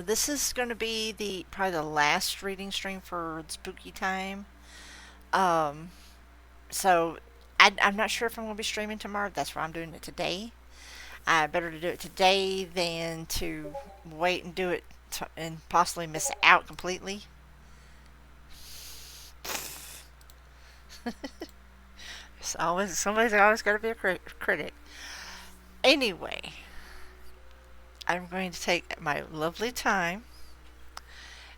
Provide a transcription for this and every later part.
This is going to be the probably the last reading stream for spooky time. Um, so I'm not sure if I'm going to be streaming tomorrow. That's why I'm doing it today. Better to do it today than to wait and do it and possibly miss out completely. Somebody's always got to be a critic. Anyway, I'm going to take my lovely time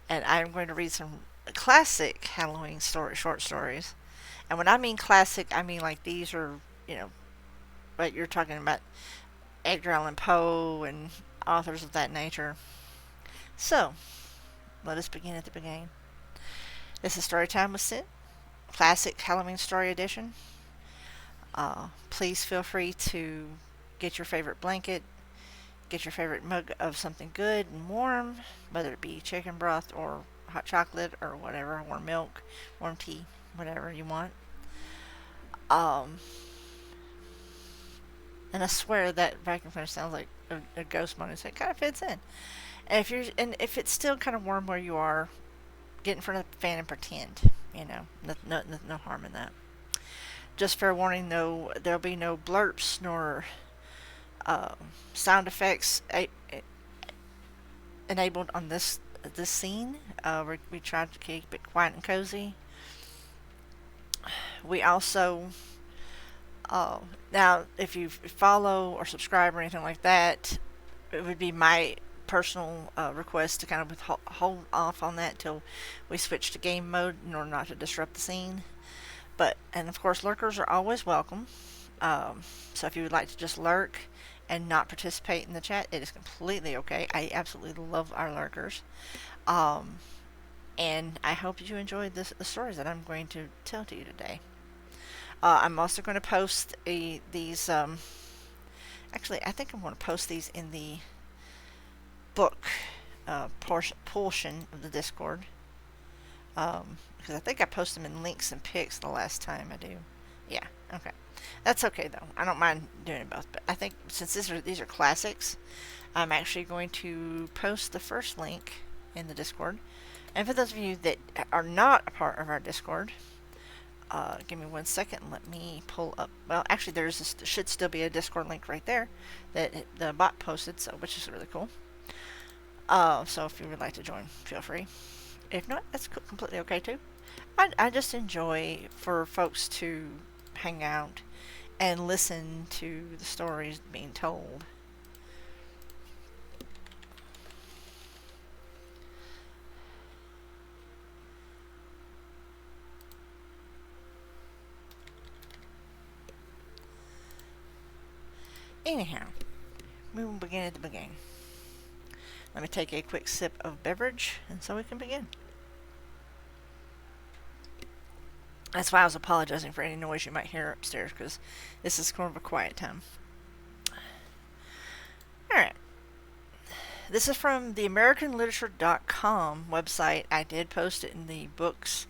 and I'm going to read some classic Halloween short stories. And when I mean classic, I mean like these are, you know, but you're talking about Edgar Allan Poe and authors of that nature. So, let us begin at the beginning. This is Storytime with Sid, classic Halloween story edition. Please feel free to get your favorite blanket, get your favorite mug of something good and warm, whether it be chicken broth or hot chocolate or whatever, warm milk, warm tea, whatever you want. Um, and I swear that vacuum cleaner sounds like a ghost moaning. So it kind of fits in. And if it's still kind of warm where you are, get in front of the fan and pretend. You know, no harm in that. Just fair warning, though, there'll be no blurps nor uh, sound effects enabled on this scene. We tried to keep it quiet and cozy. We also uh, now, if you follow or subscribe or anything like that, it would be my personal request to kind of hold off on that till we switch to game mode in order not to disrupt the scene. And of course, lurkers are always welcome. So if you would like to just lurk and not participate in the chat, it is completely okay. I absolutely love our lurkers. Um, and I hope you enjoyed the stories that I'm going to tell to you today. I'm also going to post these. Actually, I think I'm going to post these in the book portion of the Discord. Because I think I posted them in links and pics the last time I do. Yeah, okay. That's okay though. I don't mind doing both. But I think since these are classics, I'm actually going to post the first link in the Discord. And for those of you that are not a part of our Discord, give me 1 second. Let me pull up. Well, actually, should still be a Discord link right there that the bot posted, so which is really cool. So if you would like to join, feel free. If not, that's completely okay too. I just enjoy for folks to hang out and listen to the stories being told. Anyhow, we will begin at the beginning. Let me take a quick sip of beverage, and so we can begin. That's why I was apologizing for any noise you might hear upstairs, because this is kind of a quiet time. Alright. This is from the AmericanLiterature.com website. I did post it in the books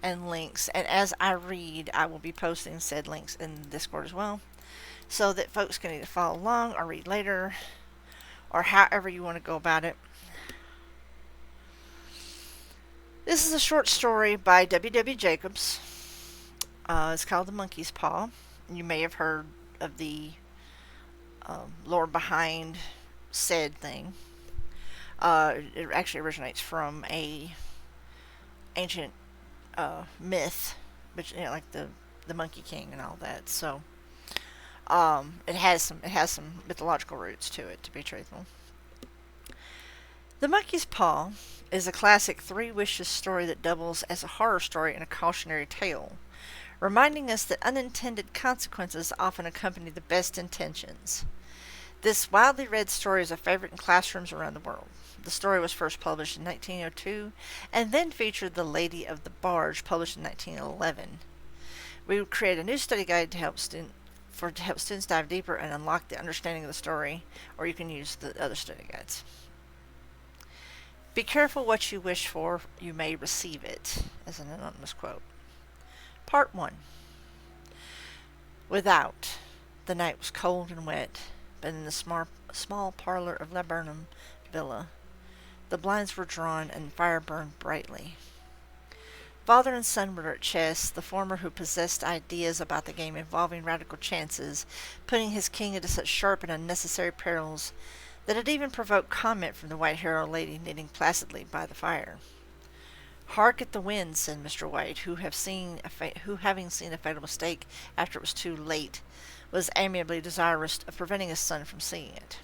and links, and as I read, I will be posting said links in Discord as well, so that folks can either follow along or read later, or however you want to go about it. This is a short story by W.W. Jacobs. It's called The Monkey's Paw. You may have heard of the lore behind said thing. It actually originates from a ancient myth, which like the Monkey King and all that. So it has some mythological roots to it, to be truthful. The Monkey's Paw is a classic Three Wishes story that doubles as a horror story and a cautionary tale, reminding us that unintended consequences often accompany the best intentions. This widely read story is a favorite in classrooms around the world. The story was first published in 1902 and then featured The Lady of the Barge, published in 1911. We would create a new study guide to help students dive deeper and unlock the understanding of the story, or you can use the other study guides. Be careful what you wish for, you may receive it, as an anonymous quote. Part 1. Without, the night was cold and wet, but in the small parlor of Laburnum Villa, The blinds were drawn, and fire burned brightly. Father and son were at chess, the former who possessed ideas about the game involving radical chances, putting his king into such sharp and unnecessary perils that it even provoked comment from the white-haired lady knitting placidly by the fire. "Hark at the wind," said Mr. White, who, having seen a fatal mistake after it was too late, was amiably desirous of preventing his son from seeing it.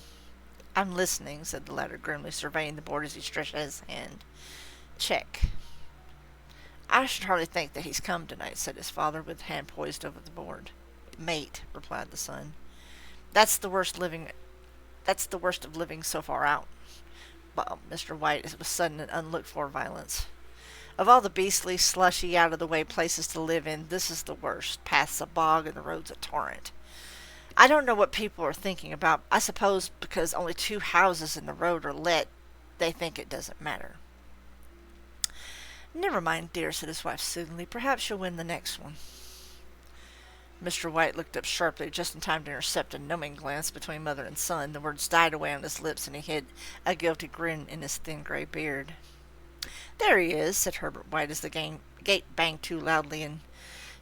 "I'm listening," said the latter, grimly surveying the board as he stretched out his hand. "Check." "I should hardly think that he's come tonight," said his father, with hand poised over the board. "Mate," replied the son. That's the worst of living so far out," bawled Mr. White, with sudden and unlooked-for violence. "Of all the beastly, slushy, out-of-the-way places to live in, this is the worst. Path's a bog and the road's a torrent. I don't know what people are thinking about. I suppose because only 2 houses in the road are let, they think it doesn't matter." "Never mind, dear," said his wife soothingly. "Perhaps you'll win the next one." Mr. White looked up sharply, just in time to intercept a knowing glance between mother and son. The words died away on his lips, and he hid a guilty grin in his thin gray beard. "There he is," said Herbert White, as the gate banged to loudly and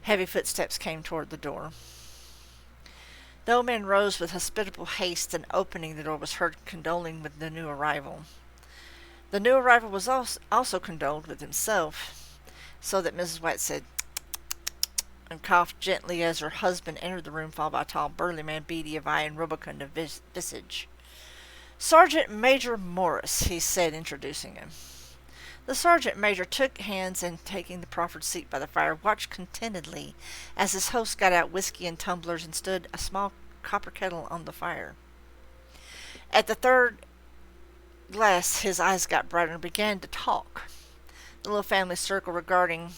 heavy footsteps came toward the door. The old man rose with hospitable haste, and opening the door was heard condoling with the new arrival. The new arrival was also condoled with himself, so that Mrs. White said, and coughed gently as her husband entered the room, followed by a tall, burly man, beady of eye and rubicund of visage. "Sergeant Major Morris," he said, introducing him. The sergeant major took hands and, taking the proffered seat by the fire, watched contentedly as his host got out whiskey and tumblers and stood a small copper kettle on the fire. At the third glass his eyes got brighter and began to talk, the little family circle regarding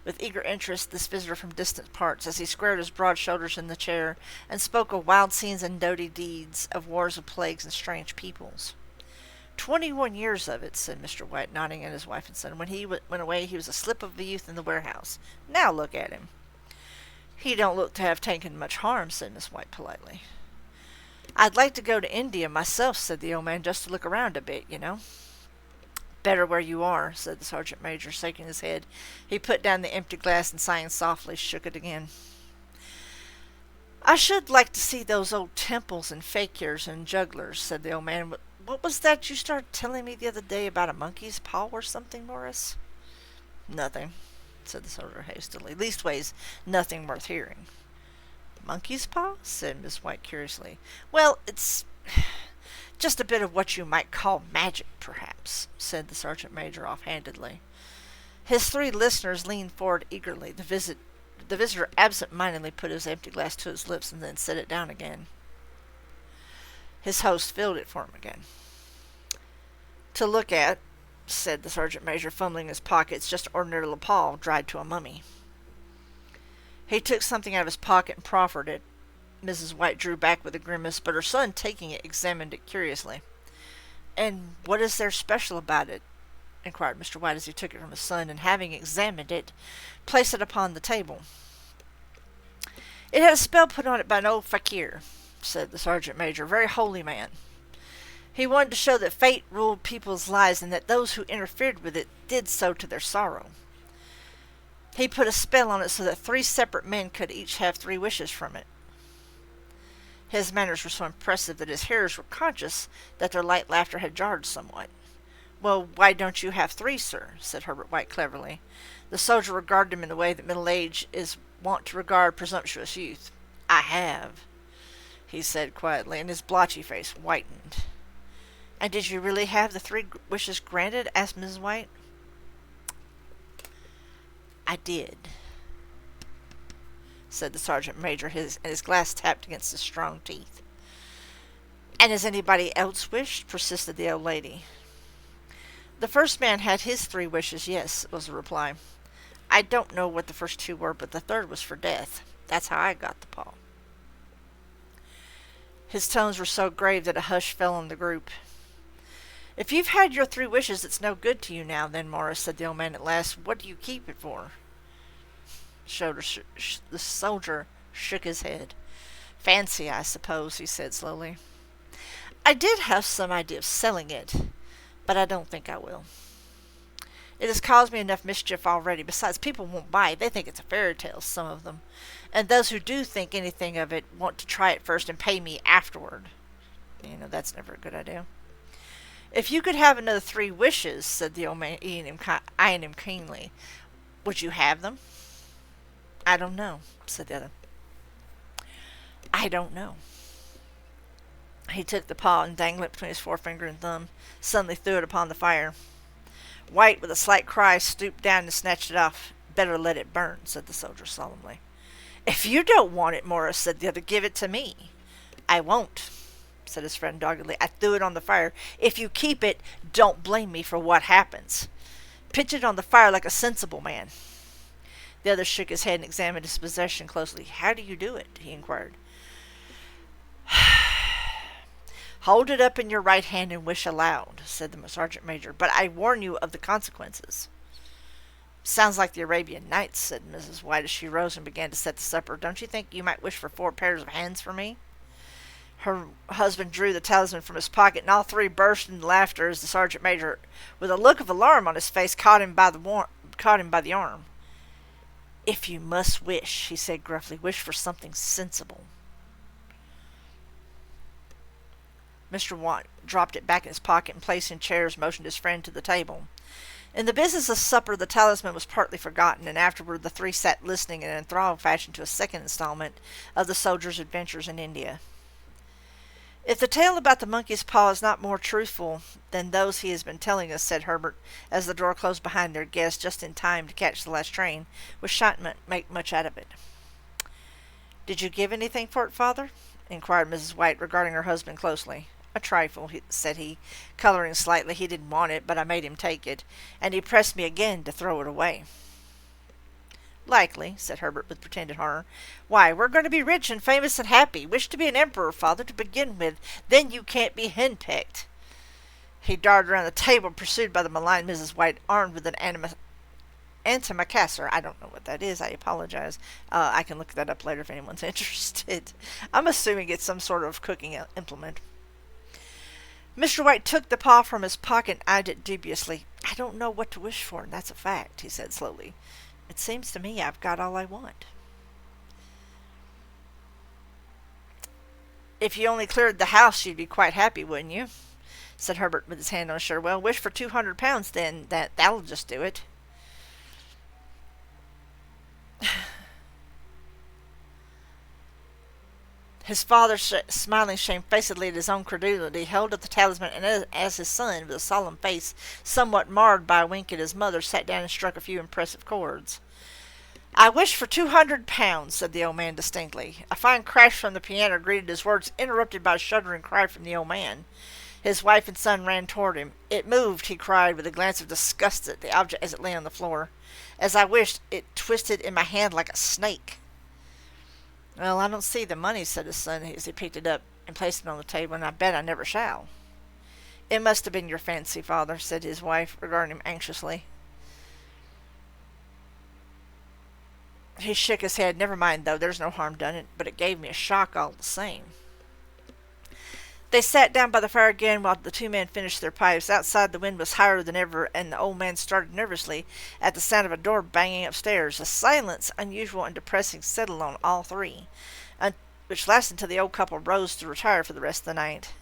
with eager interest this visitor from distant parts, as he squared his broad shoulders in the chair and spoke of wild scenes and doughty deeds, of wars and plagues and strange peoples. 21 years of it," said Mr. White, nodding at his wife and son. "When he went away, he was a slip of a youth in the warehouse. Now look at him." "He don't look to have taken much harm," said Miss White politely. "I'd like to go to India myself," said the old man, "just to look around a bit, you know." "Better where you are," said the sergeant major, shaking his head. He put down the empty glass and, sighing softly, shook it again. "I should like to see those old temples and fakirs and jugglers," said the old man. "What was that you started telling me the other day about a monkey's paw or something, Morris?" "Nothing," said the soldier hastily. "Leastways, nothing worth hearing." "Monkey's paw?" said Miss White curiously. "Well, it's just a bit of what you might call magic, perhaps," said the sergeant major offhandedly. His 3 listeners leaned forward eagerly. The visitor absent-mindedly put his empty glass to his lips and then set it down again. His host filled it for him again. "To look at," said the sergeant major, fumbling in his pockets, "just ordinary lapel dried to a mummy." He took something out of his pocket and proffered it. Mrs. White drew back with a grimace, but her son, taking it, examined it curiously. "And what is there special about it?" inquired Mr. White, as he took it from his son, and, having examined it, placed it upon the table. "It had a spell put on it by an old fakir," said the sergeant major, "a very holy man. He wanted to show that fate ruled people's lives, and that those who interfered with it did so to their sorrow. He put a spell on it so that 3 separate men could each have 3 wishes from it." His manners were so impressive that his hearers were conscious that their light laughter had jarred somewhat. "Well, why don't you have 3, sir?" said Herbert White cleverly. The soldier regarded him in the way that middle age is wont to regard presumptuous youth. "I have," he said quietly, and his blotchy face whitened. "And did you really have the 3 wishes granted?" asked Mrs. White. "I did," said the sergeant major, and his glass tapped against his strong teeth. "And has anybody else wished?" persisted the old lady. "The first man had his 3 wishes, yes," was the reply. "I don't know what the first 2 were, but the third was for death. That's how I got the paw." His tones were so grave that a hush fell on the group. "If you've had your 3 wishes, it's no good to you now, then, Morris," said the old man at last. "What do you keep it for?" The soldier shook his head. "Fancy, I suppose," he said slowly. "I did have some idea of selling it, but I don't think I will. It has caused me enough mischief already. Besides, people won't buy it. They think it's a fairy tale, some of them. And those who do think anything of it want to try it first and pay me afterward. That's never a good idea. If you could have another 3 wishes, said the old man, eyeing him keenly, would you have them? I don't know, said the other. I don't know. He took the paw and dangled it between his forefinger and thumb, suddenly threw it upon the fire. White, with a slight cry, stooped down and snatched it off. Better let it burn, said the soldier solemnly. If you don't want it, Morris, said the other, give it to me. I won't, said his friend doggedly. I threw it on the fire. If you keep it, don't blame me for what happens. Pitch it on the fire like a sensible man. The other shook his head and examined his possession closely. How do you do it? He inquired. Hold it up in your right hand and wish aloud, said the sergeant major, but I warn you of the consequences. Sounds like the Arabian Nights, said Mrs. White as she rose and began to set the supper. Don't you think you might wish for 4 pairs of hands for me? Her husband drew the talisman from his pocket, and all 3 burst into laughter as the sergeant major, with a look of alarm on his face, caught him by the arm. If you must wish, he said gruffly, wish for something sensible. Mr. White dropped it back in his pocket and, placing chairs, motioned his friend to the table. In the business of supper, the talisman was partly forgotten, and afterward the 3 sat listening in an enthralled fashion to a second installment of the soldier's adventures in India. If the tale about the monkey's paw is not more truthful than those he has been telling us, said Herbert, as the door closed behind their guest just in time to catch the last train, we shan't make much out of it. Did you give anything for it, father? Inquired Mrs. White, regarding her husband closely. A trifle, said he, coloring slightly. He didn't want it, but I made him take it, and he pressed me again to throw it away. Likely, said Herbert with pretended horror. Why, we're going to be rich and famous and happy. Wish to be an emperor, father, to begin with. Then you can't be henpecked. He darted around the table, pursued by the malign Mrs. White, armed with an antimacassar. I don't know what that is. I apologize. I can look that up later if anyone's interested. I'm assuming it's some sort of cooking implement. Mr. White took the paw from his pocket and eyed it dubiously. I don't know what to wish for, and that's a fact, he said slowly. It seems to me I've got all I want. If you only cleared the house, you'd be quite happy, wouldn't you? Said Herbert with his hand on his shoulder. Well, wish for £200 then. That'll just do it. His father, smiling shamefacedly at his own credulity, held up the talisman, and as his son, with a solemn face somewhat marred by a wink at his mother, sat down and struck a few impressive chords. I wish for £200, said the old man distinctly. A fine crash from the piano greeted his words, interrupted by a shuddering cry from the old man. His wife and son ran toward him. It moved, he cried, with a glance of disgust at the object as it lay on the floor. As I wished, it twisted in my hand like a snake. Well, I don't see the money, said his son as he picked it up and placed it on the table, and I bet I never shall. It must have been your fancy, father, said his wife, regarding him anxiously. He shook his head. Never mind, though, there's no harm done it, but it gave me a shock all the same. They sat down by the fire again while the 2 men finished their pipes. Outside the wind was higher than ever, and the old man started nervously at the sound of a door banging upstairs. A silence, unusual and depressing, settled on all 3, which lasted until the old couple rose to retire for the rest of the night.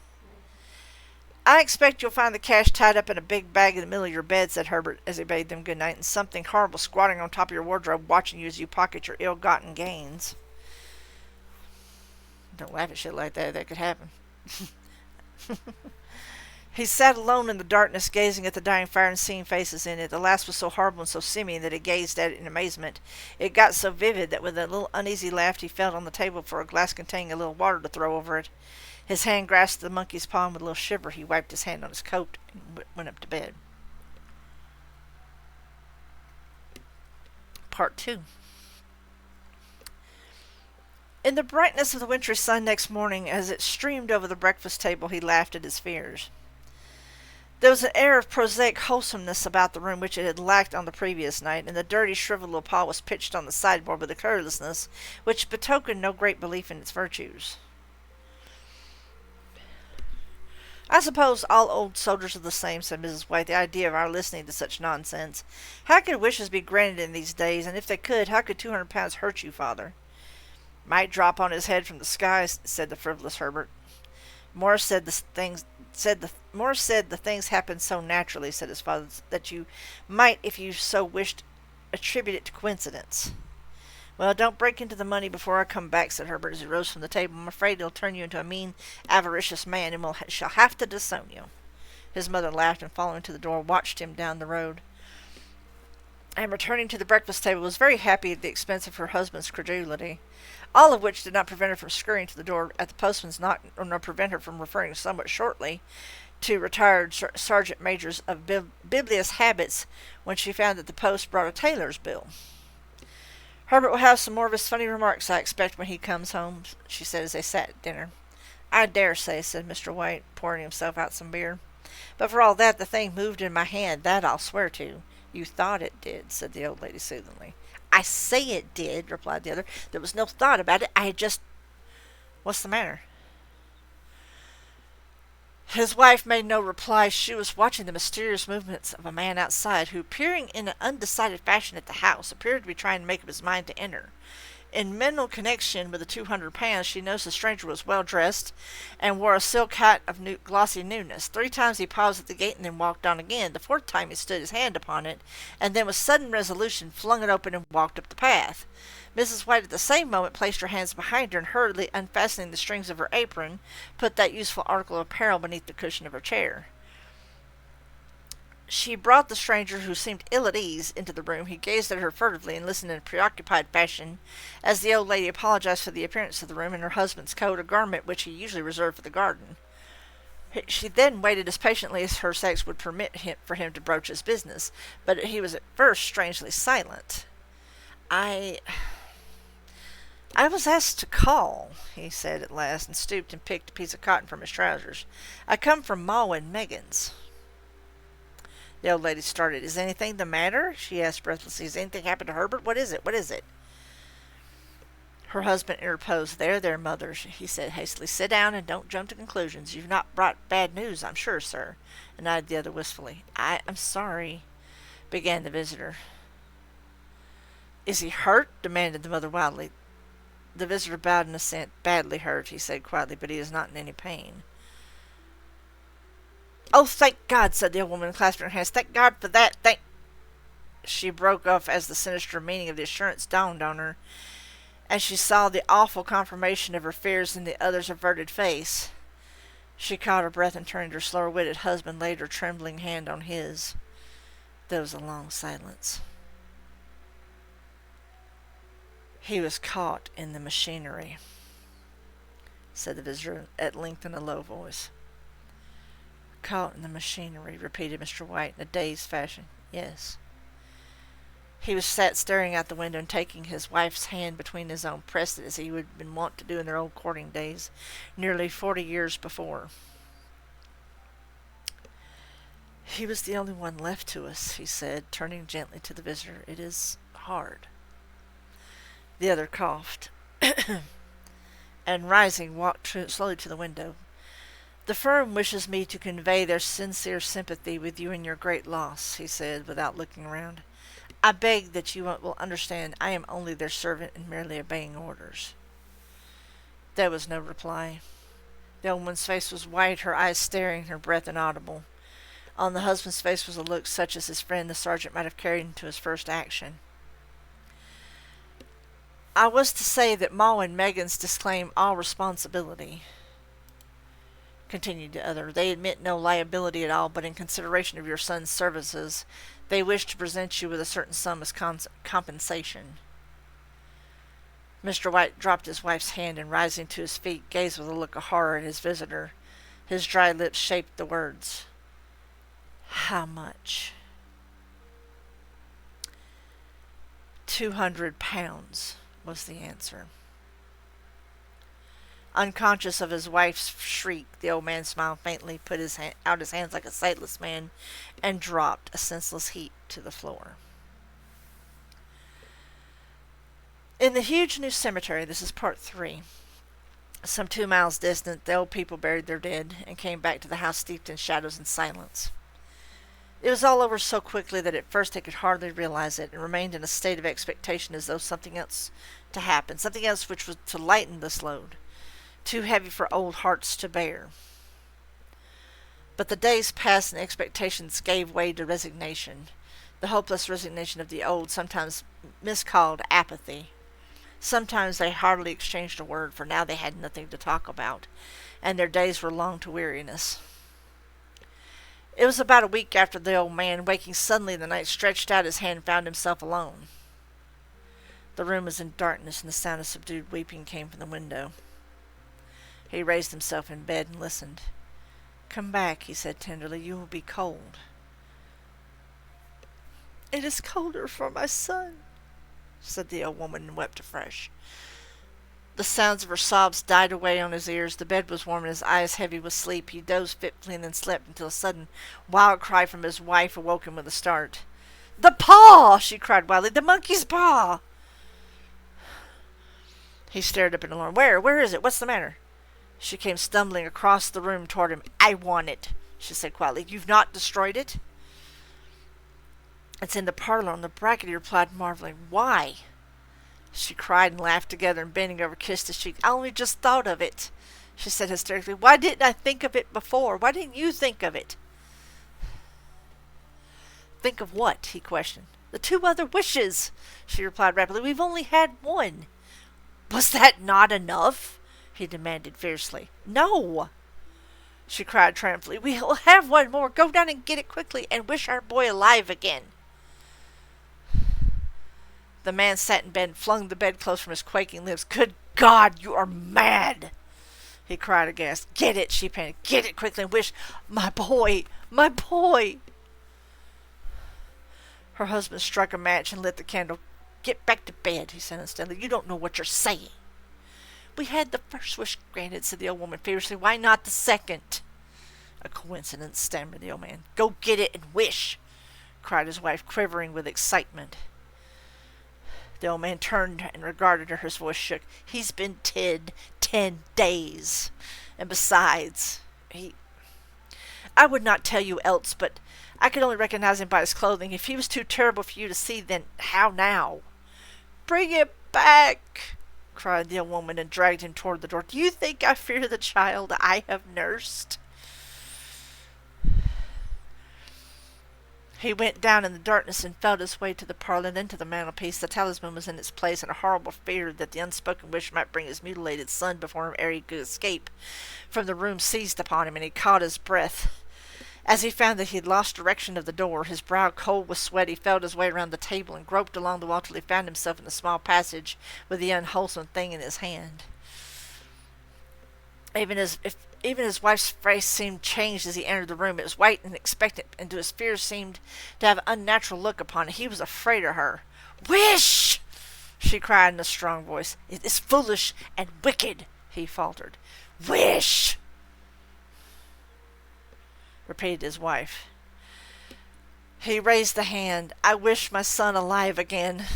I expect you'll find the cash tied up in a big bag in the middle of your bed, said Herbert as he bade them good night, and something horrible squatting on top of your wardrobe, watching you as you pocket your ill-gotten gains. Don't laugh at shit like that. That could happen. He sat alone in the darkness, gazing at the dying fire and seeing faces in it. The last was so horrible and so simian that he gazed at it in amazement. It got so vivid that with a little uneasy laugh he felt on the table for a glass containing a little water to throw over it. His hand grasped the monkey's paw, and with a little shiver he wiped his hand on his coat and went up to bed. Part 2. In the brightness of the wintry sun next morning, as it streamed over the breakfast table, he laughed at his fears. There was an air of prosaic wholesomeness about the room which it had lacked on the previous night, and the dirty, shriveled little paw was pitched on the sideboard with a carelessness which betokened no great belief in its virtues. I suppose all old soldiers are the same, said Mrs. White. The idea of our listening to such nonsense. How could wishes be granted in these days, and if they could, how could 200 pounds hurt you, father? Might drop on his head from the skies, said the frivolous Herbert. Morris said the things happened so naturally, said his father, that you might, if you so wished, attribute it to coincidence. Well, don't break into the money before I come back, said Herbert as he rose from the table. I'm afraid it'll turn you into a mean, avaricious man, and shall have to disown you. His mother laughed, and following to the door, watched him down the road. And returning to the breakfast table, was very happy at the expense of her husband's credulity. All of which did not prevent her from scurrying to the door at the postman's knock, nor prevent her from referring somewhat shortly to retired sergeant majors of biblious habits when she found that the post brought a tailor's bill. Herbert will have some more of his funny remarks, I expect, when he comes home, she said as they sat at dinner. I dare say, said Mr. White, pouring himself out some beer. But for all that, the thing moved in my hand, that I'll swear to. You thought it did, said the old lady soothingly. I say it did, replied the other. There was no thought about it. I had just... What's the matter? His wife made no reply. She was watching the mysterious movements of a man outside, who, peering in an undecided fashion at the house, appeared to be trying to make up his mind to enter. In mental connection with the 200 pounds, she noticed the stranger was well dressed, and wore a silk hat of glossy newness. 3 times he paused at the gate and then walked on again. The 4th time he stood his hand upon it, and then with sudden resolution flung it open and walked up the path. Mrs. White at the same moment placed her hands behind her, and hurriedly unfastening the strings of her apron, put that useful article of apparel beneath the cushion of her chair. She brought the stranger, who seemed ill at ease, into the room. He gazed at her furtively and listened in a preoccupied fashion as the old lady apologized for the appearance of the room in her husband's coat, a garment which he usually reserved for the garden. She then waited as patiently as her sex would permit for him to broach his business, but he was at first strangely silent. I was asked to call, he said at last, and stooped and picked a piece of cotton from his trousers. I come from Ma and Megan's. The old lady started. Is anything the matter? She asked breathlessly. Has anything happened to Herbert? What is it? What is it? Her husband interposed. There, mother, he said hastily. Sit down and don't jump to conclusions. You've not brought bad news, I'm sure, sir, and eyed the other wistfully. I'm sorry, began the visitor. Is he hurt? Demanded the mother wildly. The visitor bowed in assent. Badly hurt, he said quietly, but he is not in any pain. Oh, thank God, said the old woman, clasping her hands. Thank God for that. She broke off as the sinister meaning of the assurance dawned on her, and she saw the awful confirmation of her fears in the other's averted face. She caught her breath and turning to her slower-witted husband, laid her trembling hand on his. There was a long silence. He was caught in the machinery, said the visitor at length in a low voice. Caught in the machinery, repeated Mr. White in a dazed fashion. Yes. He was sat staring out the window and taking his wife's hand between his own, pressed it as he had been wont to do in their old courting days, nearly 40 years before. He was the only one left to us, he said, turning gently to the visitor. It is hard. The other coughed, and rising, walked slowly to the window. The firm wishes me to convey their sincere sympathy with you in your great loss, he said, without looking round. I beg that you will understand I am only their servant and merely obeying orders. There was no reply. The old woman's face was white, her eyes staring, her breath inaudible. On the husband's face was a look such as his friend the sergeant might have carried into his first action. I was to say that Ma and Megan's disclaim all responsibility, continued the other. They admit no liability at all, but in consideration of your son's services, they wish to present you with a certain sum as compensation. Mr. White dropped his wife's hand and, rising to his feet, gazed with a look of horror at his visitor. His dry lips shaped the words. How much? 200 pounds, was the answer. Unconscious of his wife's shriek, the old man smiled faintly, put out his hands like a sightless man, and dropped, a senseless heap, to the floor. In the huge new cemetery, this is part 3, Some 2 miles distant, the old people buried their dead and came back to the house steeped in shadows and silence. It was all over so quickly that at first they could hardly realize it, and remained in a state of expectation as though something else to happen, something else which was to lighten this load, too heavy for old hearts to bear. But the days passed and expectations gave way to resignation, the hopeless resignation of the old, sometimes miscalled apathy. Sometimes they hardly exchanged a word, for now they had nothing to talk about, and their days were long to weariness. It was about a week after the old man, waking suddenly in the night, stretched out his hand and found himself alone. The room was in darkness, and the sound of subdued weeping came from the window. He raised himself in bed and listened. "Come back," he said tenderly. "You will be cold." "It is colder for my son," said the old woman, and wept afresh. The sounds of her sobs died away on his ears. The bed was warm and his eyes heavy with sleep. He dozed fitfully and then slept until a sudden wild cry from his wife awoke him with a start. "The paw!" she cried wildly. "The monkey's paw!" He stared up in alarm. "Where? Where is it? What's the matter?" She came stumbling across the room toward him. "I want it," she said quietly. "You've not destroyed it?" "It's in the parlor on the bracket," he replied, marveling. "Why?" She cried and laughed together, and bending over kissed his cheek. "I only just thought of it," she said hysterically. "Why didn't I think of it before? Why didn't you think of it?" "Think of what?" he questioned. "The 2 other wishes," she replied rapidly. "We've only had one." "Was that not enough?" he demanded fiercely. "No," she cried triumphantly. "We'll have one more. Go down and get it quickly, and wish our boy alive again." The man sat in bed and flung the bedclothes from his quaking lips. "Good God, you are mad!" he cried aghast. "Get it," she panted. "Get it quickly and wish my boy, my boy." Her husband struck a match and lit the candle. "Get back to bed," he said unsteadily. "You don't know what you're saying." "We had the first wish granted," said the old woman feverishly. "Why not the second?" "A coincidence," stammered the old man. "Go get it and wish," cried his wife, quivering with excitement. The old man turned and regarded her. His voice shook. "He's been 10 days. And besides, I would not tell you else, but I could only recognize him by his clothing. If he was too terrible for you to see, then how now?" "Bring it back," cried the old woman, and dragged him toward the door. "Do you think I fear the child I have nursed?" He went down in the darkness and felt his way to the parlor, then to the mantelpiece. The talisman was in its place, and a horrible fear that the unspoken wish might bring his mutilated son before him ere he could escape from the room seized upon him, and he caught his breath. As he found that he had lost direction of the door, his brow cold with sweat, he felt his way around the table and groped along the wall till he found himself in the small passage with the unwholesome thing in his hand. Even his wife's face seemed changed as he entered the room. It was white and expectant, and to his fears seemed to have an unnatural look upon it. He was afraid of her. "Wish!" she cried in a strong voice. "It is foolish and wicked," he faltered. "Wish!" repeated his wife. He raised the hand. "I wish my son alive again."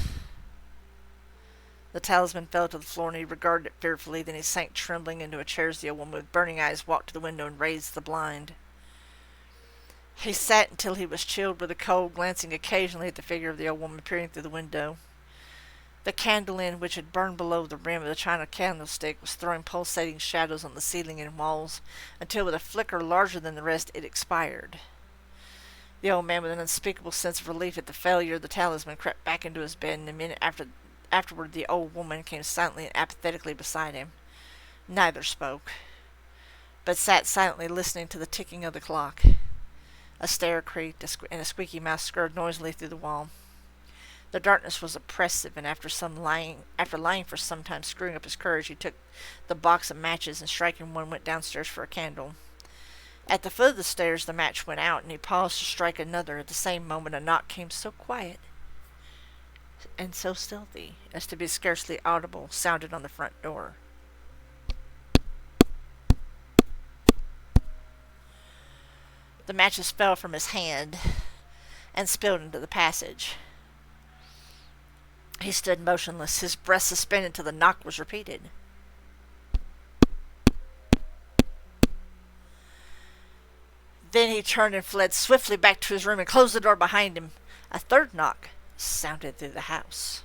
The talisman fell to the floor, and he regarded it fearfully. Then he sank trembling into a chair as the old woman with burning eyes walked to the window and raised the blind. He sat until he was chilled with the cold, glancing occasionally at the figure of the old woman peering through the window. The candle end, which had burned below the rim of the china candlestick, was throwing pulsating shadows on the ceiling and walls, until with a flicker larger than the rest it expired. The old man, with an unspeakable sense of relief at the failure of the talisman, crept back into his bed, and a minute afterward the old woman came silently and apathetically beside him. Neither spoke, but sat silently listening to the ticking of the clock. A stair creaked, and a squeaky mouse scurried noisily through the wall. The darkness was oppressive, and after lying for some time, screwing up his courage, he took the box of matches and, striking one, went downstairs for a candle. At the foot of the stairs the match went out, and he paused to strike another. At the same moment a knock came, so quiet and so stealthy as to be scarcely audible, sounded on the front door. The matches fell from his hand and spilled into the passage. He stood motionless, his breath suspended till the knock was repeated. Then he turned and fled swiftly back to his room and closed the door behind him. A third knock sounded through the house.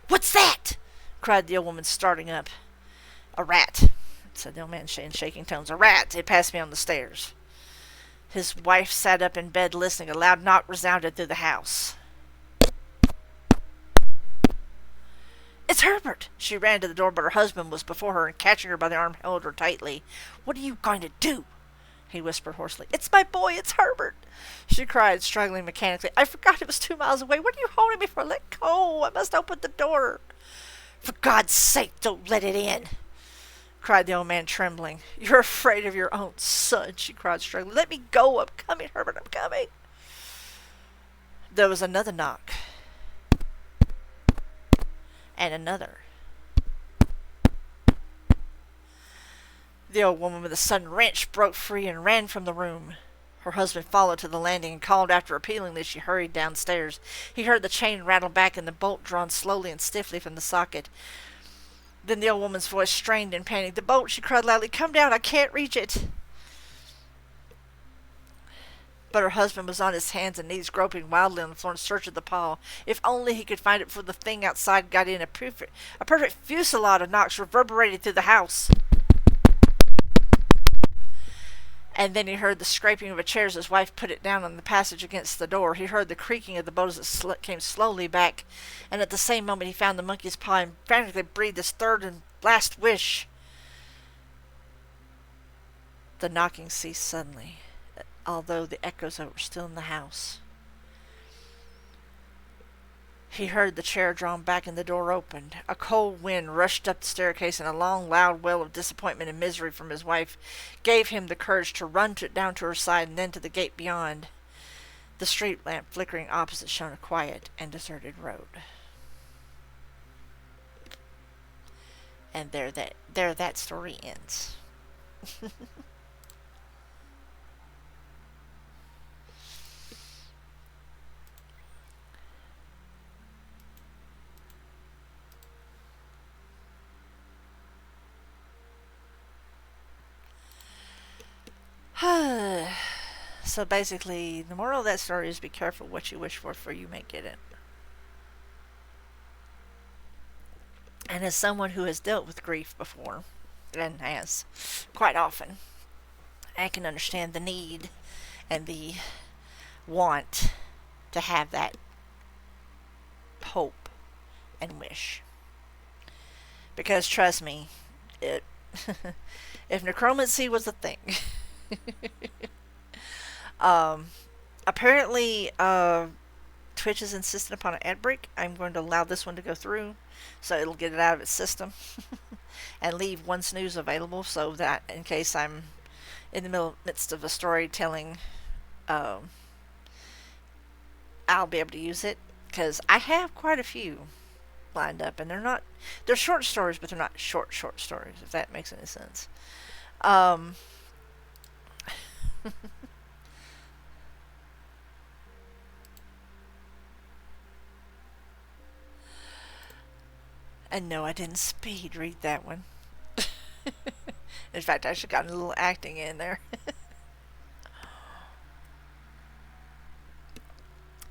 "What's that?" cried the old woman, starting up. "A rat," said the old man in shaking tones. "A rat. It passed me on the stairs." His wife sat up in bed listening. A loud knock resounded through the house. "It's Herbert!" She ran to the door, but her husband was before her and, catching her by the arm, held her tightly. "What are you going to do?" he whispered hoarsely. "It's my boy! It's Herbert!" she cried, struggling mechanically. "I forgot it was 2 miles away. What are you holding me for? Let go! I must open the door." "For God's sake, don't let it in!" cried the old man, trembling. "You're afraid of your own son," she cried, struggling. "Let me go! I'm coming, Herbert, I'm coming." There was another knock. And another. The old woman, with a sudden wrench, broke free and ran from the room. Her husband followed to the landing and called after her appealingly as she hurried downstairs. He heard the chain rattle back and the bolt drawn slowly and stiffly from the socket. Then the old woman's voice strained and panicked. "The bolt!" she cried loudly. "Come down! I can't reach it!" But her husband was on his hands and knees, groping wildly on the floor in search of the paw. If only he could find it before the thing outside got in. A perfect fusillade of knocks reverberated through the house. And then he heard the scraping of a chair as his wife put it down on the passage against the door. He heard the creaking of the boat as it came slowly back. And at the same moment he found the monkey's paw and frantically breathed his third and last wish. The knocking ceased suddenly, although the echoes of it were still in the house. He heard the chair drawn back and the door opened. A cold wind rushed up the staircase, and a long, loud wail of disappointment and misery from his wife gave him the courage to run down to her side and then to the gate beyond. The street lamp flickering opposite shone a quiet and deserted road. And there that story ends. So basically, the moral of that story is be careful what you wish for you may get it. And as someone who has dealt with grief before, and has quite often, I can understand the need and the want to have that hope and wish. Because trust me, it if necromancy was a thing, apparently Twitch has insisted upon an ad break. I'm going to allow this one to go through so it'll get it out of its system and leave one snooze available so that in case I'm in the midst of a storytelling, I'll be able to use it, because I have quite a few lined up, and they're short stories, but they're not short stories, if that makes any sense. And no, I didn't speed read that one. In fact, I should have gotten a little acting in there.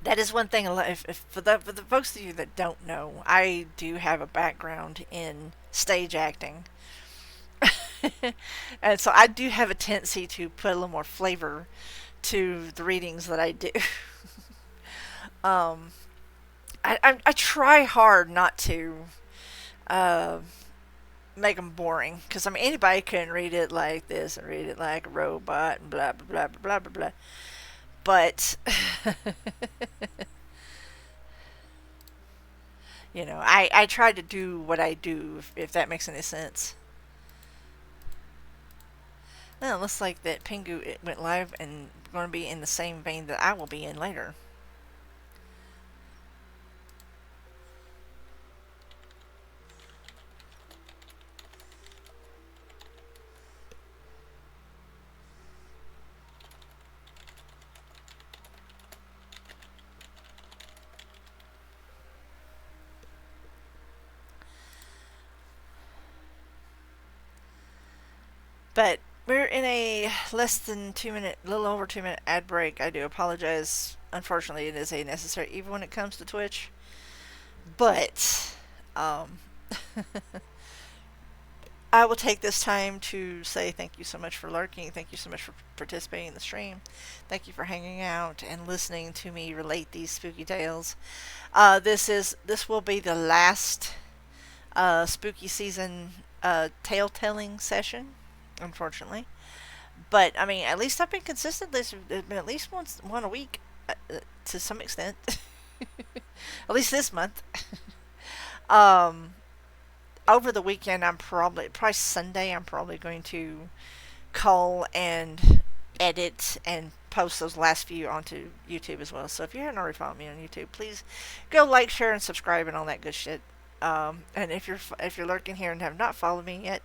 That is one thing. If for the folks of you that don't know, I do have a background in stage acting, and so I do have a tendency to put a little more flavor to the readings that I do. um, I try hard not to make them boring, because I mean anybody can read it like this and read it like a robot and blah blah blah blah blah blah. But I try to do what I do, if that makes any sense. Now it looks like that Pingu it went live and going to be in the same vein that I will be in later. But We're in a less than 2 minute, little over 2 minute ad break. I do apologize. Unfortunately, it is a necessary evil when it comes to Twitch. But um, I will take this time to say thank you so much for lurking. Thank you so much for participating in the stream. Thank you for hanging out and listening to me relate these spooky tales. This will be the last spooky season tale telling session, unfortunately. But I mean, at least I've been consistent. There's been at least one a week, to some extent. At least this month. um, Over the weekend, I'm probably Sunday. I'm probably going to call and edit and post those last few onto YouTube as well. So if you haven't already followed me on YouTube, please go like, share, and subscribe and all that good shit. And if you're lurking here and have not followed me yet,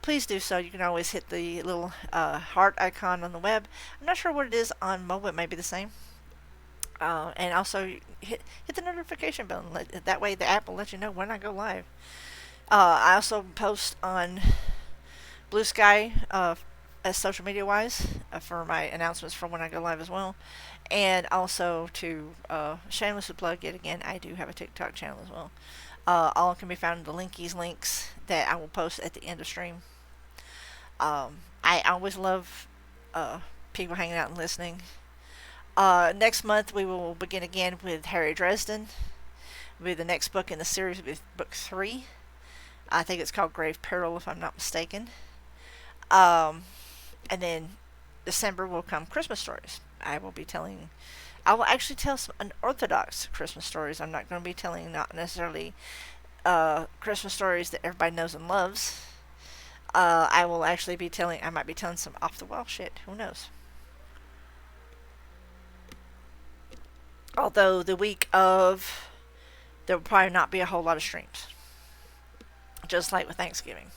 please do so. You can always hit the little heart icon on the web. I'm not sure what it is on mobile. It may be the same. And also hit the notification bell. That way the app will let you know when I go live. I also post on Blue Sky as social media wise for my announcements from when I go live as well. And also to shamelessly plug yet again, I do have a TikTok channel as well. All can be found in the links that I will post at the end of stream. I always love people hanging out and listening. Next month we will begin again with Harry Dresden. It'll be the next book in the series. Will be book 3. I think it's called Grave Peril, if I'm not mistaken. And then December will come Christmas stories. I will actually tell some unorthodox Christmas stories. I'm not going to be telling not necessarily Christmas stories that everybody knows and loves. I might be telling some off the wall shit. Who knows? Although there will probably not be a whole lot of streams. Just like with Thanksgiving.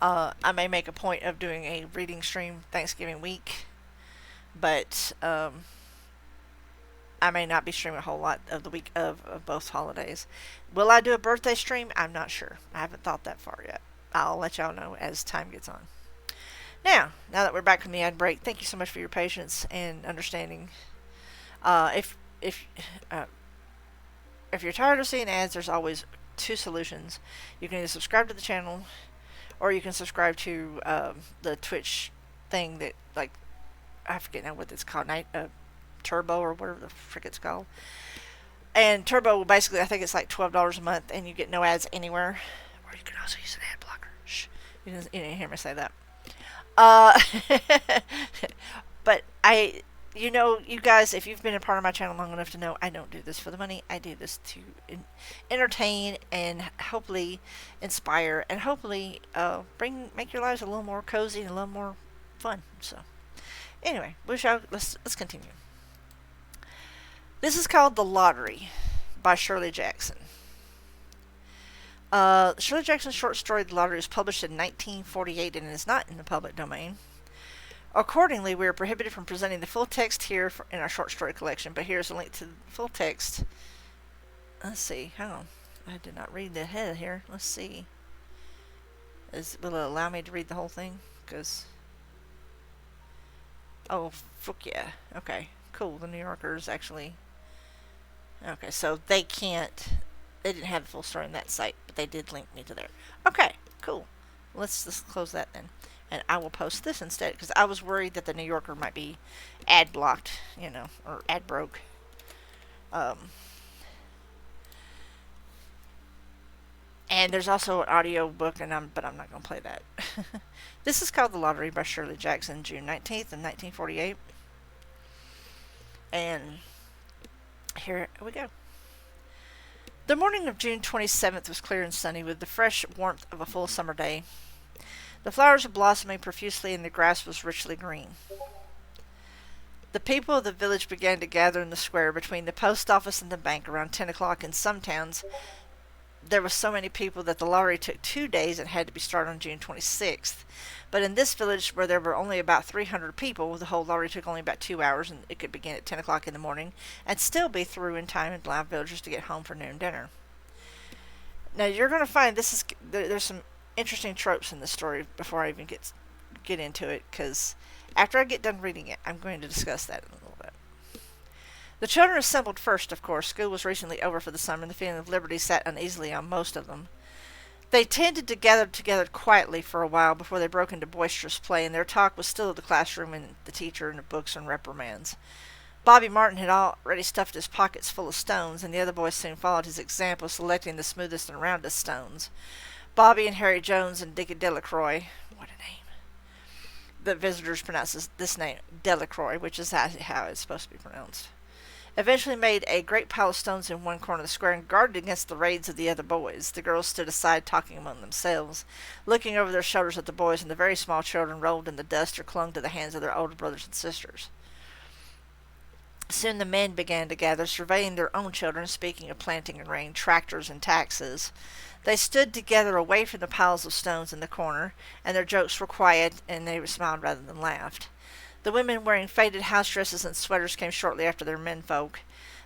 I may make a point of doing a reading stream Thanksgiving week, but I may not be streaming a whole lot of the week of both holidays. Will I do a birthday stream? I'm not sure. I haven't thought that far yet. I'll let y'all know as time gets on. Now that we're back from the ad break, thank you so much for your patience and understanding. If you're tired of seeing ads, there's always 2 solutions. You can either subscribe to the channel, or you can subscribe to the Twitch thing that, like, I forget now what it's called, Turbo or whatever the frick it's called. And Turbo will basically, I think it's like $12 a month, and you get no ads anywhere. Or you can also use an ad blocker. Shh, you didn't hear me say that. But you guys, if you've been a part of my channel long enough to know, I don't do this for the money. I do this to entertain and hopefully inspire and hopefully make your lives a little more cozy and a little more fun. So, anyway, let's continue. This is called The Lottery by Shirley Jackson. Shirley Jackson's short story The Lottery was published in 1948 and is not in the public domain. Accordingly, we are prohibited from presenting the full text here in our short story collection, but here's a link to the full text. Let's see. Hang on. I did not read the head here. Let's see. Will it allow me to read the whole thing? Oh, fuck yeah. Okay, cool. The New Yorker's actually... Okay, so they didn't have the full story on that site, but they did link me to there. Okay, cool. Let's just close that then. And I will post this instead, because I was worried that the New Yorker might be ad blocked, or ad broke. And there's also an audio book, but I'm not going to play that. This is called The Lottery by Shirley Jackson, June 19th of 1948. And here we go. The morning of June 27th was clear and sunny, with the fresh warmth of a full summer day. The flowers were blossoming profusely, and the grass was richly green. The people of the village began to gather in the square between the post office and the bank around 10 o'clock. In some towns, there were so many people that the lottery took 2 days and had to be started on June 26th. But in this village, where there were only about 300 people, the whole lottery took only about 2 hours, and it could begin at 10 o'clock in the morning and still be through in time and allow villagers to get home for noon dinner. Now, you're going to find there's some interesting tropes in this story before I even get get into it because after I get done reading it, I'm going to discuss that in a little bit. The children assembled first, of course. School was recently over for the summer, and the feeling of liberty sat uneasily on most of them. They tended to gather together quietly for a while before they broke into boisterous play, and their talk was still of the classroom and the teacher and the books and reprimands. Bobby Martin had already stuffed his pockets full of stones, and the other boys soon followed his example, selecting the smoothest and roundest stones. Bobby and Harry Jones and Dickie Delacroix, what a name. The visitors pronounce this name Delacroix, which is how it's supposed to be pronounced. Eventually made a great pile of stones in one corner of the square and guarded against the raids of the other boys. The girls stood aside talking among themselves, looking over their shoulders at the boys, and the very small children rolled in the dust or clung to the hands of their older brothers and sisters. Soon the men began to gather, surveying their own children, speaking of planting and rain, tractors and taxes. They stood together away from the piles of stones in the corner, and their jokes were quiet, and they smiled rather than laughed. The women wearing faded house dresses and sweaters came shortly after their menfolk.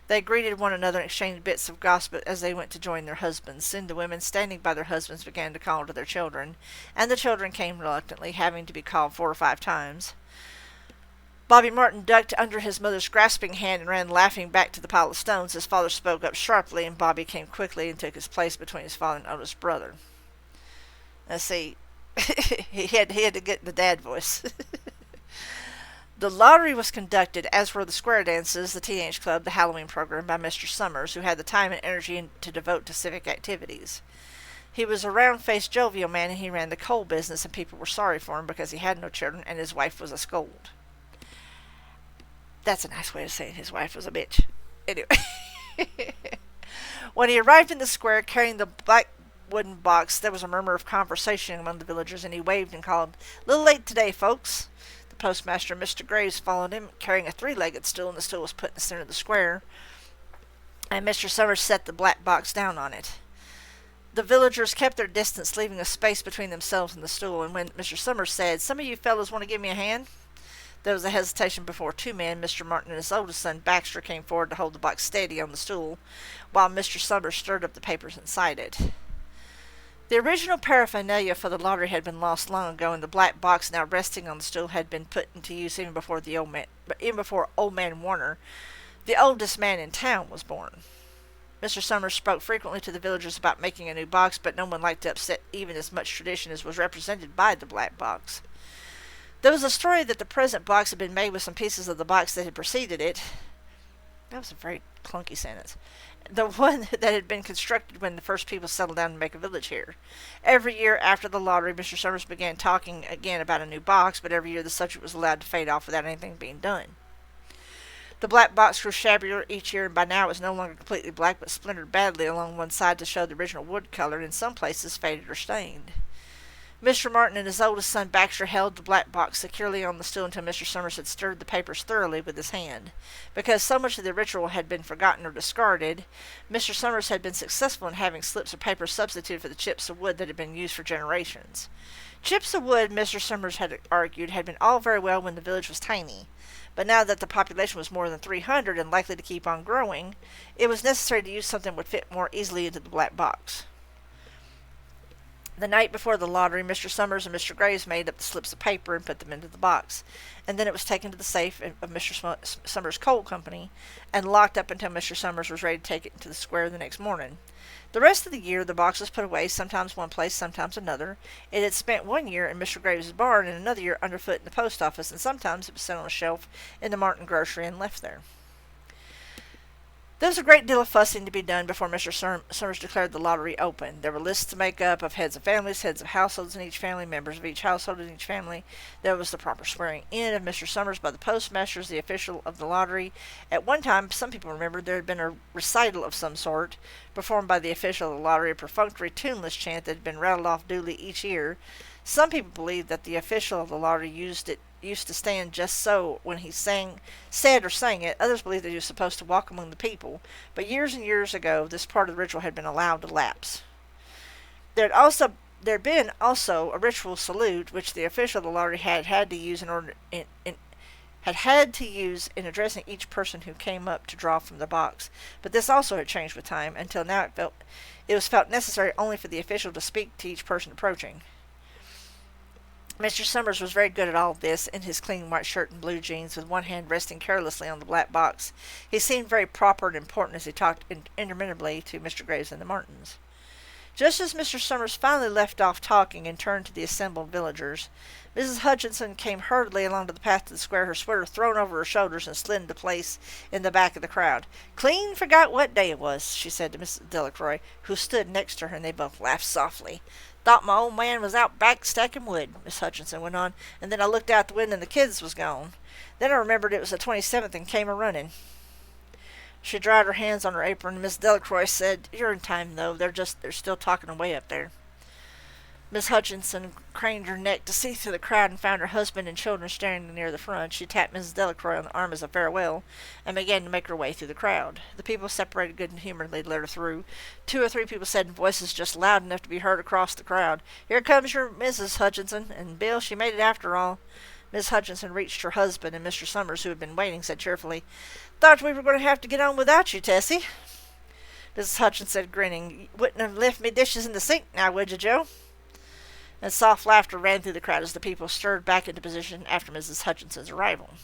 They greeted one another and exchanged bits of gossip as they went to join their husbands. Soon the women standing by their husbands began to call to their children, and the children came reluctantly, having to be called 4 or 5 times. Bobby Martin ducked under his mother's grasping hand and ran laughing back to the pile of stones. His father spoke up sharply, and Bobby came quickly and took his place between his father and oldest brother. Let's see, he had to get the dad voice. The lottery was conducted, as were the square dances, the teenage club, the Halloween program, by Mr. Summers, who had the time and energy to devote to civic activities. He was a round-faced, jovial man, and he ran the coal business, and people were sorry for him because he had no children, and his wife was a scold. That's a nice way of saying his wife was a bitch. Anyway. When he arrived in the square carrying the black wooden box, there was a murmur of conversation among the villagers, and he waved and called, "Little late today, folks." Postmaster Mr. Graves followed him, carrying a 3-legged stool, and the stool was put in the center of the square, and Mr. Summers set the black box down on it. The villagers kept their distance, leaving a space between themselves and the stool, and when Mr. Summers said, "Some of you fellows want to give me a hand?" There was a hesitation before 2 men. Mr. Martin and his oldest son, Baxter, came forward to hold the box steady on the stool, while Mr. Summers stirred up the papers inside it. The original paraphernalia for the lottery had been lost long ago, and the black box now resting on the stool had been put into use even before Old Man Warner, the oldest man in town, was born. Mr. Summers spoke frequently to the villagers about making a new box, but no one liked to upset even as much tradition as was represented by the black box. There was a story that the present box had been made with some pieces of the box that had preceded it. That was a very clunky sentence. The one that had been constructed when the first people settled down to make a village here. Every year after the lottery, Mr. Summers began talking again about a new box, but every year the subject was allowed to fade off without anything being done. The black box grew shabbier each year, and by now it was no longer completely black, but splintered badly along one side to show the original wood color, and in some places faded or stained. Mr. Martin and his oldest son Baxter held the black box securely on the stool until Mr. Summers had stirred the papers thoroughly with his hand. Because so much of the ritual had been forgotten or discarded, Mr. Summers had been successful in having slips of paper substituted for the chips of wood that had been used for generations. Chips of wood, Mr. Summers had argued, had been all very well when the village was tiny, but now that the population was more than 300 and likely to keep on growing, it was necessary to use something that would fit more easily into the black box. The night before the lottery, Mr. Summers and Mr. Graves made up the slips of paper and put them into the box, and then it was taken to the safe of Mr. Summers' coal company and locked up until Mr. Summers was ready to take it into the square the next morning. The rest of the year, the box was put away, sometimes one place, sometimes another. It had spent 1 year in Mr. Graves' barn and another year underfoot in the post office, and sometimes it was set on a shelf in the Martin grocery and left there. There was a great deal of fussing to be done before Mr. Summers declared the lottery open. There were lists to make up of heads of families, heads of households in each family, members of each household in each family. There was the proper swearing in of Mr. Summers by the postmasters, the official of the lottery. At one time, some people remembered, there had been a recital of some sort, performed by the official of the lottery, a perfunctory, tuneless chant that had been rattled off duly each year. Some people believed that the official of the lottery used to stand just so when he said or sang it. Others believed that he was supposed to walk among the people, but years and years ago this part of the ritual had been allowed to lapse. There had been also a ritual salute which the official of the lottery had to use in addressing each person who came up to draw from the box, but this also had changed with time, until now it was felt necessary only for the official to speak to each person approaching. Mr. Summers was very good at all this, in his clean white shirt and blue jeans, with one hand resting carelessly on the black box. He seemed very proper and important as he talked interminably to Mr. Graves and the Martins. Just as Mr. Summers finally left off talking and turned to the assembled villagers, Mrs. Hutchinson came hurriedly along to the path to the square, her sweater thrown over her shoulders and slid into place in the back of the crowd. "Clean forgot what day it was," she said to Mrs. Delacroix, who stood next to her, and they both laughed softly. "Thought my old man was out back stacking wood," Miss Hutchinson went on, "and then I looked out the window and the kids was gone. Then I remembered it was the 27th and came a-running." She dried her hands on her apron, and Miss Delacroix said, "You're in time, though. They're still talking away up there." Miss Hutchinson craned her neck to see through the crowd and found her husband and children standing near the front. She tapped Mrs. Delacroix on the arm as a farewell, and began to make her way through the crowd. The people separated good-humouredly to let her through. 2 or 3 people said in voices just loud enough to be heard across the crowd, "Here comes your Mrs. Hutchinson, and Bill, she made it after all." Miss Hutchinson reached her husband, and Mr. Summers, who had been waiting, said cheerfully, "Thought we were going to have to get on without you, Tessie." Mrs. Hutchinson said, grinning, "You wouldn't have left me dishes in the sink now, would you, Joe?" And soft laughter ran through the crowd as the people stirred back into position after Mrs. Hutchinson's arrival.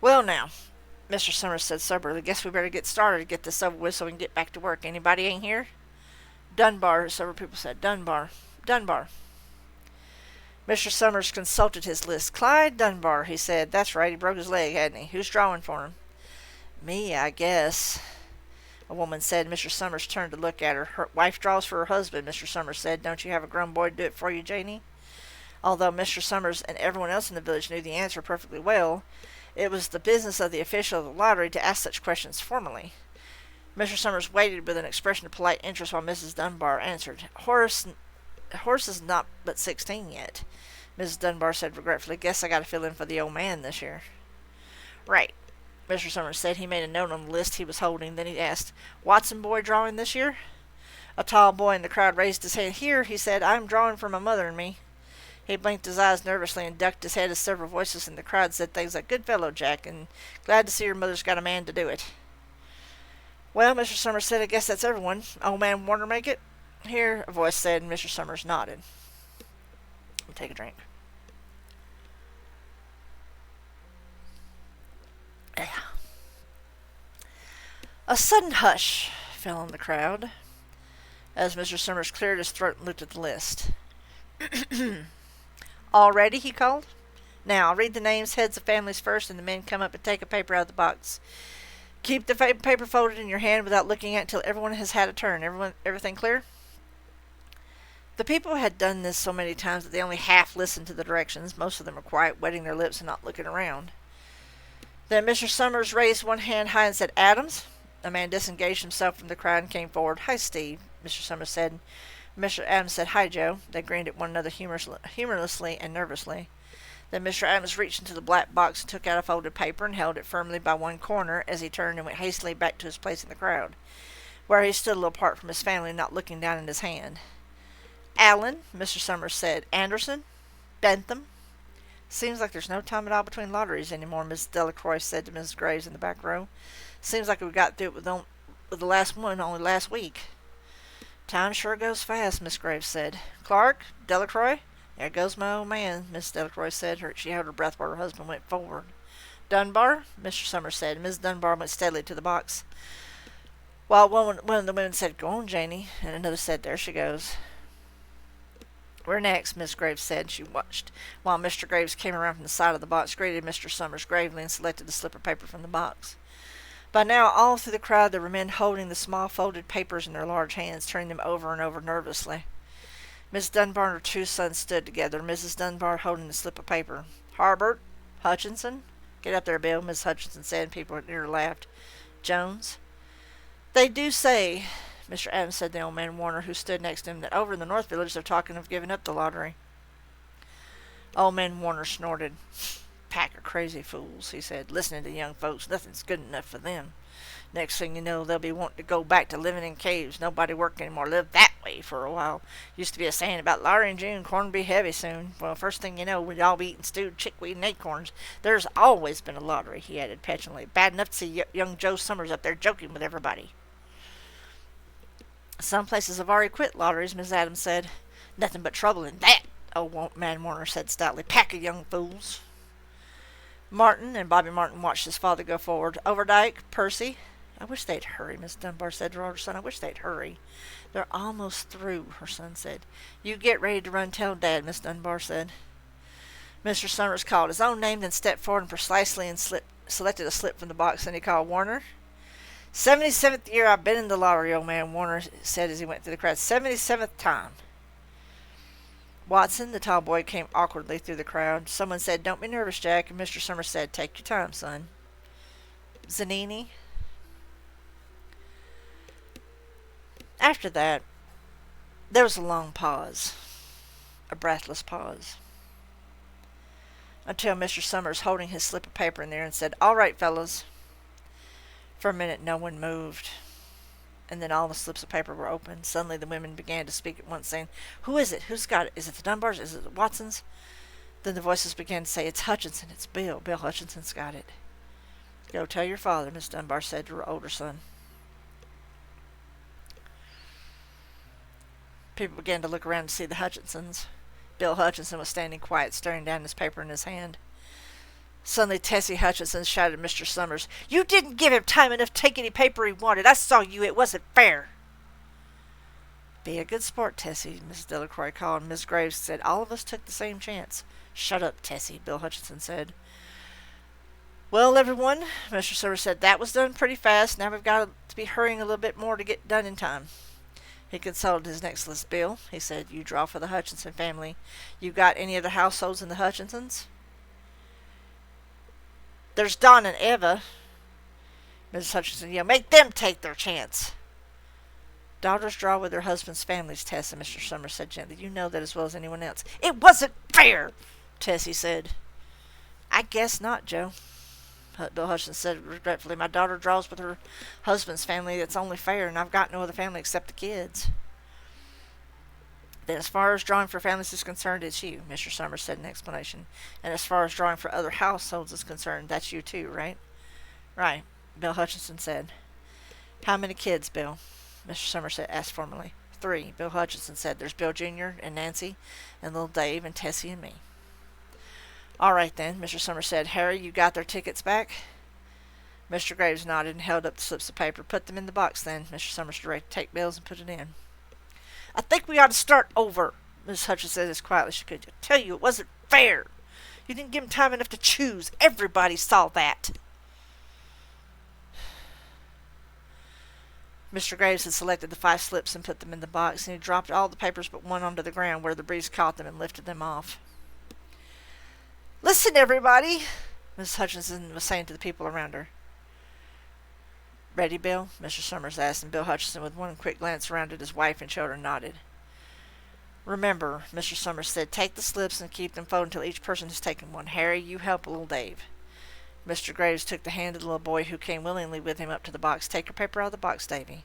"Well, now," Mr. Summers said soberly, "guess we better get started to get this over with so we can get back to work. Anybody ain't here?" "Dunbar," several people said. "Dunbar. Dunbar." Mr. Summers consulted his list. "Clyde Dunbar," he said. "That's right, he broke his leg, hadn't he? Who's drawing for him?" "Me, I guess," a woman said. Mr. Summers turned to look at her. "Her wife draws for her husband," Mr. Summers said. "Don't you have a grown boy to do it for you, Janie?" Although Mr. Summers and everyone else in the village knew the answer perfectly well, it was the business of the official of the lottery to ask such questions formally. Mr. Summers waited with an expression of polite interest while Mrs. Dunbar answered. Horace is not but 16 yet," Mrs. Dunbar said regretfully. "Guess I got to fill in for the old man this year." "Right," Mr. Summers said. He made a note on the list he was holding. Then he asked, "Watson boy drawing this year?" A tall boy in the crowd raised his hand. "Here," he said. "I'm drawing for my mother and me." He blinked his eyes nervously and ducked his head as several voices in the crowd said things like, "Good fellow, Jack," and "Glad to see your mother's got a man to do it." "Well," Mr. Summers said, "I guess that's everyone. Old man Warner make it?" "Here," a voice said, and Mr. Summers nodded. Let me take a drink. A sudden hush fell on the crowd as Mr. Summers cleared his throat and looked at the list. "All ready?" he called. "Now, I'll read the names, heads of families first, and the men come up and take a paper out of the box. Keep the paper folded in your hand without looking at it until everyone has had a turn. Everything clear?" The people had done this so many times that they only half listened to the directions. Most of them were quiet, wetting their lips and not looking around. Then Mr. Summers raised one hand high and said, "Adams." A man disengaged himself from the crowd and came forward. "Hi, Steve," Mr. Summers said. Mr. Adams said, "Hi, Joe." They grinned at one another humorously and nervously. Then Mr. Adams reached into the black box and took out a folded paper and held it firmly by one corner as he turned and went hastily back to his place in the crowd, where he stood a little apart from his family, not looking down at his hand. "Allen," Mr. Summers said. "Anderson. Bentham." "Seems like there's no time at all between lotteries anymore," Miss Delacroix said to Mrs. Graves in the back row. "Seems like we got through it with the last one only last week." "Time sure goes fast," Miss Graves said. "Clark, Delacroix, there goes my old man," Miss Delacroix said. She held her breath while her husband went forward. "Dunbar," Mr. Summers said. Miss Dunbar went steadily to the box, while one of the women said, "Go on, Janie," and another said, "There she goes." "We're next," Miss Graves said. She watched while Mr. Graves came around from the side of the box, greeted Mr. Summers gravely, and selected a slip of paper from the box. By now, all through the crowd, there were men holding the small folded papers in their large hands, turning them over and over nervously. Miss Dunbar and her 2 sons stood together, Mrs. Dunbar holding the slip of paper. "Harbert, Hutchinson." "Get up there, Bill," Miss Hutchinson said, and people near her laughed. "Jones." "They do say," Mr. Adams said to the old man Warner, who stood next to him, "that over in the North Village they're talking of giving up the lottery." Old man Warner snorted. "Pack of crazy fools," he said. "Listening to young folks, nothing's good enough for them. Next thing you know, they'll be wanting to go back to living in caves. Nobody work anymore. Live that way for a while. Used to be a saying about lottery in June, corn will be heavy soon. Well, first thing you know, we'd all be eating stewed chickweed and acorns. There's always been a lottery," he added petulantly. "Bad enough to see young Joe Summers up there joking with everybody." Some places have already quit lotteries, Miss Adams said. Nothing but trouble in that, old man Warner said stoutly. Pack of young fools. Martin and Bobby Martin watched his father go forward. Overdyke, Percy. I wish they'd hurry, Miss Dunbar said to her older son. I wish they'd hurry. They're almost through, her son said. You get ready to run tell Dad, Miss Dunbar said. Mr. Summers called his own name, then stepped forward and precisely selected a slip from the box. Then he called Warner. 77th year I've been in the lottery, old man Warner said as he went through the crowd. 77th time. Watson, the tall boy, came awkwardly through the crowd. Someone said, Don't be nervous, Jack, and Mr. Summers said, Take your time, son. Zanini. After that, there was a long pause, a breathless pause, until Mr. Summers, holding his slip of paper in there, and said, All right, fellows. For a minute, no one moved, and then all the slips of paper were opened. Suddenly, the women began to speak at once, saying, Who is it? Who's got it? Is it the Dunbars? Is it the Watsons? Then the voices began to say, It's Hutchinson. It's Bill. Bill Hutchinson's got it. Go tell your father, Miss Dunbar said to her older son. People began to look around to see the Hutchinsons. Bill Hutchinson was standing quiet, staring down his paper in his hand. Suddenly, Tessie Hutchinson shouted at Mr. Summers, You didn't give him time enough to take any paper he wanted. I saw you. It wasn't fair. Be a good sport, Tessie, Mrs. Delacroix called. Miss Graves said, All of us took the same chance. Shut up, Tessie, Bill Hutchinson said. Well, everyone, Mr. Summers said, that was done pretty fast. Now we've got to be hurrying a little bit more to get done in time. He consulted his next list. Bill, he said, you draw for the Hutchinson family. You got any other households in the Hutchinsons? There's Don and Eva. Mrs. Hutchinson yelled, Make them take their chance. Daughters draw with their husbands' families, Tessa, Mr. Summers said gently. You know that as well as anyone else. It wasn't fair, Tessie said. I guess not, Joe. Bill Hutchinson said regretfully. My daughter draws with her husband's family. That's only fair, and I've got no other family except the kids. Then as far as drawing for families is concerned, it's you, Mr. Summers said in explanation. And as far as drawing for other households is concerned, that's you too, right? Right, Bill Hutchinson said. How many kids, Bill? Mr. Summers asked formally. 3, Bill Hutchinson said. There's Bill Jr. and Nancy and little Dave and Tessie and me. All right, then, Mr. Summers said. Harry, you got their tickets back? Mr. Graves nodded and held up the slips of paper. Put them in the box, then, Mr. Summers directed. Take bills and put it in. I think we ought to start over, Mrs. Hutchinson said as quietly as she could. I tell you, it wasn't fair. You didn't give him time enough to choose. Everybody saw that. Mr. Graves had selected the 5 slips and put them in the box, and he dropped all the papers but one onto the ground where the breeze caught them and lifted them off. Listen, everybody, Mrs. Hutchinson was saying to the people around her. Ready, Bill? Mr. Summers asked, and Bill Hutchinson, with one quick glance around at his wife and children, nodded. Remember, Mr. Summers said, take the slips and keep them folded until each person has taken one. Harry, you help little Dave. Mr. Graves took the hand of the little boy who came willingly with him up to the box. Take your paper out of the box, Davy.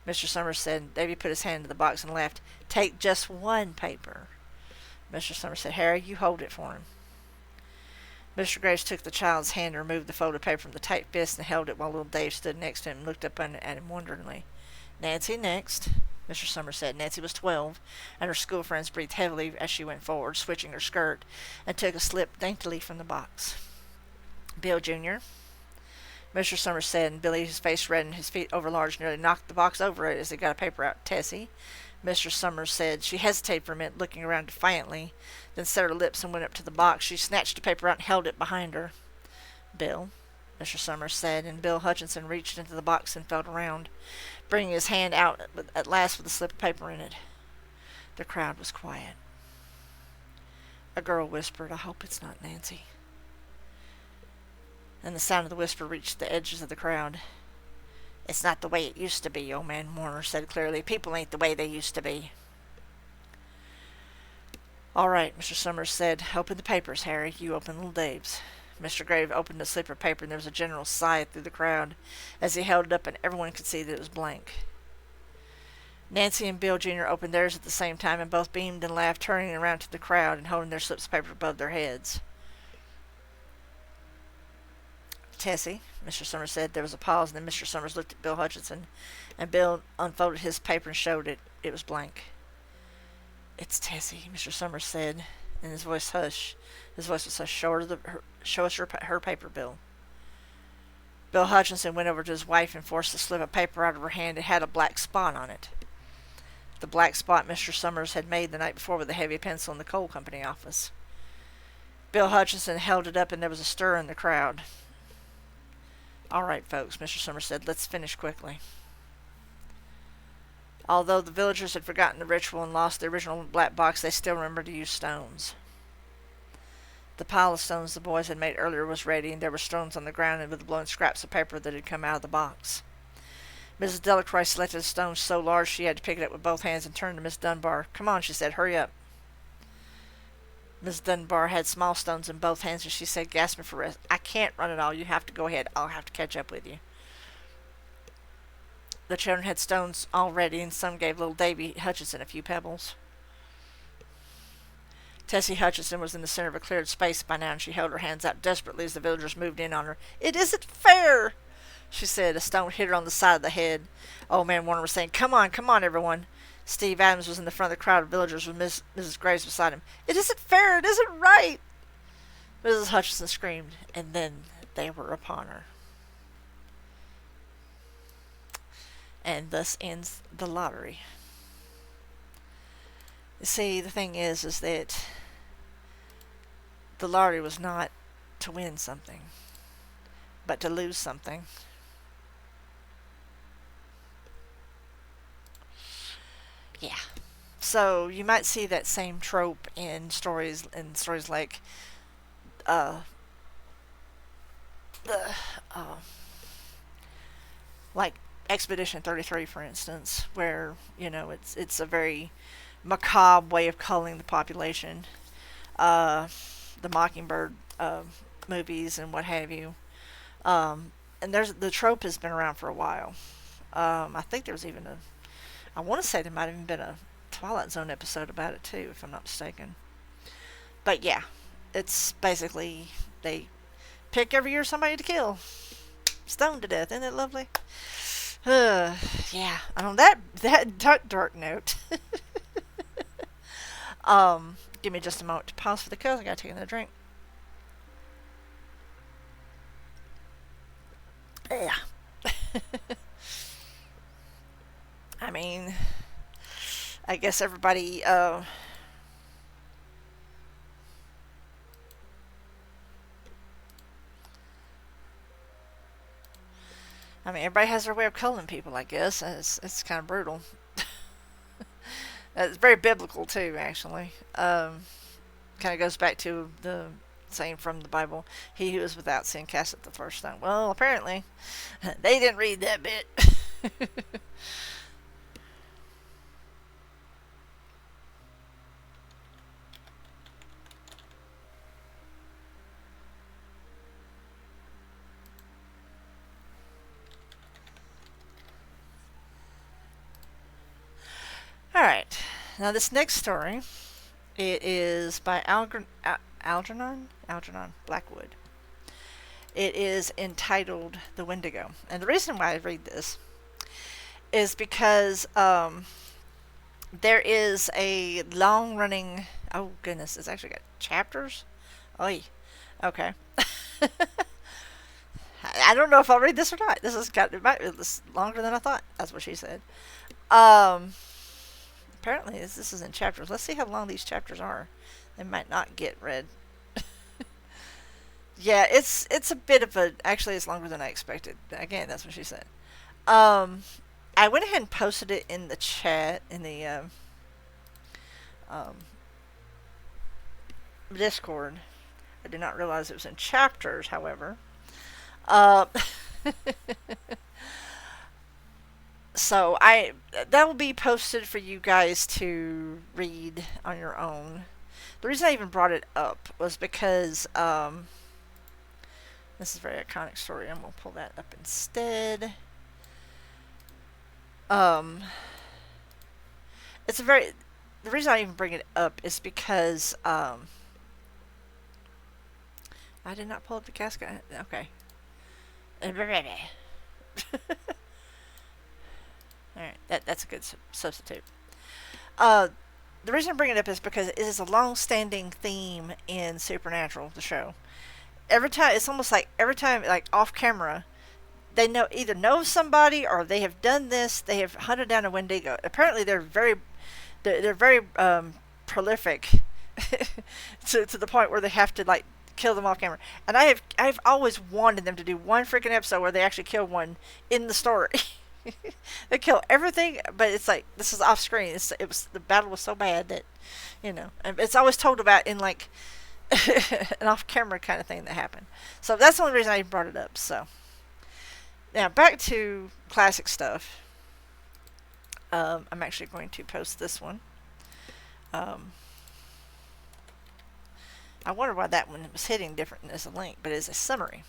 Mr. Summers said. Davy put his hand into the box and laughed. Take just one paper. Mr. Summers said, Harry, you hold it for him. Mr. Graves took the child's hand and removed the folded paper from the tight fist and held it while little Dave stood next to him and looked up at him wonderingly. Nancy next, Mr. Summers said. Nancy was 12, and her school friends breathed heavily as she went forward, switching her skirt, and took a slip daintily from the box. Bill Jr., Mr. Summers said, and Billy, his face red and his feet overlarge, nearly knocked the box over it as he got a paper out. Tessie, Mr. Summers said. She hesitated for a minute, looking around defiantly, then set her lips and went up to the box. She snatched the paper out and held it behind her. Bill, Mr. Summers said, and Bill Hutchinson reached into the box and felt around, bringing his hand out at last with a slip of paper in it. The crowd was quiet. A girl whispered, I hope it's not Nancy. And the sound of the whisper reached the edges of the crowd. It's not the way it used to be, old man Warner said clearly. People ain't the way they used to be. All right, Mr. Summers said. Open the papers, Harry. You open little Dave's. Mr. Graves opened a slip of paper, and there was a general sigh through the crowd as he held it up, and everyone could see that it was blank. Nancy and Bill Jr. opened theirs at the same time, and both beamed and laughed, turning around to the crowd and holding their slips of paper above their heads. Tessie, Mr. Summers said. There was a pause, and then Mr. Summers looked at Bill Hutchinson, and Bill unfolded his paper and showed it. It was blank. It's Tessie, Mr. Summers said, and his voice hushed. His voice was hushed. Show us her paper, Bill. Bill Hutchinson went over to his wife and forced the slip of paper out of her hand. It had a black spot on it. The black spot Mr. Summers had made the night before with a heavy pencil in the coal company office. Bill Hutchinson held it up, and there was a stir in the crowd. All right, folks, Mr. Summers said. Let's finish quickly. Although the villagers had forgotten the ritual and lost the original black box, they still remembered to use stones. The pile of stones the boys had made earlier was ready, and there were stones on the ground and with the blown scraps of paper that had come out of the box. Mrs. Delacroix selected a stone so large she had to pick it up with both hands and turned to Miss Dunbar. Come on, she said. Hurry up. Miss Dunbar had small stones in both hands, and she said, gasping for rest, I can't run it all. You have to go ahead. I'll have to catch up with you. The children had stones all ready, and some gave little Davy Hutchinson a few pebbles. Tessie Hutchinson was in the center of a cleared space by now, and she held her hands out desperately as the villagers moved in on her. It isn't fair, she said. A stone hit her on the side of the head. Old Man Warner was saying, come on, everyone. Steve Adams was in the front of the crowd of villagers with Mrs. Graves beside him. It isn't fair, it isn't right. Mrs. Hutchinson screamed, and then they were upon her. And thus ends the lottery. You see, the thing is that the lottery was not to win something, but to lose something. Yeah. So you might see that same trope in stories like the like Expedition 33, for instance, where it's a very macabre way of culling the population. The Mockingbird movies and what have you. And the trope has been around for a while. I think there was even I want to say there might have even been a Twilight Zone episode about it too, if I'm not mistaken. But yeah, it's basically they pick every year somebody to kill, stoned to death. Isn't that lovely? Yeah. And on that dark note, give me just a moment to pause for the cause. I gotta take another drink. Yeah. I mean, I guess everybody, everybody has their way of culling people, I guess. It's kind of brutal. It's very biblical, too, actually. Kind of goes back to the saying from the Bible, he who is without sin casteth the first stone. Well, apparently, they didn't read that bit. Alright, now this next story, it is by Algernon Blackwood. It is entitled The Wendigo. And the reason why I read this is because there is a long-running, oh goodness, it's actually got chapters? Oy, okay. I don't know if I'll read this or not. It might be longer than I thought. That's what she said. Apparently this is in chapters. Let's see how long these chapters are. They might not get read. Yeah, it's a bit of a... Actually, it's longer than I expected. Again, that's what she said. I went ahead and posted it in the chat, in the Discord. I did not realize it was in chapters, however. So that will be posted for you guys to read on your own. The reason I even brought it up was because this is a very iconic story. I'm going to pull that up instead. It's a very... The reason I even bring it up is because I did not pull up the casket. Okay. Alright, that's a good substitute. Uh, the reason I bring it up is because it is a long-standing theme in Supernatural, the show. Every time, it's almost like every time, like off camera, they either know somebody or they have done this. They have hunted down a Wendigo. Apparently, they're very prolific to the point where they have to like kill them off camera. And I've always wanted them to do one freaking episode where they actually kill one in the story. They kill everything, but it's like this is off screen. The battle was so bad that it's always told about in like an off camera kind of thing that happened. So that's the only reason I even brought it up. So now back to classic stuff. I'm actually going to post this one. I wonder why that one was hitting different as a link, but it's a summary.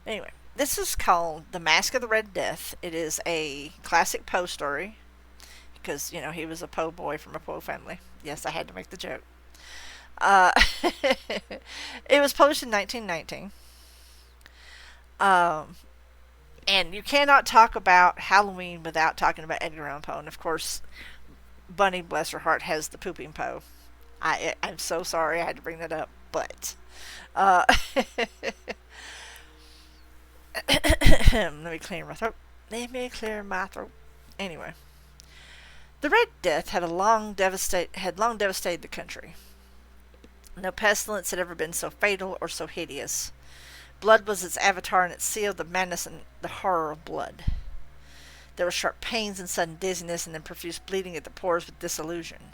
Anyway, this is called The Mask of the Red Death. It is a classic Poe story because, he was a Poe boy from a Poe family. Yes, I had to make the joke. Uh, it was published in 1919. And you cannot talk about Halloween without talking about Edgar Allan Poe. And of course, Bunny, bless her heart, has the pooping Poe. I'm so sorry I had to bring that up, but let me clear my throat. Anyway, the Red Death had long devastated the country. No pestilence had ever been so fatal or so hideous. Blood was its avatar, and it sealed the madness and the horror of blood. There were sharp pains and sudden dizziness, and then profuse bleeding at the pores with disillusion.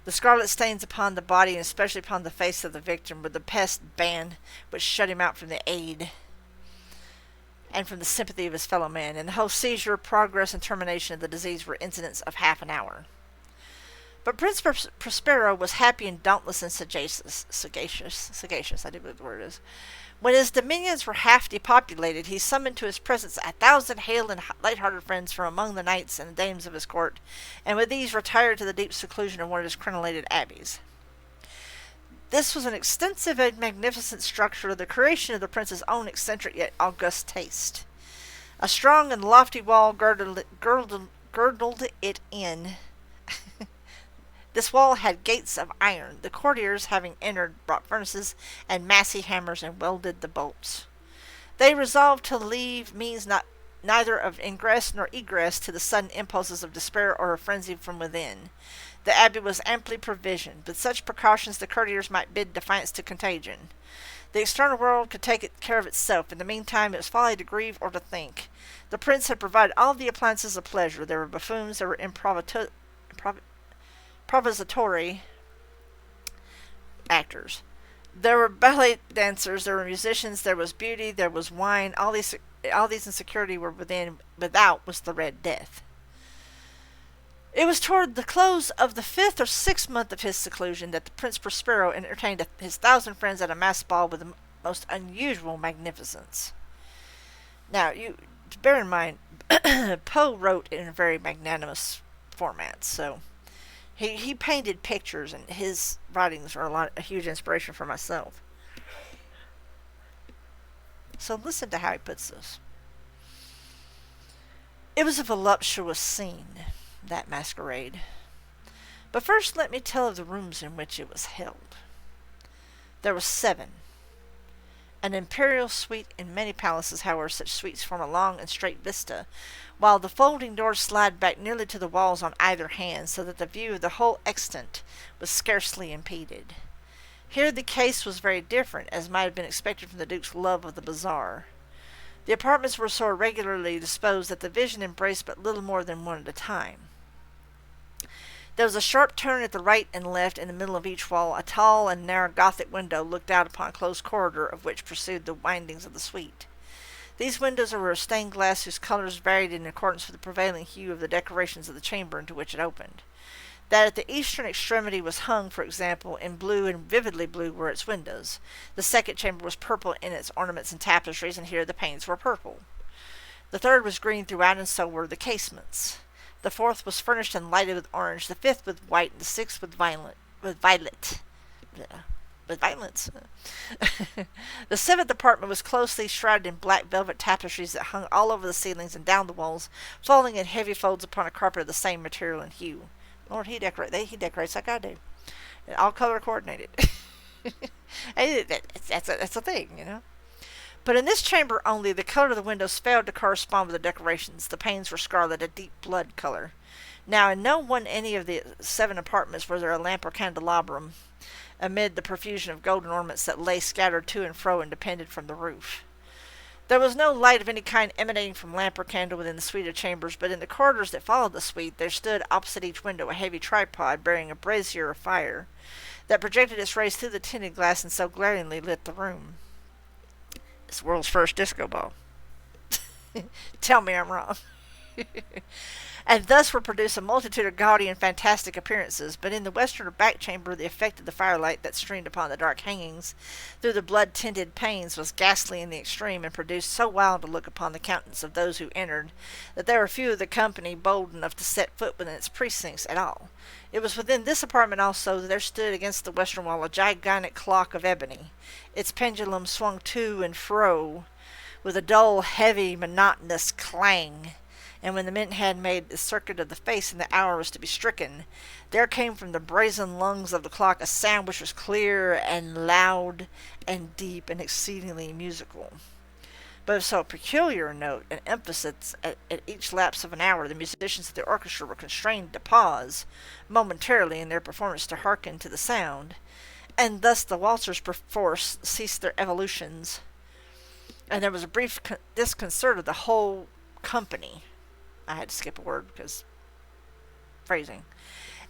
The scarlet stains upon the body, and especially upon the face of the victim, were the pest ban which shut him out from the aid and from the sympathy of his fellow men, and the whole seizure, progress, and termination of the disease were incidents of half an hour. But Prince Prospero was happy and dauntless and sagacious, I do believe the word is. When his dominions were half depopulated, he summoned to his presence 1,000 hale and light-hearted friends from among the knights and the dames of his court, and with these retired to the deep seclusion of one of his crenellated abbeys. This was an extensive and magnificent structure, the creation of the prince's own eccentric yet august taste. A strong and lofty wall girdled it in. This wall had gates of iron. The courtiers, having entered, brought furnaces and massy hammers and welded the bolts. They resolved to leave means neither of ingress nor egress to the sudden impulses of despair or of frenzy from within. The abbey was amply provisioned. With such precautions the courtiers might bid defiance to contagion. The external world could take care of itself. In the meantime, it was folly to grieve or to think. The prince had provided all the appliances of pleasure. There were buffoons, there were improvisatory actors. There were ballet dancers, there were musicians, there was beauty, there was wine. All these in security were within. Without was the Red Death. It was toward the close of the 5th or 6th month of his seclusion that the Prince Prospero entertained his 1,000 friends at a masked ball with the most unusual magnificence. Now, you bear in mind, Poe wrote in a very magnanimous format, so he painted pictures, and his writings are a huge inspiration for myself. So listen to how he puts this. It was a voluptuous scene, that masquerade. But first let me tell of the rooms in which it was held. There were 7. An imperial suite. In many palaces, however, such suites form a long and straight vista, while the folding doors slide back nearly to the walls on either hand, so that the view of the whole extent was scarcely impeded. Here the case was very different, as might have been expected from the Duke's love of the bizarre. The apartments were so irregularly disposed that the vision embraced but little more than one at a time. There was a sharp turn at the right and left in the middle of each wall. A tall and narrow Gothic window looked out upon a closed corridor of which pursued the windings of the suite. These windows were of stained glass whose colors varied in accordance with the prevailing hue of the decorations of the chamber into which it opened. That at the eastern extremity was hung, for example, in blue, and vividly blue were its windows. The second chamber was purple in its ornaments and tapestries, and here the panes were purple. The third was green throughout, and so were the casements. The fourth was furnished and lighted with orange, the fifth with white, and the sixth with violet. with violence. The seventh apartment was closely shrouded in black velvet tapestries that hung all over the ceilings and down the walls, falling in heavy folds upon a carpet of the same material and hue. Lord, he decorates like I do. All color coordinated. That's a thing, you know. But in this chamber only, the color of the windows failed to correspond with the decorations. The panes were scarlet, a deep blood color. Now, in no one any of the 7 apartments was there a lamp or candelabrum, amid the profusion of golden ornaments that lay scattered to and fro and depended from the roof. There was no light of any kind emanating from lamp or candle within the suite of chambers, but in the corridors that followed the suite there stood opposite each window a heavy tripod bearing a brazier of fire that projected its rays through the tinted glass and so glaringly lit the room. It's the world's first disco ball. Tell me I'm wrong. And thus were produced a multitude of gaudy and fantastic appearances, but in the western or back chamber the effect of the firelight that streamed upon the dark hangings through the blood-tinted panes was ghastly in the extreme, and produced so wild a look upon the countenance of those who entered, that there were few of the company bold enough to set foot within its precincts at all. It was within this apartment also that there stood against the western wall a gigantic clock of ebony. Its pendulum swung to and fro with a dull, heavy, monotonous clang, and when the men had made the circuit of the face and the hour was to be stricken, there came from the brazen lungs of the clock a sound which was clear and loud and deep and exceedingly musical. But of so peculiar a note and emphasis at each lapse of an hour, the musicians of the orchestra were constrained to pause momentarily in their performance to hearken to the sound, and thus the waltzers perforce ceased their evolutions, and there was a brief disconcert of the whole company. I had to skip a word because phrasing.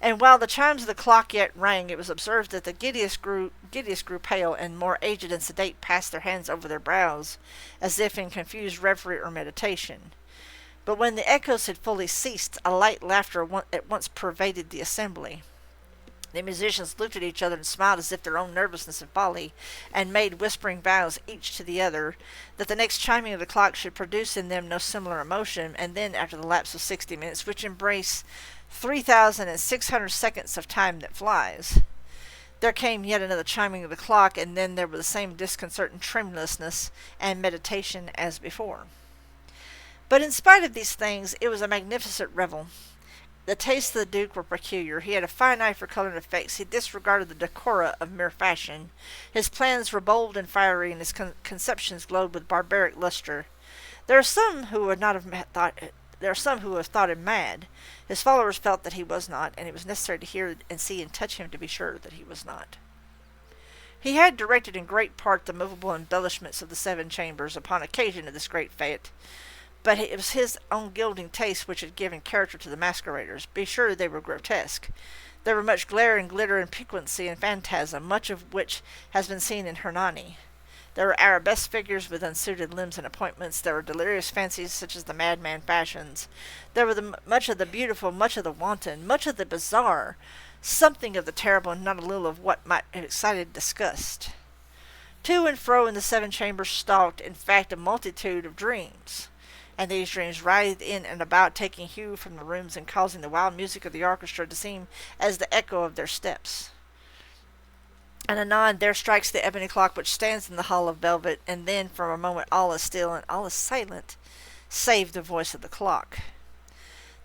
And while the chimes of the clock yet rang, it was observed that the giddiest grew pale, and more aged and sedate passed their hands over their brows, as if in confused reverie or meditation. But when the echoes had fully ceased, a light laughter at once pervaded the assembly. The musicians looked at each other and smiled as if their own nervousness and folly, and made whispering vows, each to the other, that the next chiming of the clock should produce in them no similar emotion, and then, after the lapse of 60 minutes, which embrace 3,600 seconds of time that flies, there came yet another chiming of the clock, and then there were the same disconcert and tremulousness and meditation as before. But in spite of these things, it was a magnificent revel. The tastes of the Duke were peculiar. He had a fine eye for color and effects. He disregarded the decora of mere fashion. His plans were bold and fiery, and his conceptions glowed with barbaric lustre. There are some who would have thought him mad. His followers felt that he was not, and it was necessary to hear and see and touch him to be sure that he was not. He had directed in great part the movable embellishments of the 7 chambers upon occasion of this great fete, but it was his own gilding taste which had given character to the masqueraders. Be sure they were grotesque. There were much glare and glitter and piquancy and phantasm, much of which has been seen in Hernani. There were arabesque figures with unsuited limbs and appointments. There were delirious fancies such as the madman fashions. There were much of the beautiful, much of the wanton, much of the bizarre, something of the terrible, and not a little of what might have excited disgust. To and fro in the 7 chambers stalked, in fact, a multitude of dreams, and these dreams writhed in and about, taking hue from the rooms and causing the wild music of the orchestra to seem as the echo of their steps. And anon there strikes the ebony clock which stands in the hall of velvet, and then for a moment all is still and all is silent, save the voice of the clock.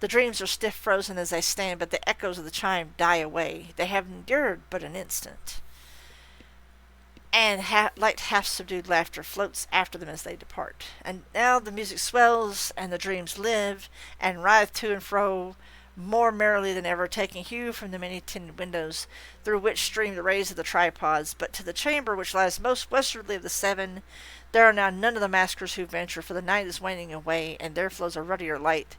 The dreams are stiff frozen as they stand, but the echoes of the chime die away. They have endured but an instant, and light half-subdued laughter floats after them as they depart. And now the music swells, and the dreams live, and writhe to and fro, more merrily than ever, taking hue from the many tinted windows, through which stream the rays of the tripods. But to the chamber which lies most westwardly of the 7, there are now none of the maskers who venture, for the night is waning away, and there flows a ruddier light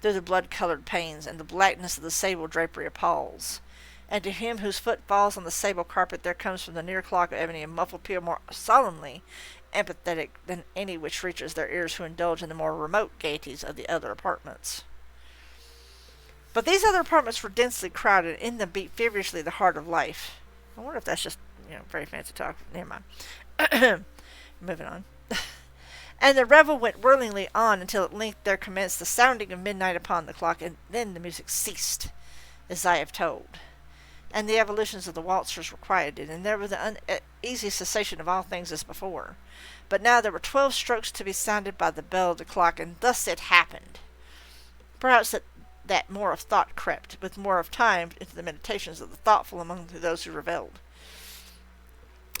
through the blood-colored panes, and the blackness of the sable drapery appalls. And to him whose foot falls on the sable carpet there comes from the near clock of ebony a muffled peal more solemnly emphatic than any which reaches their ears who indulge in the more remote gaieties of the other apartments. But these other apartments were densely crowded. In them beat feverishly the heart of life. I wonder if that's just, very fancy talk. Never mind. Moving on. And the revel went whirlingly on until at length there commenced the sounding of midnight upon the clock, and then the music ceased, as I have told. and the evolutions of the waltzers were quieted, and there was the uneasy cessation of all things as before. But now there were 12 strokes to be sounded by the bell of the clock, and thus it happened. Perhaps that more of thought crept, with more of time, into the meditations of the thoughtful among those who revelled.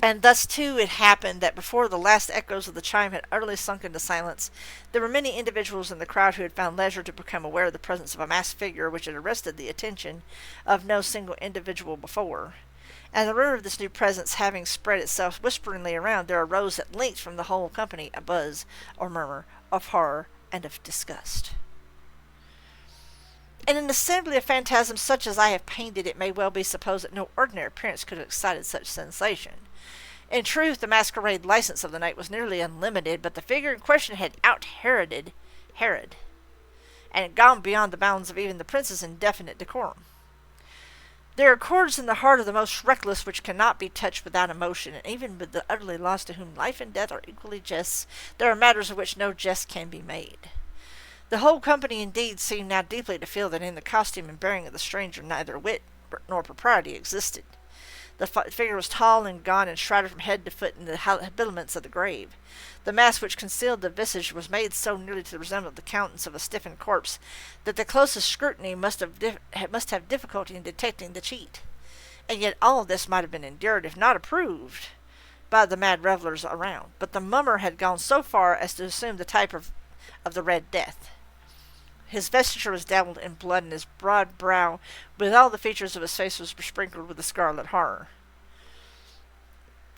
And thus, too, it happened that before the last echoes of the chime had utterly sunk into silence, there were many individuals in the crowd who had found leisure to become aware of the presence of a masked figure which had arrested the attention of no single individual before. And the rumor of this new presence having spread itself whisperingly around, there arose at length from the whole company a buzz or murmur of horror and of disgust. In an assembly of phantasms such as I have painted, it may well be supposed that no ordinary appearance could have excited such sensation. In truth, the masquerade license of the night was nearly unlimited, but the figure in question had out-Heroded Herod, and had gone beyond the bounds of even the prince's indefinite decorum. There are chords in the heart of the most reckless which cannot be touched without emotion, and even with the utterly lost to whom life and death are equally jests, there are matters of which no jest can be made. The whole company, indeed, seemed now deeply to feel that in the costume and bearing of the stranger neither wit nor propriety existed. The figure was tall and gaunt and shrouded from head to foot in the habiliments of the grave. The mask which concealed the visage was made so nearly to resemble the countenance of a stiffened corpse that the closest scrutiny must have difficulty in detecting the cheat. And yet all this might have been endured, if not approved, by the mad revellers around. But the mummer had gone so far as to assume the type of the Red Death. His vesture was dabbled in blood, and his broad brow, with all the features of his face, was besprinkled with the scarlet horror.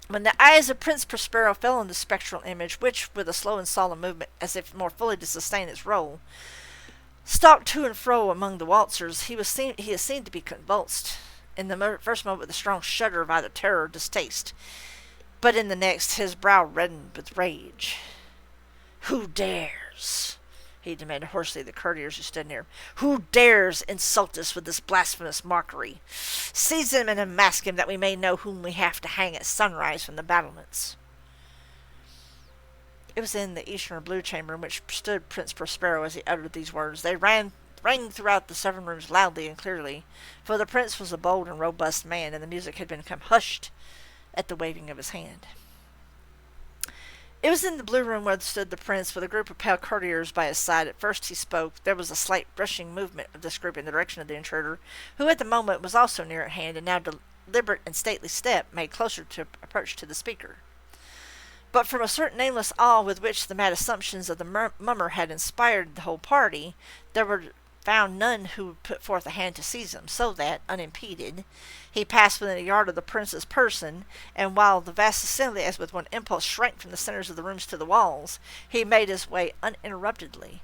When the eyes of Prince Prospero fell on the spectral image, which, with a slow and solemn movement, as if more fully to sustain its role, stalked to and fro among the waltzers, he is seen to be convulsed, in the first moment with a strong shudder of either terror or distaste, but in the next his brow reddened with rage. "Who dares?" he demanded hoarsely of the courtiers who stood near. "Who dares insult us with this blasphemous mockery? Seize him and unmask him, that we may know whom we have to hang at sunrise from the battlements." It was in the eastern blue chamber in which stood Prince Prospero as he uttered these words. They rang throughout the 7 rooms loudly and clearly, for the prince was a bold and robust man, and the music had become hushed at the waving of his hand. It was in the blue room where stood the prince, with a group of pale courtiers by his side. At first he spoke. There was a slight brushing movement of this group in the direction of the intruder, who at the moment was also near at hand, and now deliberate and stately step made closer to approach to the speaker. But from a certain nameless awe with which the mad assumptions of the mummer had inspired the whole party, there were found none who would put forth a hand to seize him, so that, unimpeded, he passed within a yard of the prince's person, and while the vast assembly, as with one impulse, shrank from the centers of the rooms to the walls, he made his way uninterruptedly,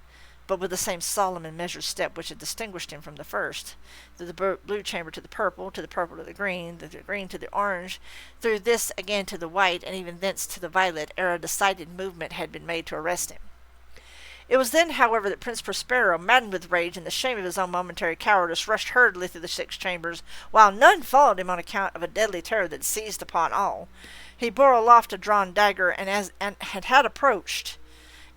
but with the same solemn and measured step which had distinguished him from the first, through the blue chamber to the purple to the green to the orange, through this again to the white, and even thence to the violet, ere a decided movement had been made to arrest him. It was then, however, that Prince Prospero, maddened with rage and the shame of his own momentary cowardice, rushed hurriedly through the 6 chambers, while none followed him on account of a deadly terror that seized upon all. He bore aloft a drawn dagger, and had approached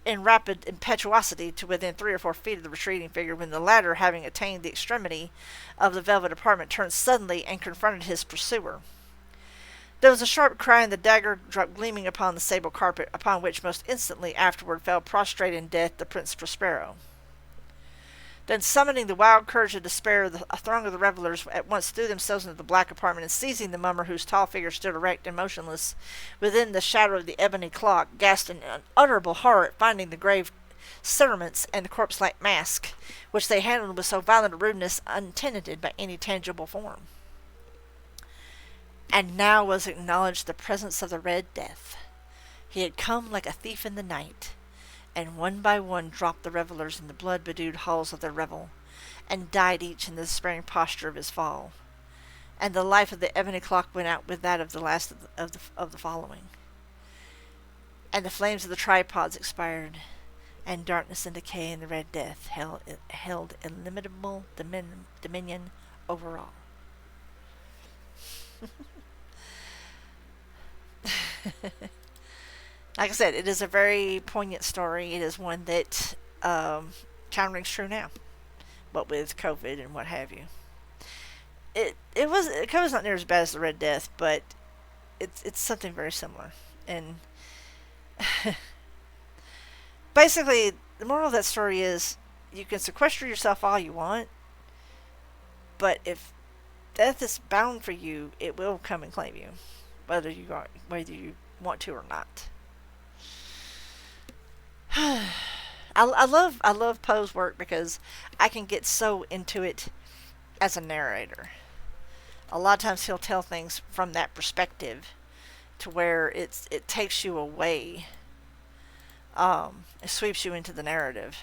in rapid impetuosity to within 3 or 4 feet of the retreating figure, when the latter, having attained the extremity of the velvet apartment, turned suddenly and confronted his pursuer. There was a sharp cry, and the dagger dropped gleaming upon the sable carpet, upon which most instantly afterward fell prostrate in death the Prince Prospero. Then, summoning the wild courage of despair, a throng of the revellers at once threw themselves into the black apartment, and seizing the mummer, whose tall figure stood erect and motionless within the shadow of the ebony clock, gasped in unutterable horror at finding the grave cerements and the corpse-like mask, which they handled with so violent a rudeness, untenanted by any tangible form. And now was acknowledged the presence of the Red Death. He had come like a thief in the night, and one by one dropped the revellers in the blood-bedewed halls of their revel, and died each in the despairing posture of his fall. And the life of the ebony clock went out with that of the last of the following. And the flames of the tripods expired, and darkness and decay and the Red Death held illimitable dominion over all. Like I said, it is a very poignant story. It is one that kind of rings true now, what with COVID and what have you. it was not near as bad as the Red Death, but it's something very similar. And basically, the moral of that story is you can sequester yourself all you want, but if death is bound for you, it will come and claim you, whether you want to or not. I love Poe's work because I can get so into it as a narrator. A lot of times he'll tell things from that perspective to where it takes you away. It sweeps you into the narrative.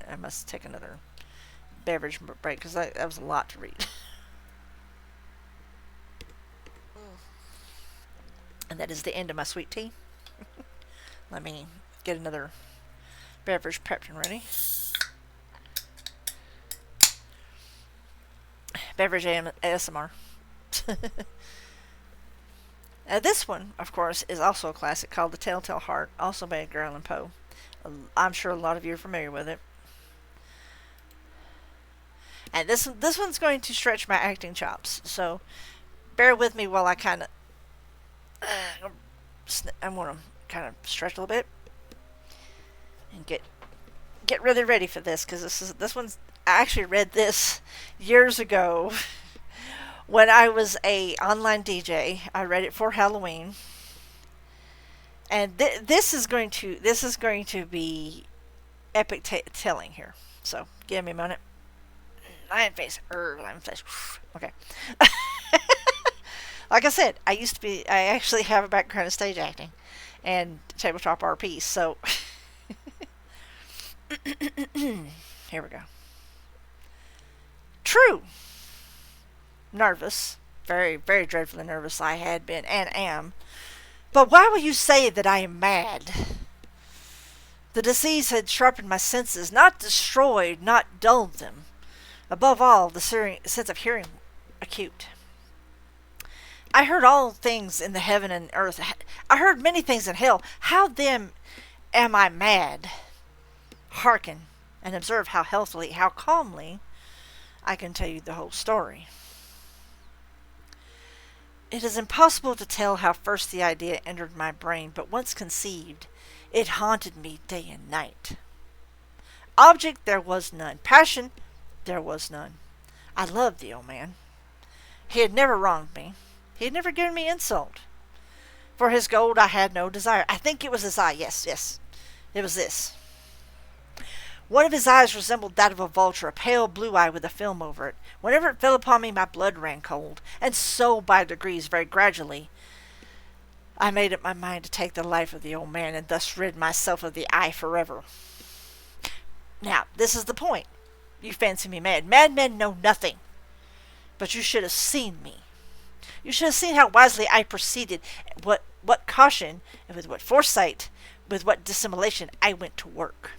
I must take another beverage break because that was a lot to read. And that is the end of my sweet tea. Let me get another beverage prepped and ready. Beverage ASMR. This one, of course, is also a classic called The Telltale Heart, also by Edgar Allan Poe. I'm sure a lot of you are familiar with it. And this one's going to stretch my acting chops, so bear with me while I kind of I'm going to kind of stretch a little bit and get really ready for this, because this one's I actually read this years ago when I was a online DJ. I read it for Halloween, and this is going to be epic telling here. So give me a minute. Lion face. Okay. Like I said, I actually have a background in stage acting and tabletop RP, so here we go. True. Nervous. Very, very dreadfully nervous I had been and am. But why will you say that I am mad? The disease had sharpened my senses, not destroyed, not dulled them. Above all, the sense of hearing acute. I heard all things in the heaven and earth. I heard many things in hell. How then am I mad? Hearken and observe how healthily, how calmly I can tell you the whole story. It is impossible to tell how first the idea entered my brain, but once conceived, it haunted me day and night. Object there was none. Passion there was none. I loved the old man. He had never wronged me. He had never given me insult. For his gold I had no desire. I think it was his eye. Yes. It was this. One of his eyes resembled that of a vulture, a pale blue eye with a film over it. Whenever it fell upon me, my blood ran cold. And so, by degrees, very gradually, I made up my mind to take the life of the old man and thus rid myself of the eye forever. Now, this is the point. You fancy me mad. Madmen know nothing. But you should have seen me. You should have seen how wisely I proceeded, what caution, and with what foresight, with what dissimulation I went to work.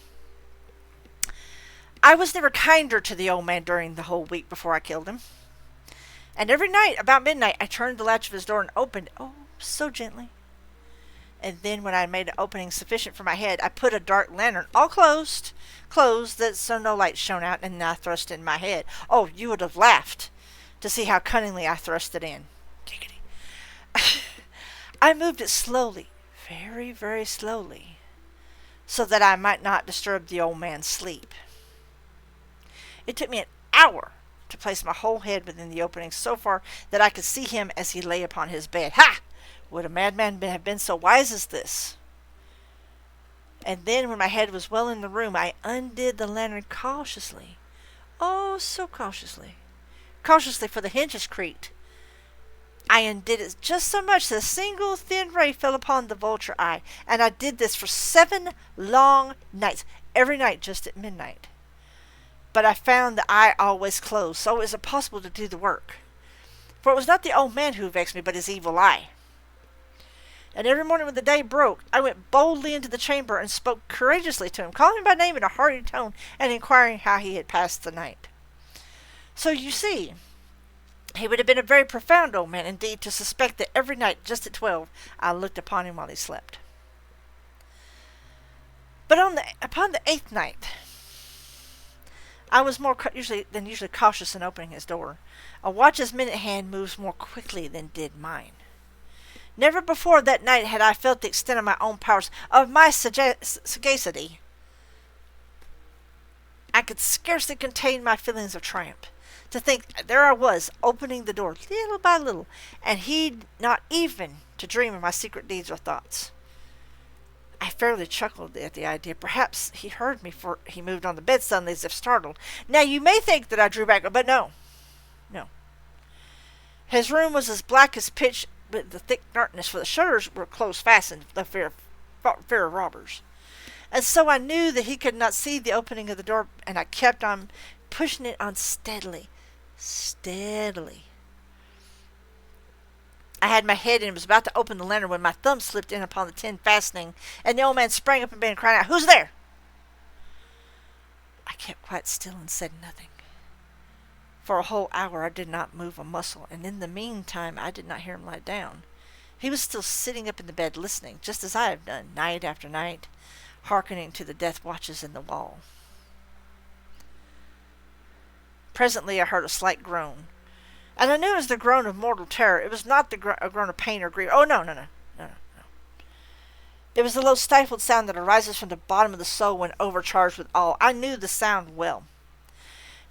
I was never kinder to the old man during the whole week before I killed him. And every night, about midnight, I turned the latch of his door and opened, oh, so gently. And then when I had made an opening sufficient for my head, I put a dark lantern, all closed, that so no light shone out, and I thrust it in my head. Oh, you would have laughed to see how cunningly I thrust it in. Giggity. I moved it slowly, very, very slowly, so that I might not disturb the old man's sleep. It took me an hour to place my whole head within the opening so far that I could see him as he lay upon his bed. Ha! Would a madman have been so wise as this? And then, when my head was well in the room, I undid the lantern cautiously. Oh, so cautiously. Cautiously, for the hinges creaked. I undid it just so much that a single thin ray fell upon the vulture eye, and I did this for 7 long nights, every night just at midnight. But I found the eye always closed, so it was impossible to do the work. For it was not the old man who vexed me, but his evil eye. And every morning when the day broke, I went boldly into the chamber and spoke courageously to him, calling him by name in a hearty tone, and inquiring how he had passed the night. So you see, he would have been a very profound old man indeed to suspect that every night, just at 12, I looked upon him while he slept. But upon the 8th night, I was more usually cautious in opening his door. A watch's minute hand moves more quickly than did mine. Never before that night had I felt the extent of my own powers, of my sagacity. I could scarcely contain my feelings of triumph. To think there I was, opening the door little by little, and he not even to dream of my secret deeds or thoughts. I fairly chuckled at the idea. Perhaps he heard me, for he moved on the bed suddenly as if startled. Now you may think that I drew back, but no. No. His room was as black as pitch with the thick darkness, for the shutters were close fastened, the fear of robbers. And so I knew that he could not see the opening of the door, and I kept on pushing it on steadily. I had my head and was about to open the lantern when my thumb slipped in upon the tin fastening, and the old man sprang up in bed and cried out, "Who's there?" I kept quite still and said nothing. For a whole hour I did not move a muscle, and in the meantime I did not hear him lie down. He was still sitting up in the bed listening, just as I have done, night after night, hearkening to the death watches in the wall. Presently I heard a slight groan, and I knew it was the groan of mortal terror. It was not a groan of pain or grief. Oh, no. It was the low stifled sound that arises from the bottom of the soul when overcharged with awe. I knew the sound well.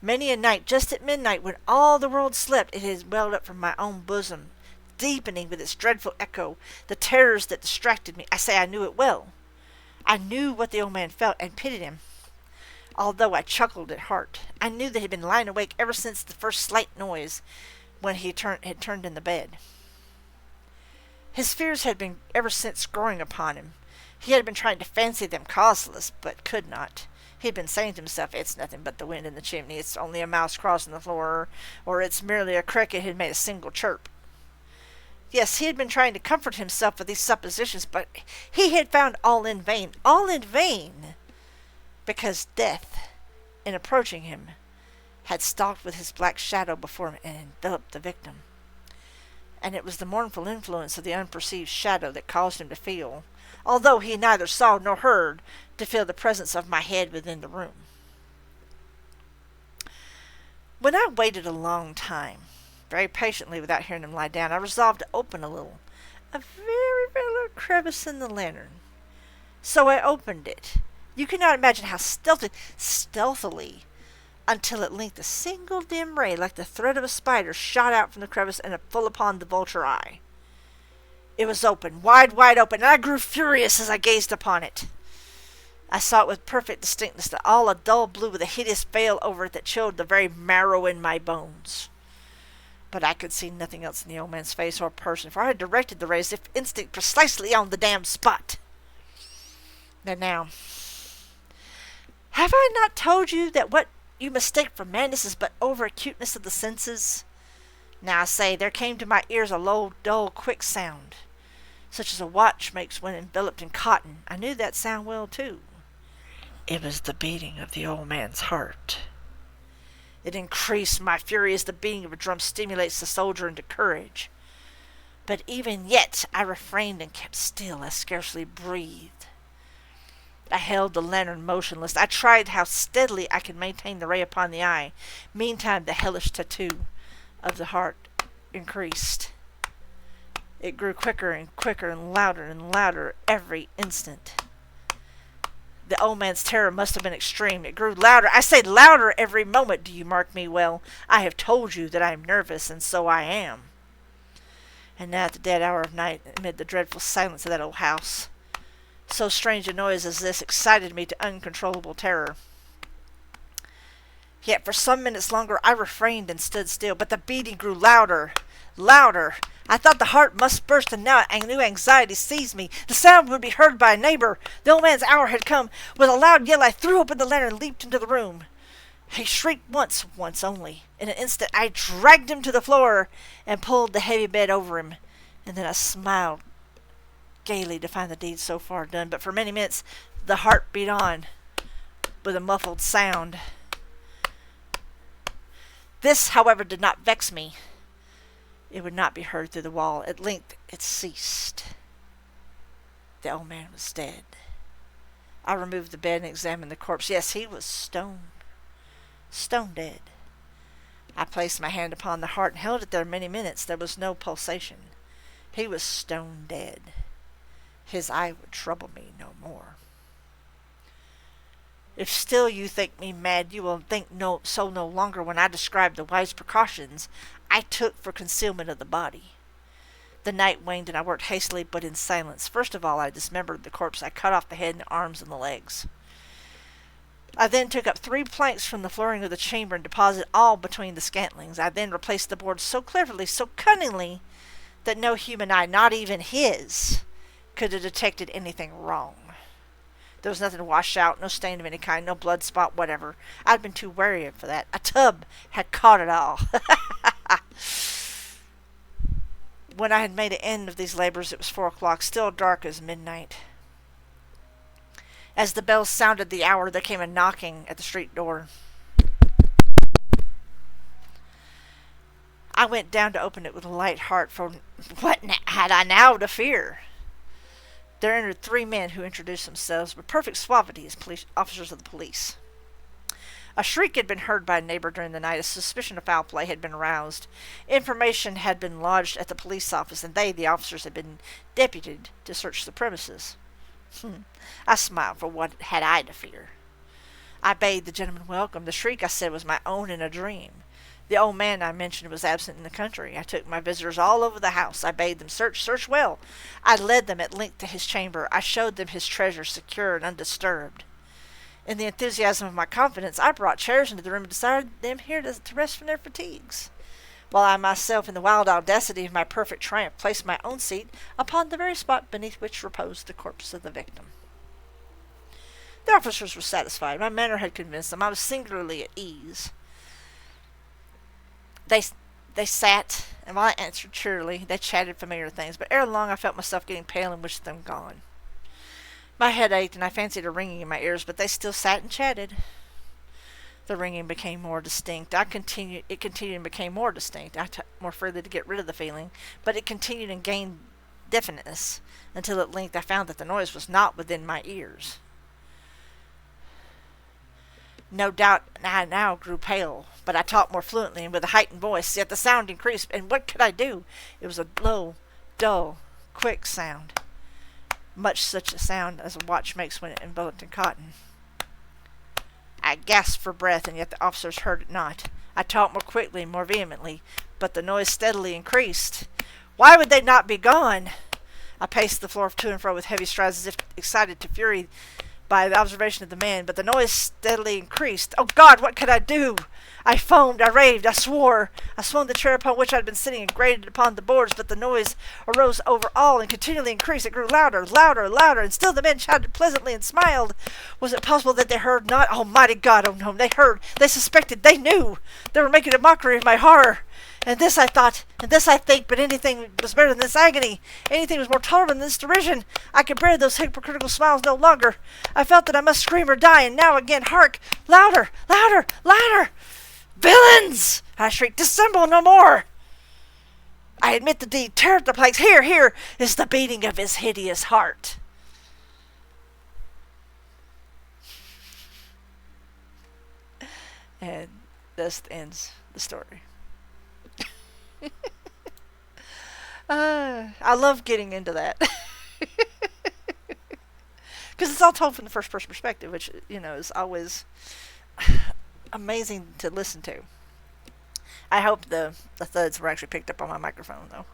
Many a night, just at midnight, when all the world slept, it had welled up from my own bosom, deepening with its dreadful echo the terrors that distracted me. I say I knew it well. I knew what the old man felt, and pitied him, although I chuckled at heart. I knew that he had been lying awake ever since the first slight noise, when he had turned in the bed. His fears had been ever since growing upon him. He had been trying to fancy them causeless, but could not. He had been saying to himself, "It's nothing but the wind in the chimney. It's only a mouse crossing the floor, or it's merely a cricket who had made a single chirp." Yes, he had been trying to comfort himself with these suppositions, but he had found all in vain, because death, in approaching him, had stalked with his black shadow before him and enveloped the victim. And it was the mournful influence of the unperceived shadow that caused him to feel, although he neither saw nor heard, to feel the presence of my head within the room. When I waited a long time, very patiently without hearing him lie down, I resolved to open a very little crevice in the lantern. So I opened it. You cannot imagine how stealthily, until at length a single dim ray, like the thread of a spider, shot out from the crevice and full upon the vulture eye. It was open, wide open, and I grew furious as I gazed upon it. I saw it with perfect distinctness, all a dull blue with a hideous veil over it that chilled the very marrow in my bones. But I could see nothing else in the old man's face or person, for I had directed the rays, if instinct, precisely on the damned spot. And now, have I not told you that what you mistake for madness is but over-acuteness of the senses? Now I say, there came to my ears a low, dull, quick sound, such as a watch makes when enveloped in cotton. I knew that sound well, too. It was the beating of the old man's heart. It increased my fury as the beating of a drum stimulates the soldier into courage. But even yet I refrained and kept still. I scarcely breathed. I held the lantern motionless. I tried how steadily I could maintain the ray upon the eye. Meantime the hellish tattoo of the heart increased. It grew quicker and quicker and louder every instant. The old man's terror must have been extreme. It grew louder. I say louder every moment. Do you mark me well? I have told you that I am nervous, and so I am. And now at the dead hour of night, amid the dreadful silence of that old house, so strange a noise as this excited me to uncontrollable terror. Yet for some minutes longer I refrained and stood still, but the beating grew louder. I thought the heart must burst, and now a new anxiety seized me. The sound would be heard by a neighbor. The old man's hour had come. With a loud yell I threw open the lantern and leaped into the room. He shrieked once only. In an instant I dragged him to the floor and pulled the heavy bed over him, and then I smiled gaily to find the deed so far done. But for many minutes the heart beat on with a muffled sound. This, however, did not vex me. It would not be heard through the wall. At length it ceased. The old man was dead. I removed the bed and examined the corpse. Yes, he was stone. Stone dead. I placed my hand upon the heart and held it there many minutes. There was no pulsation. He was stone dead. His eye would trouble me no more. If still you think me mad, you will think so no longer when I describe the wise precautions I took for concealment of the body. The night waned, and I worked hastily but in silence. First of all, I dismembered the corpse. I cut off the head and the arms and the legs. I then took up 3 planks from the flooring of the chamber and deposited all between the scantlings. I then replaced the boards so cleverly, so cunningly, that no human eye, not even his, could have detected anything wrong. There was nothing to wash out, no stain of any kind, no blood spot, whatever. I'd been too wary for that. A tub had caught it all. When I had made an end of these labors, it was 4 o'clock, still dark as midnight. As the bells sounded the hour, there came a knocking at the street door. I went down to open it with a light heart, for what had I now to fear? There entered 3 men who introduced themselves with perfect suavity as officers of the police. A shriek had been heard by a neighbor during the night. A suspicion of foul play had been aroused. Information had been lodged at the police office, and they, the officers, had been deputed to search the premises. I smiled, for what had I to fear? I bade the gentleman welcome. The shriek, I said, was my own in a dream. The old man I mentioned was absent in the country. I took my visitors all over the house. I bade them search well. I led them at length to his chamber. I showed them his treasure, secure and undisturbed. In the enthusiasm of my confidence, I brought chairs into the room and desired them here to rest from their fatigues, while I myself, in the wild audacity of my perfect triumph, placed my own seat upon the very spot beneath which reposed the corpse of the victim. The officers were satisfied. My manner had convinced them. I was singularly at ease. They sat, and while I answered cheerily, they chatted familiar things, but ere long I felt myself getting pale and wished them gone. My head ached, and I fancied a ringing in my ears, but they still sat and chatted. The ringing became more distinct. It continued and became more distinct. I took more freely to get rid of the feeling, but it continued and gained definiteness, until at length I found that the noise was not within my ears. No doubt I now grew pale, but I talked more fluently and with a heightened voice, yet the sound increased, and what could I do? It was a low, dull, quick sound, much such a sound as a watch makes when enveloped in cotton. I gasped for breath, and yet the officers heard it not. I talked more quickly and more vehemently, but the noise steadily increased. Why would they not be gone? I paced the floor to and fro with heavy strides, as if excited to fury by the observation of the man, but the noise steadily increased. Oh God, what could I do? I foamed, I raved, I swore. I swung the chair upon which I had been sitting and grated upon the boards, but the noise arose over all and continually increased. It grew louder, and still the men shouted pleasantly and smiled. Was it possible that they heard not? Almighty God, oh no, they heard, they suspected, they knew. They were making a mockery of my horror. And this I thought, and this I think, but anything was better than this agony. Anything was more tolerable than this derision. I could bear those hypocritical smiles no longer. I felt that I must scream or die, and now again, hark! Louder! Villains! I shrieked. Dissemble no more! I admit the deed. Tear up the planks. Here is the beating of his hideous heart. And this ends the story. I love getting into that. Because it's all told from the first person perspective, which, is always amazing to listen to. I hope the thuds were actually picked up on my microphone, though.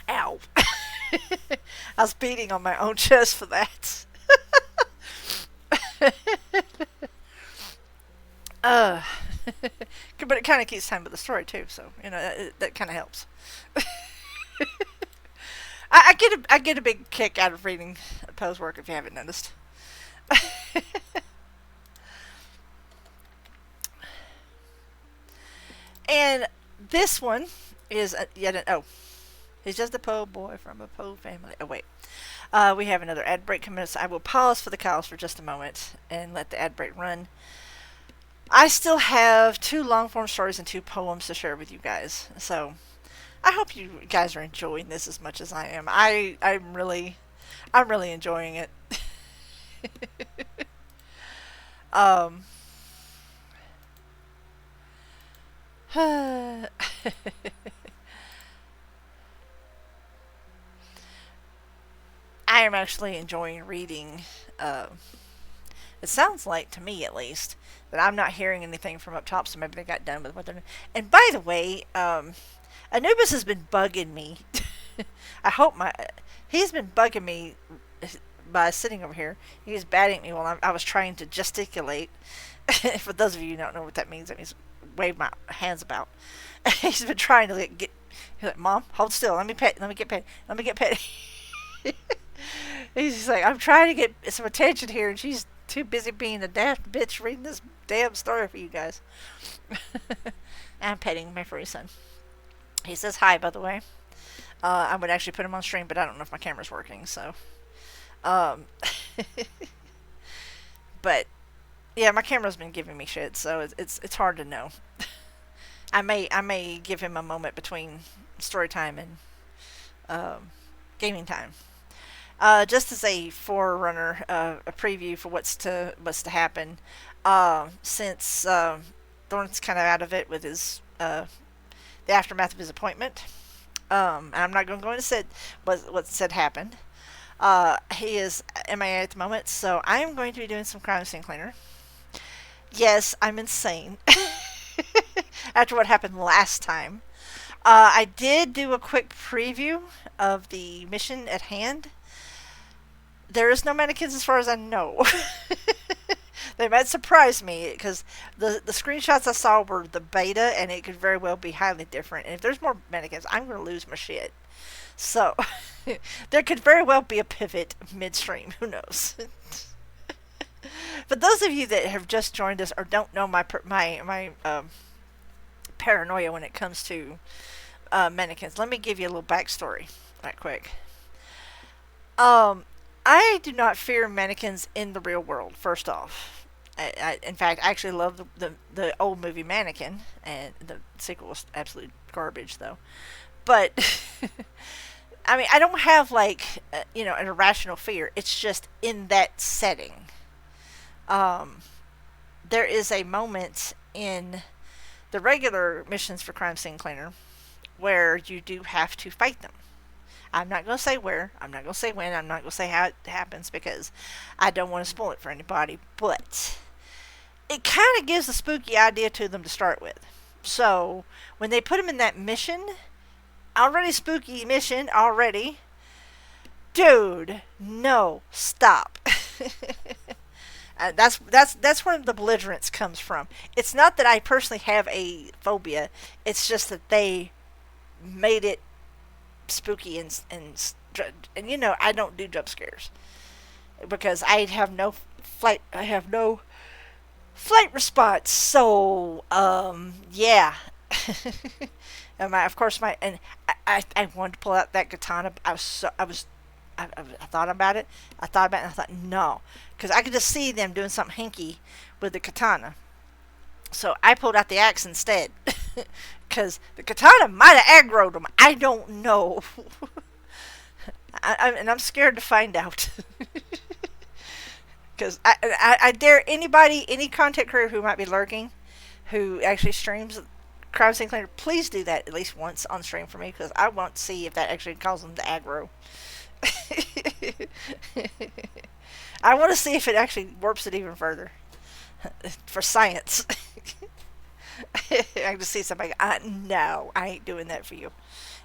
Ow. I was beating on my own chest for that. But it kind of keeps time with the story too, so that kind of helps. I get a big kick out of reading Poe's work, if you haven't noticed. And this one is he's just a Poe boy from a Poe family. Oh wait, we have another ad break coming up, so I will pause for the cows for just a moment and let the ad break run. I still have 2 long-form stories and 2 poems to share with you guys. So I hope you guys are enjoying this as much as I am. I'm really enjoying it. Um, I am actually enjoying reading. Uh, it sounds like, to me at least, that I'm not hearing anything from up top, so maybe they got done with what they're doing. And by the way, Anubis has been bugging me. I hope my. He's been bugging me by sitting over here. He was batting at me while I was trying to gesticulate. For those of you who don't know what that means wave my hands about. He's been trying to get. He's like, Mom, hold still. Let me pet. Let me get pet. Let me get pet. He's just like, I'm trying to get some attention here, and she's too busy being a daft bitch reading this damn story for you guys. I'm petting my furry son. He says hi, by the way. I would actually put him on stream, but I don't know if my camera's working. So, um, but yeah, my camera's been giving me shit, so it's hard to know. I may give him a moment between story time and gaming time. Just as a forerunner, a preview for what's to happen. Since Thorne's kind of out of it with his the aftermath of his appointment. And I'm not going to go into what said happened. He is MIA at the moment, so I am going to be doing some crime scene cleaner. Yes, I'm insane. After what happened last time, I did do a quick preview of the mission at hand. There is no mannequins as far as I know. They might surprise me because the screenshots I saw were the beta, and it could very well be highly different. And if there's more mannequins, I'm going to lose my shit. So there could very well be a pivot midstream. Who knows? For those of you that have just joined us or don't know my paranoia when it comes to mannequins, let me give you a little backstory right quick. I do not fear mannequins in the real world. First off, in fact, I actually love the old movie Mannequin, and the sequel was absolute garbage, though. But I mean, I don't have like an irrational fear. It's just in that setting. Um, there is a moment in the regular missions for Crime Scene Cleaner where you do have to fight them. I'm not going to say where, I'm not going to say when, I'm not going to say how it happens because I don't want to spoil it for anybody, but it kind of gives a spooky idea to them to start with. So, when they put them in that mission, already spooky mission, already, dude, no, stop. That's where the belligerence comes from. It's not that I personally have a phobia, it's just that they made it spooky and I don't do jump scares because I have no flight response. So yeah. And of course I wanted to pull out that katana. I thought about it. And I thought no, because I could just see them doing something hinky with the katana. So I pulled out the axe instead. Because the katana might have aggroed them. I don't know. And I'm scared to find out. Because I dare anybody, any content creator who might be lurking, who actually streams Crime Scene Cleaner, please do that at least once on stream for me. Because I want to see if that actually causes them to aggro. I want to see if it actually warps it even further. For science. I can just see somebody. No, I ain't doing that for you.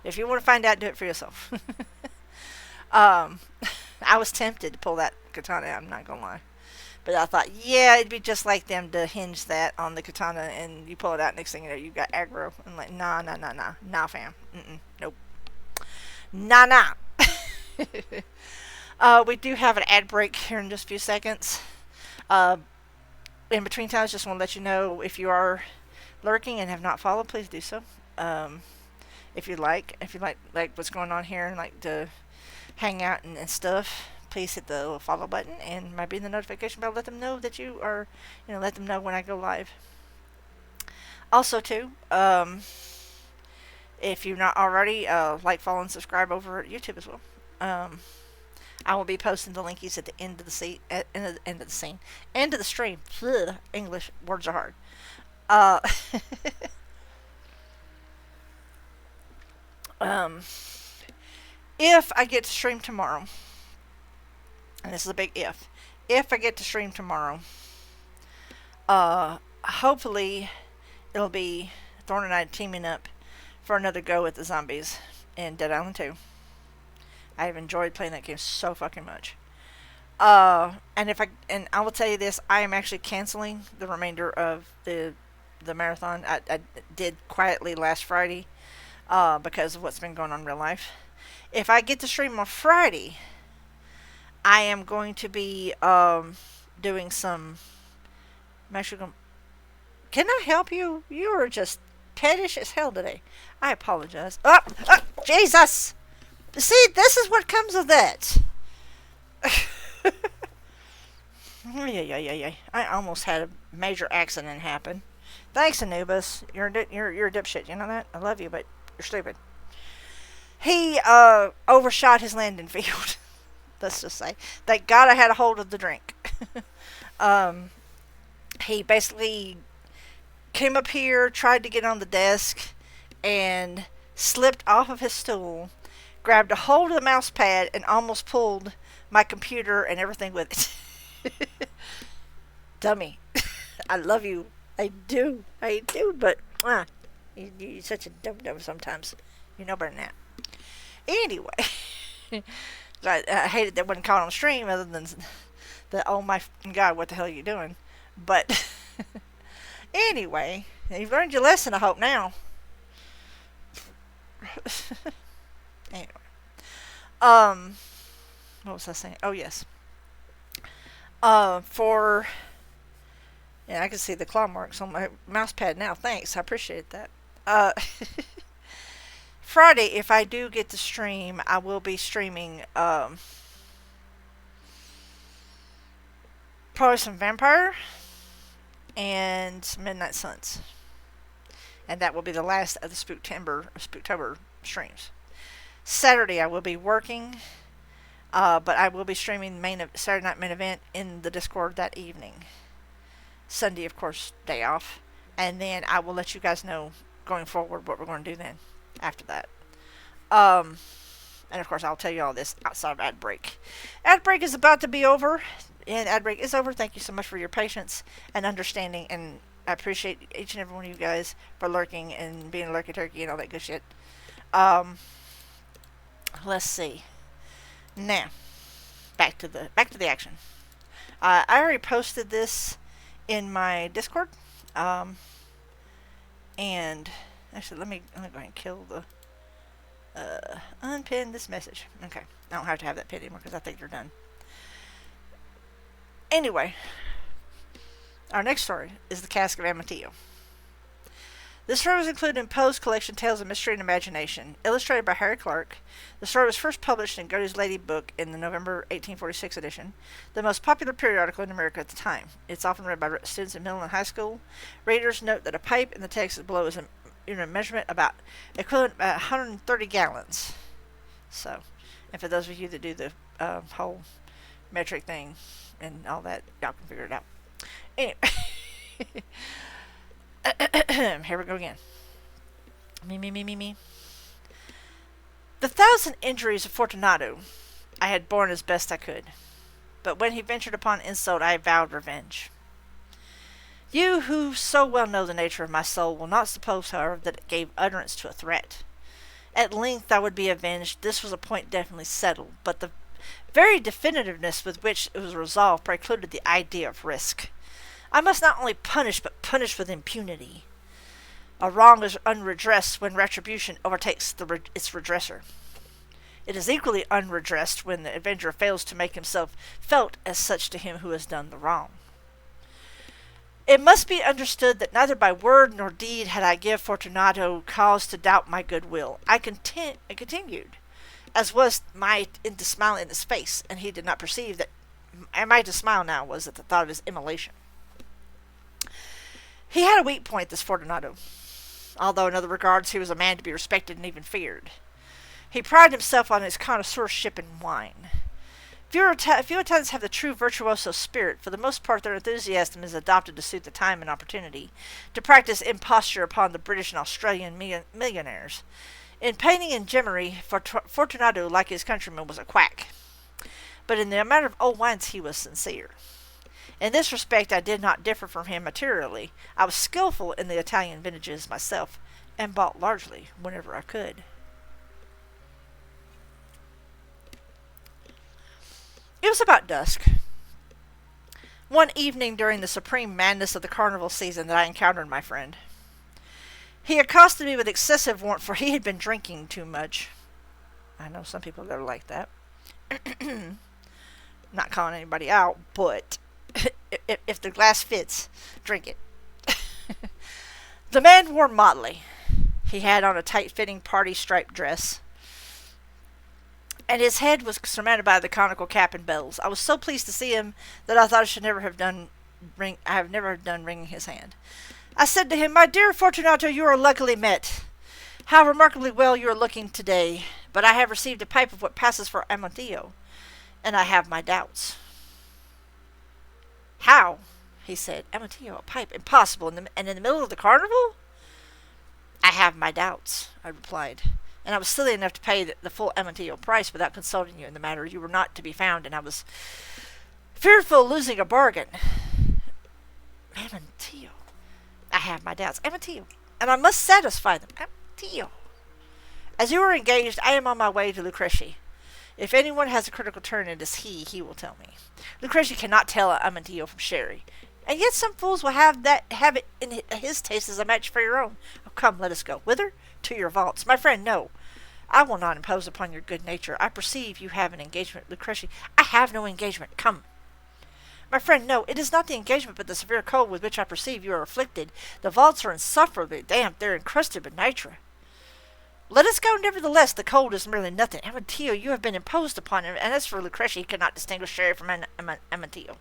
If you want to find out, do it for yourself. um, I was tempted to pull that katana out. I'm not gonna lie, but I thought, yeah, it'd be just like them to hinge that on the katana, and you pull it out. Next thing you know, you got aggro. I'm like, nah, fam. Nope. Nah. We do have an ad break here in just a few seconds. In between times, just want to let you know if you are lurking and have not followed, please do so. If you like what's going on here and like to hang out and stuff, please hit the little follow button and maybe in the notification bell. Let them know that you are, let them know when I go live. Also, too, if you're not already, like, follow, and subscribe over at YouTube as well. I will be posting the linkies at the end of the scene, at end of the scene, end of the stream. Ugh, English words are hard. Uh, um, if I get to stream tomorrow, and this is a big if I get to stream tomorrow, hopefully it'll be Thorn and I teaming up for another go at the zombies in Dead Island 2. I have enjoyed playing that game so fucking much. And I will tell you this, I am actually canceling the remainder of the marathon. I did quietly last Friday, because of what's been going on in real life. If I get to stream on Friday, I am going to be doing some. I'm actually going. Can I help you? You are just pettish as hell today. I apologize. Oh, Jesus! See, this is what comes of that. Yeah. I almost had a major accident happen. Thanks, Anubis. You're a dipshit. You know that? I love you, but you're stupid. He overshot his landing field. Let's just say. Thank God I had a hold of the drink. He basically came up here, tried to get on the desk, and slipped off of his stool, grabbed a hold of the mouse pad, and almost pulled my computer and everything with it. Dummy. I love you. I do, but you're such a dum-dum sometimes. You know better than that. Anyway, I hated that wasn't caught on stream other than the, oh my God, what the hell are you doing? But anyway, you've learned your lesson, I hope, now. Anyway. What was I saying? Oh, yes. Yeah, I can see the claw marks on my mouse pad now. Thanks, I appreciate that. Friday, if I do get to stream, I will be streaming, probably some Vampire and Midnight Suns. And that will be the last of the Spooktober streams. Saturday, I will be working, but I will be streaming Saturday Night Main Event in the Discord that evening. Sunday, of course, day off. And then I will let you guys know going forward what we're going to do then after that. And of course, I'll tell you all this outside of ad break. Ad break is about to be over. And ad break is over. Thank you so much for your patience and understanding. And I appreciate each and every one of you guys for lurking and being a lurky turkey and all that good shit. Let's see. Now, back to the action. I already posted this in my Discord. And actually, let me go ahead and kill the unpin this message. Okay, I don't have to have that pinned anymore because I think they're done. Anyway, our next story is The Cask of Amatillo. This story was included in Poe's collection Tales of Mystery and Imagination, illustrated by Harry Clark. The story was first published in Gertie's Lady Book in the November 1846 edition, the most popular periodical in America at the time. It's often read by students in middle and high school. Readers note that a pipe in the text below is a measurement about equivalent 130 gallons. So, and for those of you that do the whole metric thing and all that, y'all can figure it out. Anyway. Here we go again. Me. The 1,000 injuries of Fortunato I had borne as best I could, but when he ventured upon insult I vowed revenge. You who so well know the nature of my soul will not suppose, however, that it gave utterance to a threat. At length I would be avenged. This was a point definitely settled, but the very definitiveness with which it was resolved precluded the idea of risk. I must not only punish, but punish with impunity. A wrong is unredressed when retribution overtakes its redresser. It is equally unredressed when the avenger fails to make himself felt as such to him who has done the wrong. It must be understood that neither by word nor deed had I give Fortunato cause to doubt my goodwill. I continued, as was to smile in his face, and he did not perceive that my to smile now was at the thought of his immolation. He had a weak point, this Fortunato, although in other regards he was a man to be respected and even feared. He prided himself on his connoisseurship in wine. Few attendants have the true virtuoso spirit. For the most part, their enthusiasm is adopted to suit the time and opportunity, to practice imposture upon the British and Australian millionaires. In painting and gemmary, Fortunato, like his countrymen, was a quack. But in the matter of old wines he was sincere. In this respect I did not differ from him materially. I was skilful in the Italian vintages myself, and bought largely whenever I could. It was about dusk, one evening during the supreme madness of the carnival season, that I encountered my friend. He accosted me with excessive warmth, for he had been drinking too much. I know some people that are like that. Not calling anybody out, but if the glass fits, drink it. The man wore motley. He had on a tight-fitting party striped dress, and his head was surmounted by the conical cap and bells. I was so pleased to see him that I thought I have never done wringing his hand. I said to him, "My dear Fortunato, you are luckily met. How remarkably well you are looking today. But I have received a pipe of what passes for Amontillado, and I have my doubts." "How?" he said. "Amontillado, a pipe? Impossible. And in the middle of the carnival?" "I have my doubts," I replied. "And I was silly enough to pay the full Amontillado price without consulting you in the matter. You were not to be found, and I was fearful of losing a bargain." "Amontillado. I have my doubts. Amontillado. And I must satisfy them. Amontillado. As you are engaged, I am on my way to Lucrece. If anyone has a critical turn, it is he will tell me. Lucrece cannot tell Amontillado from Sherry. And yet some fools will have it in his taste as a match for your own. Oh, come, let us go. Whither? To your vaults. My friend, no. I will not impose upon your good nature. I perceive you have an engagement, Lucrece. I have no engagement. Come. My friend, no, it is not the engagement, but the severe cold with which I perceive you are afflicted. The vaults are insufferably damp. They're encrusted with nitre. Let us go, nevertheless. The cold is merely nothing. Amontillado, you have been imposed upon him, and as for Lucrece, he cannot distinguish Sherry from Amontillado.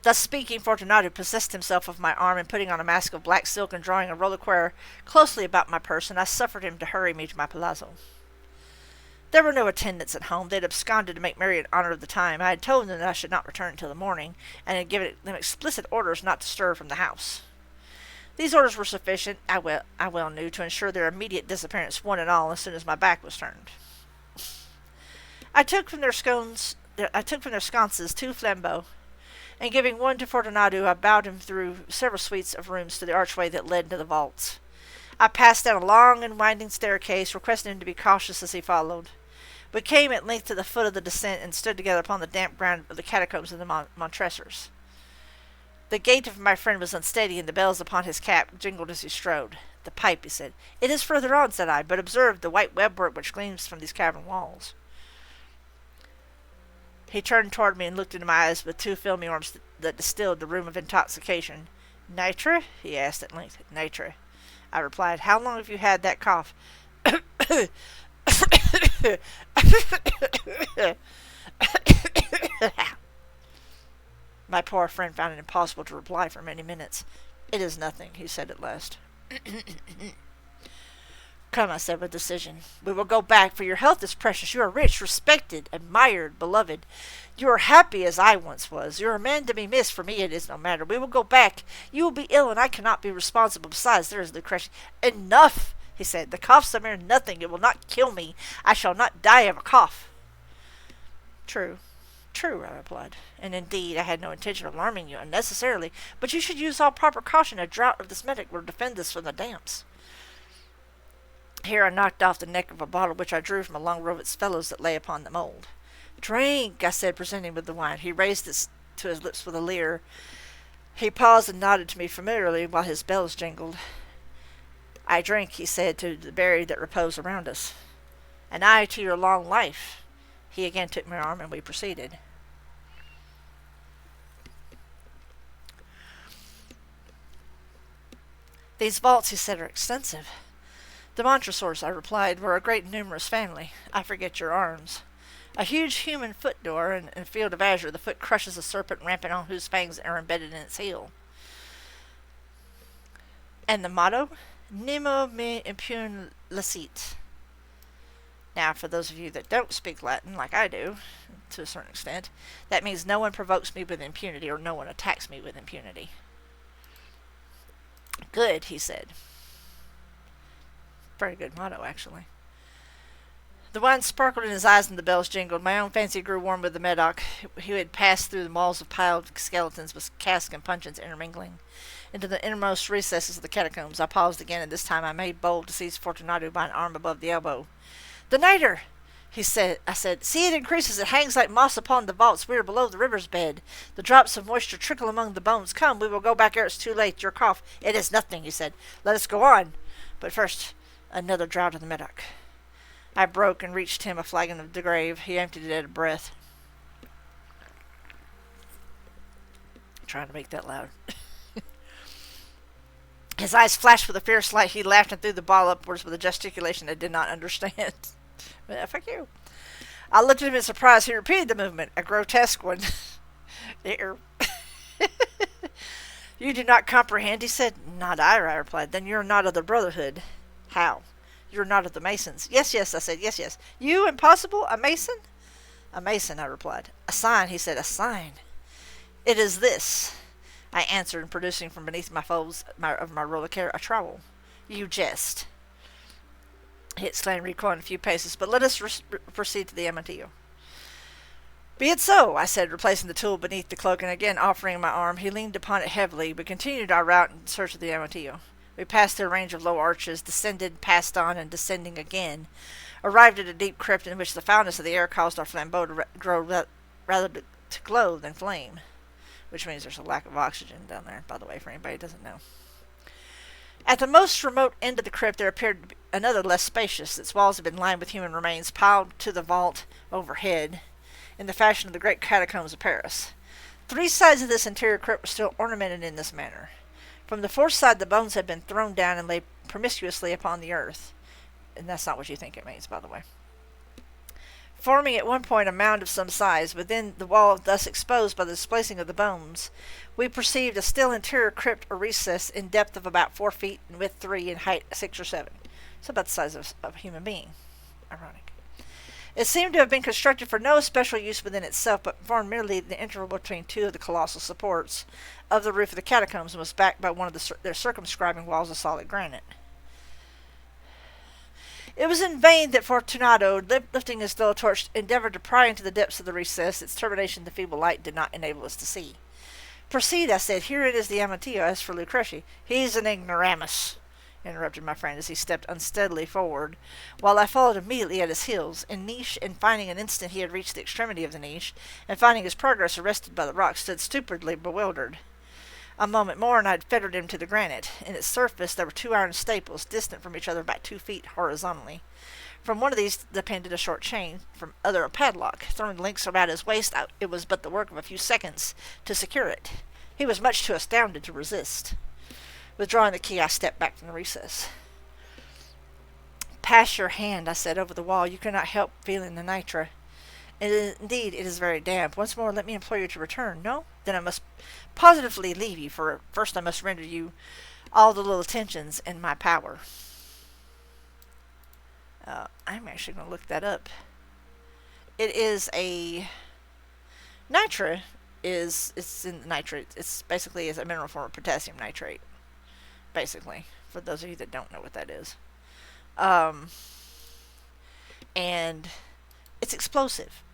Thus speaking, Fortunato possessed himself of my arm, and putting on a mask of black silk and drawing a reliquaire closely about my person, I suffered him to hurry me to my palazzo. There were no attendants at home. They had absconded to make merry in honor of the time. I had told them that I should not return until the morning, and had given them explicit orders not to stir from the house. These orders were sufficient, I well knew, to ensure their immediate disappearance, one and all, as soon as my back was turned. I took from their sconces 2 flambeaux, and giving one to Fortunato, I bowed him through several suites of rooms to the archway that led into the vaults. I passed down a long and winding staircase, requesting him to be cautious as he followed. We came at length to the foot of the descent, and stood together upon the damp ground of the catacombs of the Montresors. The gait of my friend was unsteady, and the bells upon his cap jingled as he strode. "The pipe," he said. "It is further on," said I, "but observe the white webwork which gleams from these cavern walls." He turned toward me and looked into my eyes with 2 filmy orbs that distilled the rheum of intoxication. "Nitre?" he asked at length. "Nitre," I replied. "How long have you had that cough?" My poor friend found it impossible to reply for many minutes. "It is nothing," he said at last. "Come," I said with decision. "We will go back, for your health is precious. You are rich, respected, admired, beloved. You are happy as I once was. You are a man to be missed. For me it is no matter. We will go back. You will be ill, and I cannot be responsible. Besides, there is Lucrece." "Enough," he said. "The cough's a mere nothing. It will not kill me. I shall not die of a cough." "True, true," I replied. "And indeed, I had no intention of alarming you unnecessarily, but you should use all proper caution. A draught of this medic will defend us from the damps." Here I knocked off the neck of a bottle which I drew from a long row of its fellows that lay upon the mould. "Drink," I said, presenting with the wine. He raised it to his lips with a leer. He paused and nodded to me familiarly while his bells jingled. "I drink," he said, "to the buried that repose around us." "And I to your long life." He again took my arm, and we proceeded. "These vaults," he said, "are extensive." "The Montresors," I replied, "were a great numerous family. I forget your arms. A huge human foot door, and in a field of azure the foot crushes a serpent rampant on whose fangs are embedded in its heel." "And the motto?" "Nemo me impune licet." Now, for those of you that don't speak Latin, like I do, to a certain extent, that means no one provokes me with impunity, or no one attacks me with impunity. Good, he said. Pretty good motto, actually. The wine sparkled in his eyes and the bells jingled. My own fancy grew warm with the Medoc, who had passed through the walls of piled skeletons with casks and puncheons intermingling. Into the innermost recesses of the catacombs I paused again, and this time I made bold to seize Fortunato by an arm above the elbow. "The nitre!" he said. I said, "See, it increases. It hangs like moss upon the vaults. We are below the river's bed. The drops of moisture trickle among the bones. Come, we will go back ere it's too late. Your cough—" "It is nothing," he said. "Let us go on. But first, another draught of the Medoc." I broke and reached him a flagon of the grave. He emptied it at a breath. Trying to make that loud. His eyes flashed with a fierce light. He laughed and threw the bottle upwards with a gesticulation I did not understand. Fuck you. I looked at him in surprise. He repeated the movement, a grotesque one. "You do not comprehend," he said. "Not I," I replied. "Then you're not of the Brotherhood." "How?" "You're not of the Masons." "Yes, yes," I said. "Yes. You, impossible, a Mason?" "A Mason," I replied. "A sign," he said. "A sign." "It is this," I answered, producing from beneath my folds of my reliquaire a trowel. "You jest," he exclaimed, recoiling a few paces. "But let us proceed to the Amatillo." "Be it so," I said, replacing the tool beneath the cloak, and again offering my arm. He leaned upon it heavily. We continued our route in search of the Amatillo. We passed through a range of low arches, descended, passed on, and descending again, arrived at a deep crypt in which the foulness of the air caused our flambeau to grow rather to glow than flame. Which means there's a lack of oxygen down there, by the way, for anybody who doesn't know. At the most remote end of the crypt there appeared to be another less spacious. Its walls had been lined with human remains piled to the vault overhead, in the fashion of the great catacombs of Paris. 3 sides of this interior crypt were still ornamented in this manner. From the 4th side the bones had been thrown down and lay promiscuously upon the earth. And that's not what you think it means, by the way. Forming at one point a mound of some size, within the wall thus exposed by the displacing of the bones, we perceived a still interior crypt or recess in depth of about 4 feet, and width 3, and height 6 or 7. So about the size of a human being. Ironic. It seemed to have been constructed for no special use within itself, but formed merely the interval between 2 of the colossal supports of the roof of the catacombs, and was backed by one of their circumscribing walls of solid granite. It was in vain that Fortunato, lifting his dull torch, endeavored to pry into the depths of the recess. Its termination the feeble light did not enable us to see. "Proceed," I said. "Here it is the Amatillo. As for Lucrece—" "He's an ignoramus," interrupted my friend as he stepped unsteadily forward, while I followed immediately at his heels. In niche, and finding an instant he had reached the extremity of the niche, and finding his progress arrested by the rock, stood stupidly bewildered. A moment more, and I had fettered him to the granite. In its surface there were 2 iron staples, distant from each other about 2 feet horizontally. From one of these depended a short chain, from other a padlock. Throwing the links about his waist, it was but the work of a few seconds to secure it. He was much too astounded to resist. Withdrawing the key, I stepped back from the recess. "Pass your hand," I said, "over the wall. You cannot help feeling the nitre. Indeed, it is very damp. Once more, let me implore you to return. No? Then I must positively leave you, for first I must render you all the little attentions in my power." I'm actually going to look that up. It is a... Nitre it's in nitrate. It's basically a mineral form of potassium nitrate. Basically, for those of you that don't know what that is. And it's explosive.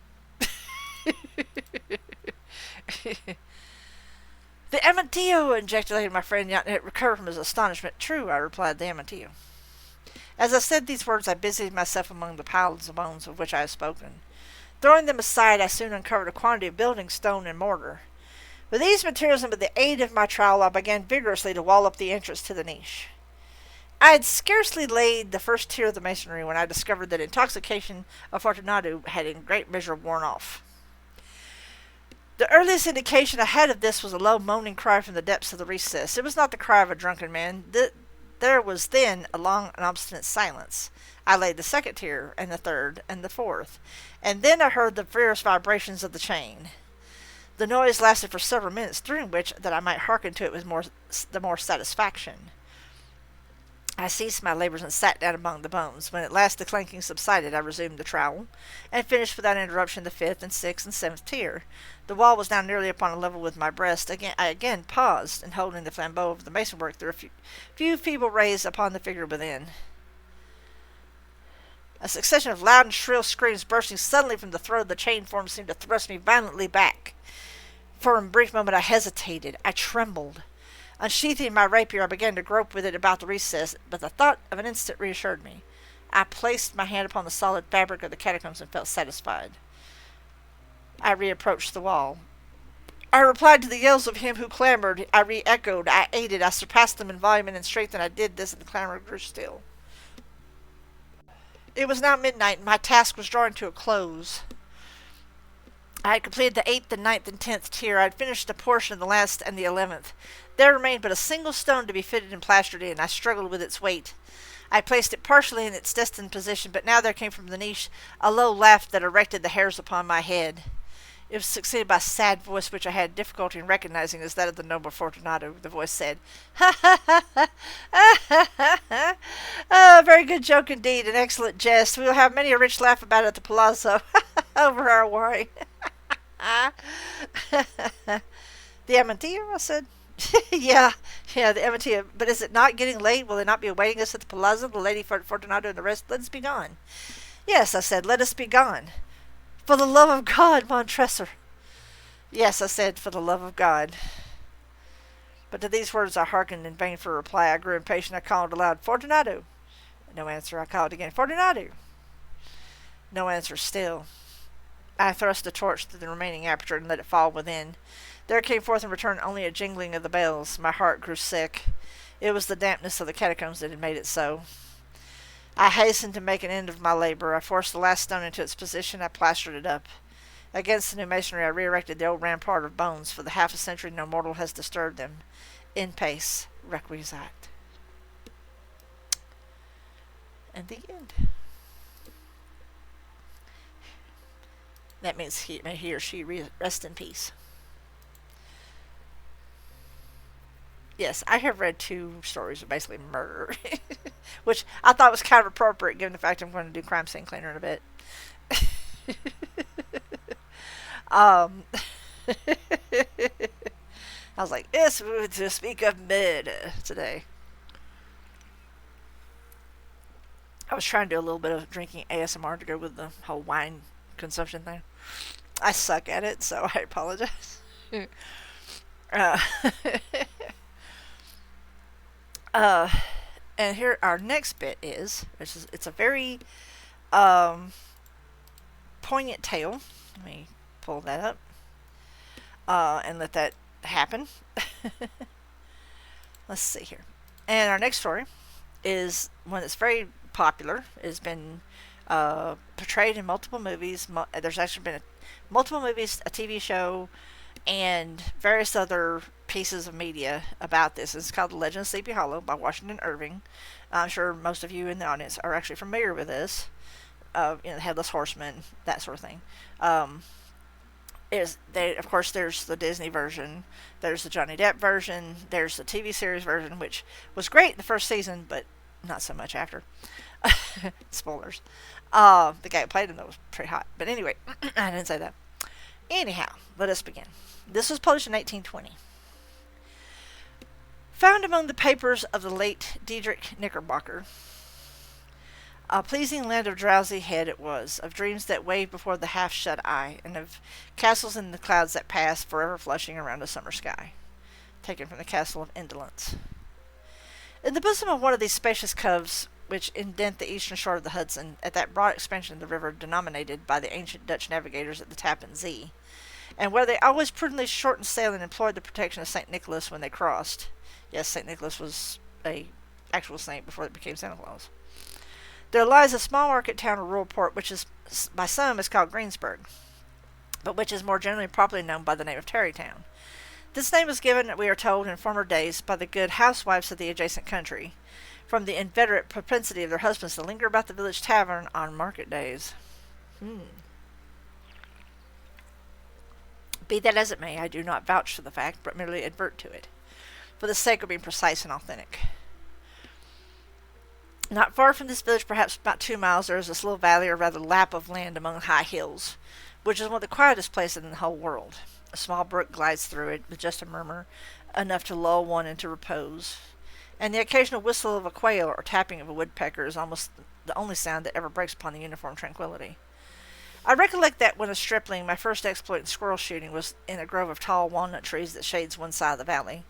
"The Amatillo!" ejaculated my friend, yet it recovered from his astonishment. "True," I replied, "the Amatillo." As I said these words, I busied myself among the piles of bones of which I have spoken. Throwing them aside, I soon uncovered a quantity of building stone and mortar. With these materials and with the aid of my trowel, I began vigorously to wall up the entrance to the niche. I had scarcely laid the first tier of the masonry when I discovered that intoxication of Fortunato had in great measure worn off. The earliest indication I had of this was a low moaning cry from the depths of the recess. It was not the cry of a drunken man. There was then a long and obstinate silence. I laid the 2nd tier, and the 3rd, and the 4th, and then I heard the fierce vibrations of the chain. The noise lasted for several minutes, during which, that I might hearken to it with the more satisfaction, I ceased my labors and sat down among the bones. When at last the clanking subsided, I resumed the trowel, and finished without interruption the fifth and sixth and seventh tier. The wall was now nearly upon a level with my breast. I again paused, and holding the flambeau of the masonwork, threw a few feeble rays upon the figure within. A succession of loud and shrill screams bursting suddenly from the throat of the chained form seemed to thrust me violently back. For a brief moment I hesitated. I trembled. Unsheathing my rapier, I began to grope with it about the recess, but the thought of an instant reassured me. I placed my hand upon the solid fabric of the catacombs and felt satisfied. I reapproached the wall. I replied to the yells of him who clamored. I re-echoed. I aided. I surpassed them in volume and in strength, and I did this, and the clamor grew still. It was now midnight, and my task was drawing to a close. I had completed the 8th, the 9th, and 10th tier. I had finished a portion of the last and the 11th. There remained but a single stone to be fitted and plastered in. I struggled with its weight. I placed it partially in its destined position, but now there came from the niche a low laugh that erected the hairs upon my head. It was succeeded by a sad voice which I had difficulty in recognizing as that of the noble Fortunato. The voice said, "Ha ha ha ha ha ha ha! Oh, very good joke indeed, an excellent jest. We will have many a rich laugh about it at the palazzo over our wine." "The Amantea?" I said. yeah, the Amantea. But is it not getting late? Will they not be awaiting us at the palazzo, the Lady Fortunato and the rest? Let us be gone. "Yes," I said, "let us be gone." "For the love of God, Montresor." "Yes," I said, "for the love of God." But to these words I hearkened in vain for a reply. I grew impatient. I called aloud, "Fortunato." No answer. I called again, "Fortunato." No answer still. I thrust the torch through the remaining aperture and let it fall within. There came forth in return only a jingling of the bells. My heart grew sick. It was the dampness of the catacombs that had made it so. I hastened to make an end of my labor. I forced the last stone into its position. I plastered it up. Against the new masonry I re-erected the old rampart of bones. For the half a century no mortal has disturbed them. In pace requiescat. And the end. That means he or she rest in peace. Yes, I have read 2 stories of basically murder, which I thought was kind of appropriate given the fact I'm going to do Crime Scene Cleaner in a bit. um, I was like, it's rude to speak of murder today. I was trying to do a little bit of drinking ASMR to go with the whole wine consumption thing. I suck at it, so I apologize. uh, and here our next bit is, it's a very poignant tale. Let me pull that up and let that happen. Let's see here. And our next story is one that's very popular. It has been portrayed in multiple movies. There's actually been multiple movies, a TV show, and various other pieces of media about this. It's called The Legend of Sleepy Hollow by Washington Irving. I'm sure most of you in the audience are actually familiar with this. The Headless Horseman, that sort of thing. Of course, there's the Disney version, there's the Johnny Depp version, there's the TV series version, which was great the first season, but not so much after. Spoilers. The guy who played him, though, was pretty hot. But anyway, I didn't say that. Anyhow, let us begin. This was published in 1820. Found among the papers of the late Diedrich Knickerbocker, a pleasing land of drowsy head it was, of dreams that wave before the half-shut eye, and of castles in the clouds that pass, forever flushing around a summer sky. Taken from the Castle of Indolence. In the bosom of one of these spacious coves, which indent the eastern shore of the Hudson, at that broad expansion of the river denominated by the ancient Dutch navigators at the Tappan Zee, and where they always prudently shortened sail and employed the protection of St. Nicholas when they crossed. Yes, St. Nicholas was a actual saint before it became Santa Claus. There lies a small market town or rural port, which is by some is called Greensburg, but which is more generally properly known by the name of Tarrytown. This name was given, we are told, in former days by the good housewives of the adjacent country, from the inveterate propensity of their husbands to linger about the village tavern on market days. Be that as it may, I do not vouch for the fact, but merely advert to it, for the sake of being precise and authentic. Not far from this village, perhaps about 2 miles, there is this little valley, or rather lap of land among high hills, which is one of the quietest places in the whole world. A small brook glides through it, with just a murmur, enough to lull one into repose, and the occasional whistle of a quail or tapping of a woodpecker is almost the only sound that ever breaks upon the uniform tranquillity. I recollect that when a stripling, my first exploit in squirrel shooting was in a grove of tall walnut trees that shades one side of the valley.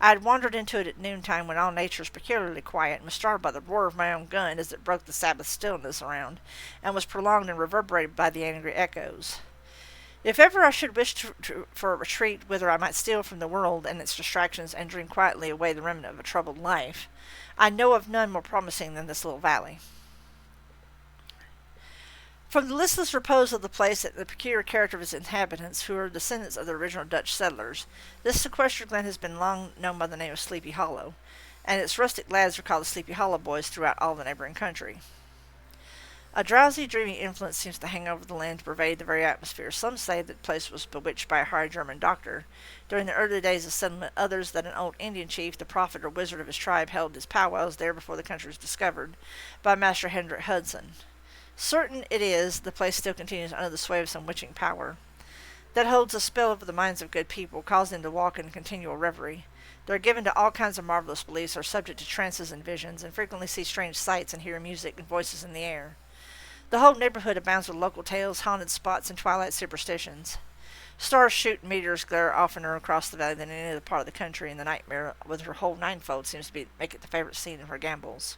I had wandered into it at noontime when all nature is peculiarly quiet, and was startled by the roar of my own gun as it broke the Sabbath stillness around, and was prolonged and reverberated by the angry echoes. If ever I should wish for a retreat whither I might steal from the world and its distractions and dream quietly away the remnant of a troubled life, I know of none more promising than this little valley. From the listless repose of the place and the peculiar character of its inhabitants, who are descendants of the original Dutch settlers, this sequestered glen has been long known by the name of Sleepy Hollow, and its rustic lads are called the Sleepy Hollow Boys throughout all the neighboring country. A drowsy, dreamy influence seems to hang over the land to pervade the very atmosphere. Some say that the place was bewitched by a High German doctor during the early days of settlement, others that an old Indian chief, the prophet or wizard of his tribe, held his powwows there before the country was discovered by Master Hendrik Hudson. Certain it is, the place still continues under the sway of some witching power that holds a spell over the minds of good people, causing them to walk in continual reverie. They are given to all kinds of marvelous beliefs, are subject to trances and visions, and frequently see strange sights and hear music and voices in the air. The whole neighborhood abounds with local tales, haunted spots, and twilight superstitions. Stars shoot and meteors glare oftener across the valley than any other part of the country, and the nightmare, with her whole ninefold, seems to make it the favorite scene of her gambols.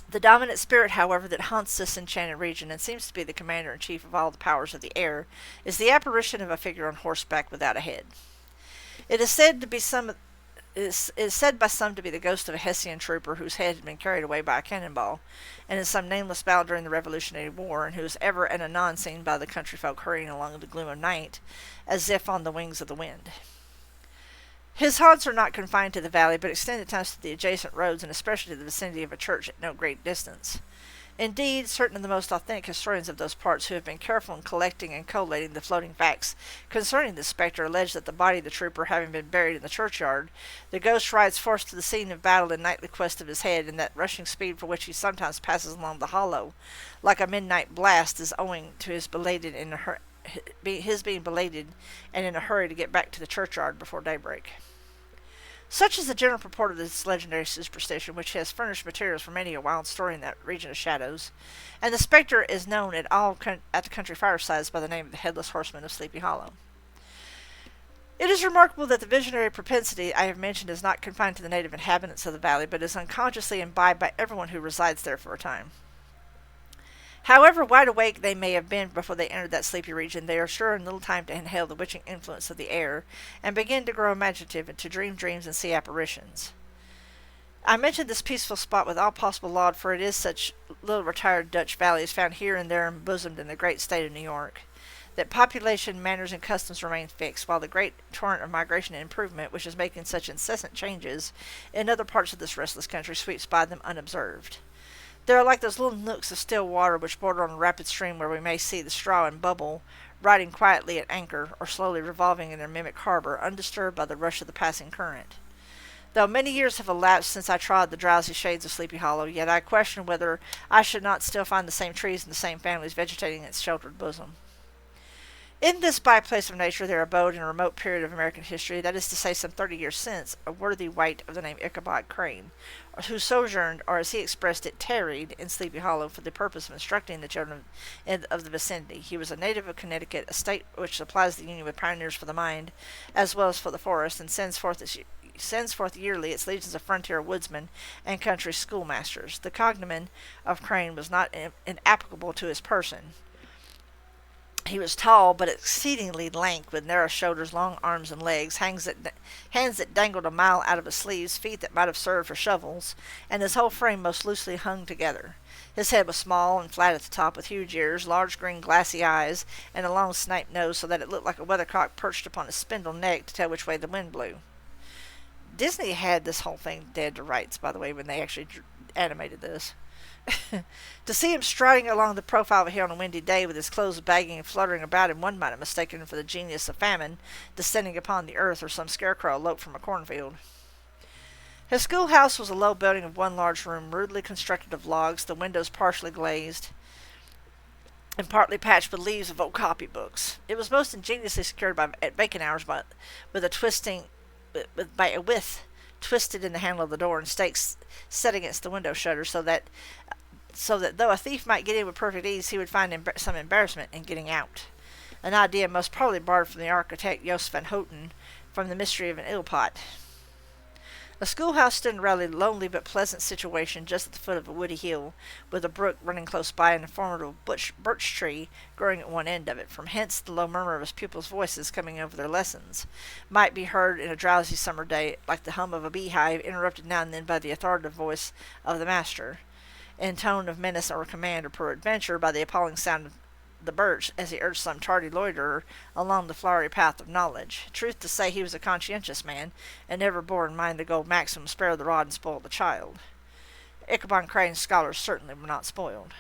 The dominant spirit, however, that haunts this enchanted region, and seems to be the commander-in-chief of all the powers of the air, is the apparition of a figure on horseback without a head. It is said by some to be the ghost of a Hessian trooper whose head had been carried away by a cannonball, and in some nameless battle during the Revolutionary War, and who is ever and anon seen by the country folk hurrying along the gloom of night, as if on the wings of the wind. His haunts are not confined to the valley, but extend at times to the adjacent roads, and especially to the vicinity of a church at no great distance. Indeed, certain of the most authentic historians of those parts, who have been careful in collecting and collating the floating facts concerning this spectre, allege that the body of the trooper having been buried in the churchyard, the ghost rides forth to the scene of battle in nightly quest of his head, and that rushing speed for which he sometimes passes along the hollow, like a midnight blast, is owing to his being belated and in a hurry to get back to the churchyard before daybreak. Such is the general purport of this legendary superstition, which has furnished materials for many a wild story in that region of shadows, and the spectre is known at the country firesides by the name of the Headless Horseman of Sleepy Hollow. It is remarkable that the visionary propensity I have mentioned is not confined to the native inhabitants of the valley, but is unconsciously imbibed by everyone who resides there for a time. However wide awake they may have been before they entered that sleepy region, they are sure in little time to inhale the witching influence of the air, and begin to grow imaginative, and to dream dreams and see apparitions. I mention this peaceful spot with all possible laud, for it is such little retired Dutch valleys found here and there embosomed in the great state of New York, that population, manners, and customs remain fixed, while the great torrent of migration and improvement, which is making such incessant changes in other parts of this restless country, sweeps by them unobserved. They are like those little nooks of still water which border on a rapid stream, where we may see the straw and bubble riding quietly at anchor, or slowly revolving in their mimic harbor, undisturbed by the rush of the passing current. Though many years have elapsed since I trod the drowsy shades of Sleepy Hollow, yet I question whether I should not still find the same trees and the same families vegetating in its sheltered bosom. In this by-place of nature there abode, in a remote period of American history, that is to say some 30 years since, a worthy wight of the name Ichabod Crane, who sojourned, or as he expressed it, tarried, in Sleepy Hollow for the purpose of instructing the children of the vicinity. He was a native of Connecticut, a state which supplies the Union with pioneers for the mind, as well as for the forest, and sends forth yearly its legions of frontier woodsmen and country schoolmasters. The cognomen of Crane was not inapplicable to his person. He was tall, but exceedingly lank, with narrow shoulders, long arms and legs, hands that dangled a mile out of his sleeves, feet that might have served for shovels, and his whole frame most loosely hung together. His head was small and flat at the top, with huge ears, large green glassy eyes, and a long sniped nose, so that it looked like a weathercock perched upon a spindle neck to tell which way the wind blew. Disney had this whole thing dead to rights, by the way, when they actually animated this. To see him striding along the profile of a hill on a windy day, with his clothes bagging and fluttering about him, one might have mistaken him for the genius of famine descending upon the earth, or some scarecrow eloped from a cornfield. His schoolhouse was a low building of one large room, rudely constructed of logs, the windows partially glazed, and partly patched with leaves of old copybooks. It was most ingeniously secured at bacon hours with a twisting by a withe twisted in the handle of the door and stakes set against the window shutters, so that though a thief might get in with perfect ease, he would find some embarrassment in getting out. An idea most probably borrowed from the architect Jos van Houten from the mystery of an ill pot. The schoolhouse stood in a rather lonely but pleasant situation just at the foot of a woody hill, with a brook running close by and a formidable birch tree growing at one end of it. From hence the low murmur of his pupils' voices coming over their lessons might be heard in a drowsy summer day, like the hum of a beehive, interrupted now and then by the authoritative voice of the master, in tone of menace or command, or peradventure by the appalling sound of the birch, as he urged some tardy loiterer along the flowery path of knowledge. Truth to say, he was a conscientious man, and never bore in mind the gold maxim, spare the rod and spoil the child. Ichabod Crane's scholars certainly were not spoiled.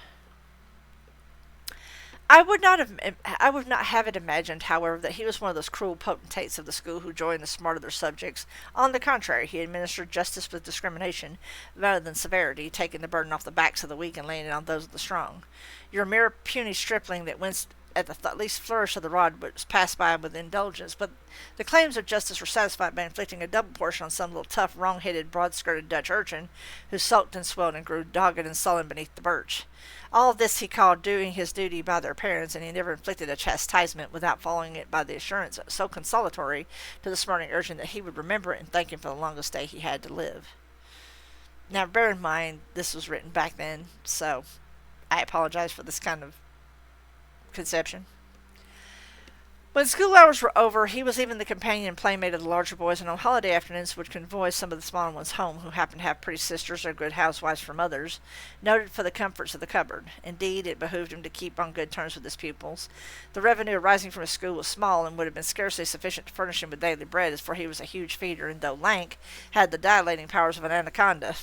I would not have it imagined, however, that he was one of those cruel potentates of the school who joy in the smart of their subjects. On the contrary, he administered justice with discrimination rather than severity, taking the burden off the backs of the weak and laying it on those of the strong. Your mere puny stripling that winced at the least flourish of the rod was passed by with indulgence, but the claims of justice were satisfied by inflicting a double portion on some little tough, wrong-headed, broad-skirted Dutch urchin, who sulked and swelled and grew dogged and sullen beneath the birch. All this he called doing his duty by their parents, and he never inflicted a chastisement without following it by the assurance so consolatory to the smarting urchin that he would remember it and thank him for the longest day he had to live. Now, bear in mind, this was written back then, so I apologize for this kind of conception. When school hours were over, he was even the companion and playmate of the larger boys, and on holiday afternoons would convoy some of the smaller ones home, who happened to have pretty sisters or good housewives for mothers, noted for the comforts of the cupboard. Indeed, it behooved him to keep on good terms with his pupils. The revenue arising from his school was small, and would have been scarcely sufficient to furnish him with daily bread, for he was a huge feeder, and though lank, had the dilating powers of an anaconda.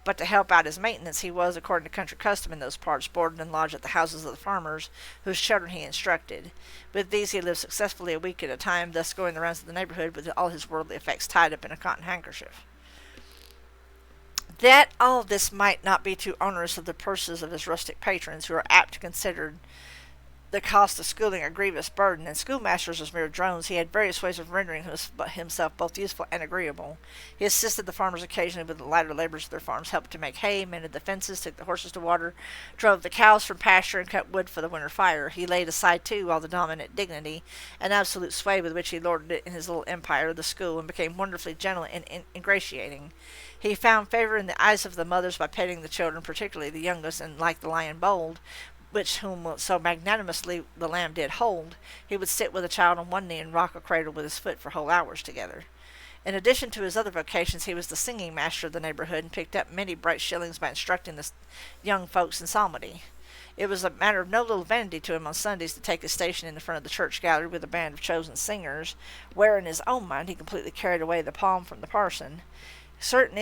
But to help out his maintenance, he was, according to country custom in those parts, boarded and lodged at the houses of the farmers, whose children he instructed. With these he lived successfully a week at a time, thus going the rounds of the neighborhood with all his worldly effects tied up in a cotton handkerchief. That all this might not be too onerous of the purses of his rustic patrons, who are apt to consider the cost of schooling a grievous burden, and schoolmasters as mere drones, he had various ways of rendering himself both useful and agreeable. He assisted the farmers occasionally with the lighter labors of their farms, helped to make hay, mended the fences, took the horses to water, drove the cows from pasture, and cut wood for the winter fire. He laid aside, too, all the dominant dignity and absolute sway with which he lorded it in his little empire of the school, and became wonderfully gentle and ingratiating. He found favor in the eyes of the mothers by petting the children, particularly the youngest, and like the lion bold, which whom so magnanimously the lamb did hold, he would sit with a child on one knee and rock a cradle with his foot for whole hours together. In addition to his other vocations, he was the singing master of the neighborhood, and picked up many bright shillings by instructing the young folks in psalmody. It was a matter of no little vanity to him on Sundays to take his station in the front of the church gallery with a band of chosen singers, where in his own mind he completely carried away the palm from the parson. Certain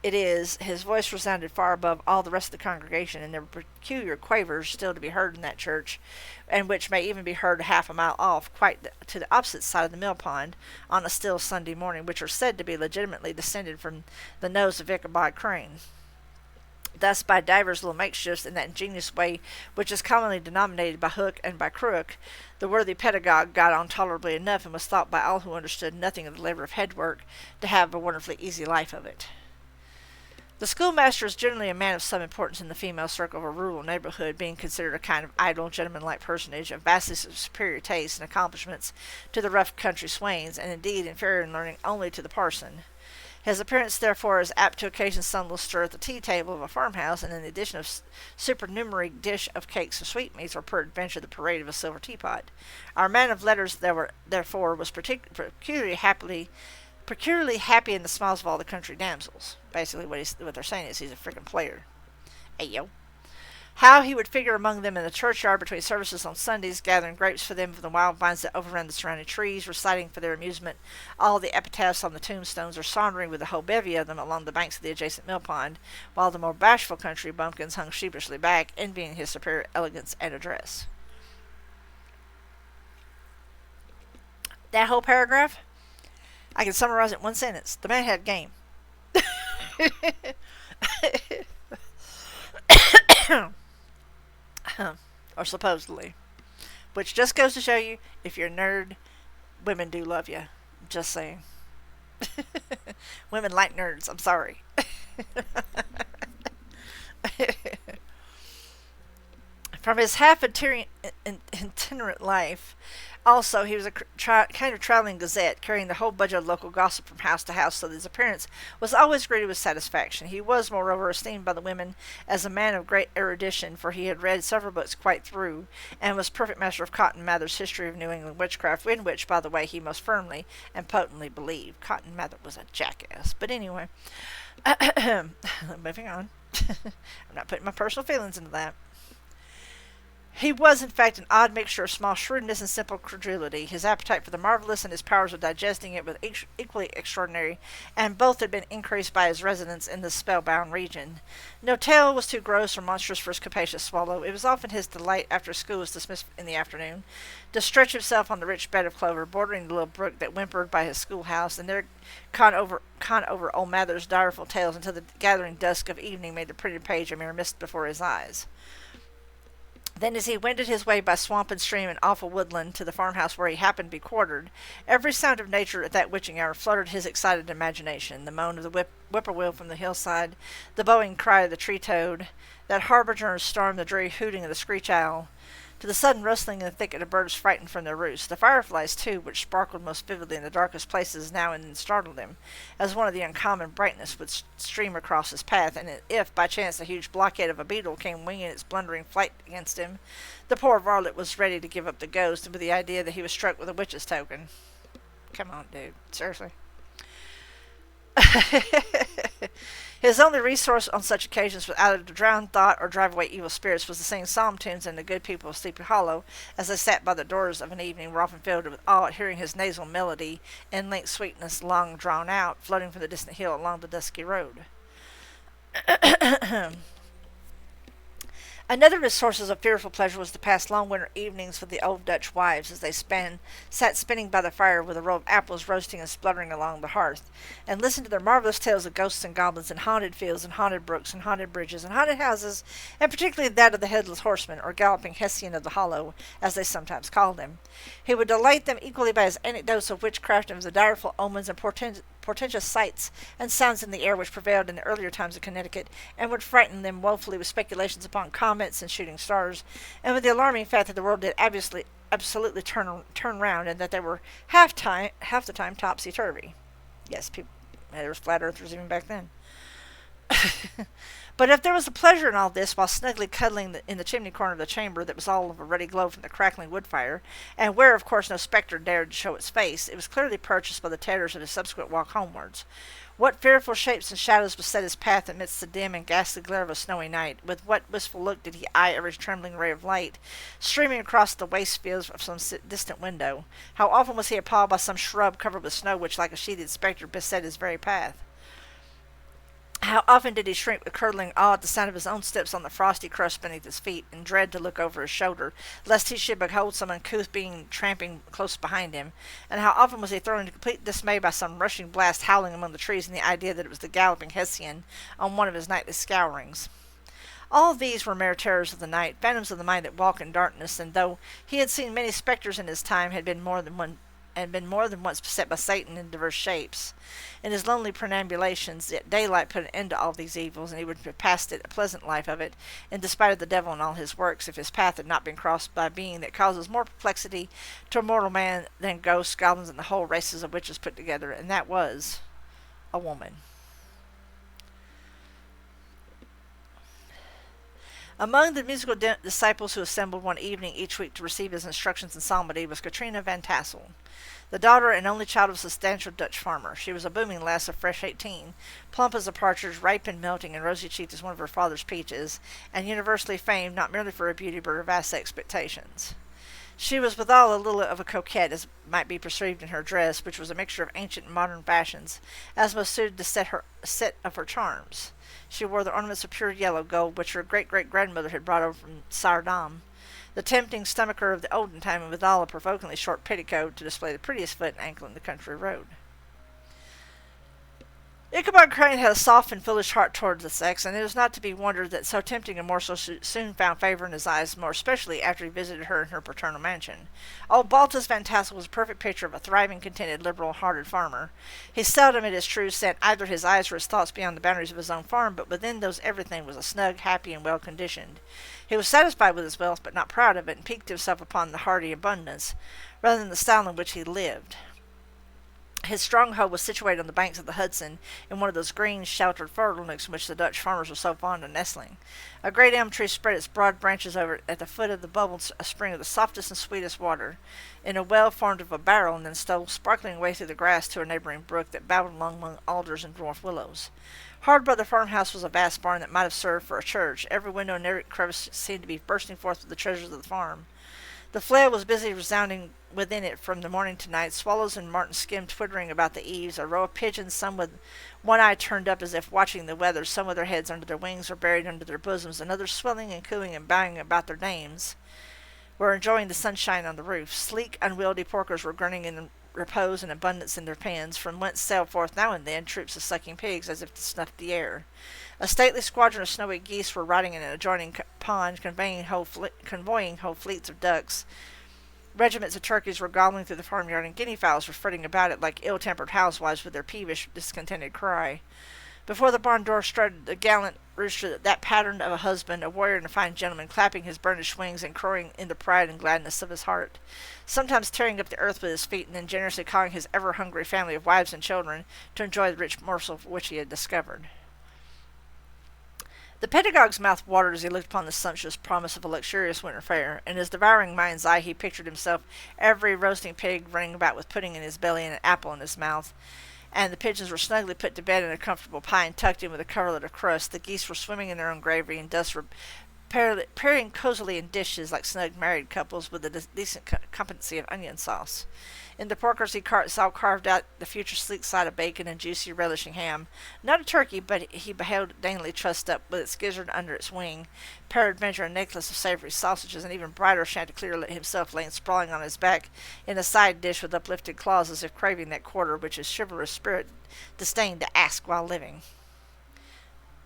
it is, his voice resounded far above all the rest of the congregation, and there were peculiar quavers still to be heard in that church, and which may even be heard half a mile off, quite to the opposite side of the mill pond, on a still Sunday morning, which are said to be legitimately descended from the nose of Ichabod Crane. Thus, by divers little makeshifts in that ingenious way which is commonly denominated by hook and by crook, the worthy pedagogue got on tolerably enough, and was thought by all who understood nothing of the labor of head work to have a wonderfully easy life of it. The schoolmaster is generally a man of some importance in the female circle of a rural neighborhood, being considered a kind of idle, gentlemanlike personage, of vastly superior tastes and accomplishments to the rough country swains, and indeed inferior in learning only to the parson. His appearance, therefore, is apt to occasion some little stir at the tea-table of a farmhouse, and in the addition of supernumerary dish of cakes or sweetmeats, or peradventure the parade of a silver teapot. Our man of letters, therefore, was peculiarly happy in the smiles of all the country damsels. Basically, what they're saying is he's a freaking player. Ayo. How he would figure among them in the churchyard between services on Sundays, gathering grapes for them from the wild vines that overran the surrounding trees, reciting for their amusement all the epitaphs on the tombstones, or sauntering with a whole bevy of them along the banks of the adjacent mill pond, while the more bashful country bumpkins hung sheepishly back, envying his superior elegance and address. That whole paragraph? I can summarize it in one sentence. The man had game. Or supposedly. Which just goes to show you, if you're a nerd, women do love you. Just saying. Women like nerds. I'm sorry. From his half itinerant life, also, he was a kind of traveling gazette, carrying the whole budget of local gossip from house to house, so that his appearance was always greeted with satisfaction. He was, moreover, esteemed by the women as a man of great erudition, for he had read several books quite through, and was perfect master of Cotton Mather's History of New England Witchcraft, in which, by the way, he most firmly and potently believed. Cotton Mather was a jackass. But anyway, moving on. I'm not putting my personal feelings into that. He was, in fact, an odd mixture of small shrewdness and simple credulity. His appetite for the marvelous and his powers of digesting it were equally extraordinary, and both had been increased by his residence in this spellbound region. No tale was too gross or monstrous for his capacious swallow. It was often his delight, after school was dismissed in the afternoon, to stretch himself on the rich bed of clover, bordering the little brook that whimpered by his schoolhouse, and there con over old Mather's direful tales until the gathering dusk of evening made the printed page a mere mist before his eyes. Then, as he wended his way by swamp and stream and awful woodland to the farmhouse where he happened to be quartered, every sound of nature at that witching hour fluttered his excited imagination. The moan of the whippoorwill from the hillside, the bowing cry of the tree-toad, that harbinger of storm, the dreary hooting of the screech-owl, to the sudden rustling in the thicket of birds frightened from their roosts. The fireflies, too, which sparkled most vividly in the darkest places, now and then startled him, as one of the uncommon brightness would stream across his path, and if, by chance, a huge blockhead of a beetle came winging its blundering flight against him, the poor varlet was ready to give up the ghost, with the idea that he was struck with a witch's token. Come on, dude. Seriously. His only resource on such occasions was either to drown thought or drive away evil spirits was to sing psalm tunes, and the good people of Sleepy Hollow, as they sat by the doors of an evening, were often filled with awe at hearing his nasal melody, in linked sweetness long drawn out, floating from the distant hill along the dusky road. Another of his sources of fearful pleasure was to pass long winter evenings with the old Dutch wives, as they sat spinning by the fire with a row of apples roasting and spluttering along the hearth, and listened to their marvelous tales of ghosts and goblins, and haunted fields, and haunted brooks, and haunted bridges, and haunted houses, and particularly that of the Headless Horseman, or Galloping Hessian of the Hollow, as they sometimes called him. He would delight them equally by his anecdotes of witchcraft and of the direful omens and portentous sights and sounds in the air which prevailed in the earlier times of Connecticut, and would frighten them woefully with speculations upon comets and shooting stars, and with the alarming fact that the world did absolutely turn round, and that they were half the time topsy-turvy. Yes, there was flat earthers even back then. But if there was a pleasure in all this, while snugly cuddling in the chimney corner of the chamber that was all of a ruddy glow from the crackling wood fire, and where, of course, no spectre dared to show its face, it was clearly purchased by the terrors of his subsequent walk homewards. What fearful shapes and shadows beset his path amidst the dim and ghastly glare of a snowy night? With what wistful look did he eye every trembling ray of light, streaming across the waste fields of some distant window? How often was he appalled by some shrub covered with snow which, like a sheeted spectre, beset his very path? How often did he shrink with curdling awe at the sound of his own steps on the frosty crust beneath his feet, and dread to look over his shoulder, lest he should behold some uncouth being tramping close behind him? And how often was he thrown into complete dismay by some rushing blast howling among the trees, in the idea that it was the Galloping Hessian on one of his nightly scourings? All these were mere terrors of the night, phantoms of the mind that walk in darkness, and though he had seen many spectres in his time, had been more than once beset by Satan in diverse shapes. In his lonely perambulations, yet daylight put an end to all these evils, and he would have passed a pleasant life of it, in despite of the devil and all his works, if his path had not been crossed by a being that causes more perplexity to a mortal man than ghosts, goblins, and the whole races of witches put together, and that was a woman. Among the musical disciples who assembled one evening each week to receive his instructions in psalmody was Katrina Van Tassel, the daughter and only child of a substantial Dutch farmer. She was a booming lass of fresh 18, plump as a partridge, ripe and melting, and rosy-cheeked as one of her father's peaches, and universally famed not merely for her beauty but her vast expectations. She was withal a little of a coquette, as might be perceived in her dress, which was a mixture of ancient and modern fashions, as most suited the set of her charms. She wore the ornaments of pure yellow gold which her great-great-grandmother had brought over from Saardam, the tempting stomacher of the olden time, and withal a provokingly short petticoat to display the prettiest foot and ankle in the country road. Ichabod Crane had a soft and foolish heart towards the sex, and it was not to be wondered that so tempting a morsel soon found favor in his eyes, more especially after he visited her in her paternal mansion. Old Baltus Van Tassel was a perfect picture of a thriving, contented, liberal-hearted farmer. He seldom, it is true, sent either his eyes or his thoughts beyond the boundaries of his own farm, but within those everything was a snug, happy, and well-conditioned. He was satisfied with his wealth, but not proud of it, and piqued himself upon the hearty abundance, rather than the style in which he lived. His stronghold was situated on the banks of the Hudson, in one of those green, sheltered, fertile nooks in which the Dutch farmers were so fond of nestling. A great elm tree spread its broad branches over it. At the foot of the bubbled a spring of the softest and sweetest water, in a well formed of a barrel, and then stole sparkling away through the grass to a neighboring brook that babbled along among alders and dwarf willows. Hard by the farmhouse was a vast barn that might have served for a church. Every window and every crevice seemed to be bursting forth with the treasures of the farm. The flail was busy resounding within it from the morning to night. Swallows and martins skimmed twittering about the eaves. A row of pigeons, some with one eye turned up as if watching the weather, some with their heads under their wings or buried under their bosoms, and others swelling and cooing and bowing about their dames, were enjoying the sunshine on the roof. Sleek, unwieldy porkers were grinning in repose and abundance in their pens, from whence sailed forth now and then troops of sucking pigs, as if to snuff the air. A stately squadron of snowy geese were riding in an adjoining pond, convoying whole fleets of ducks. Regiments of turkeys were gobbling through the farmyard, and guinea fowls were fretting about it like ill-tempered housewives with their peevish, discontented cry. Before the barn door strutted the gallant rooster, that pattern of a husband, a warrior and a fine gentleman, clapping his burnished wings and crowing in the pride and gladness of his heart, sometimes tearing up the earth with his feet, and then generously calling his ever-hungry family of wives and children to enjoy the rich morsel which he had discovered. The pedagogue's mouth watered as he looked upon the sumptuous promise of a luxurious winter fare. In his devouring mind's eye he pictured himself every roasting pig running about with pudding in his belly and an apple in his mouth, and the pigeons were snugly put to bed in a comfortable pie and tucked in with a coverlet of crust. The geese were swimming in their own gravy, and ducks were pairing cozily in dishes like snug married couples with a decent competency of onion sauce. In the porkers he saw carved out the future sleek side of bacon and juicy relishing ham. Not a turkey, but he beheld daintily trussed up, with its gizzard under its wing, peradventure a necklace of savoury sausages, and even brighter Chanticleer himself laying sprawling on his back in a side dish with uplifted claws, as if craving that quarter which his chivalrous spirit disdained to ask while living.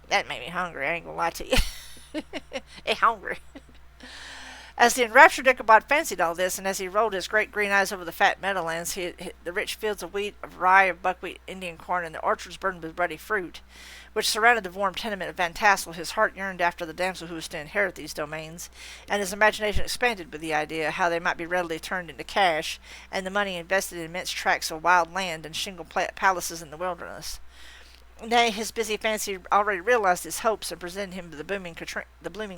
That made me hungry, I ain't gonna lie to you. Hungry. As the enraptured Ichabod fancied all this, and as he rolled his great green eyes over the fat meadowlands, the rich fields of wheat, of rye, of buckwheat, Indian corn, and the orchards burdened with ruddy fruit, which surrounded the warm tenement of Van Tassel, his heart yearned after the damsel who was to inherit these domains, and his imagination expanded with the idea how they might be readily turned into cash, and the money invested in immense tracts of wild land and shingle palaces in the wilderness. Nay, his busy fancy already realized his hopes, and presented him with the blooming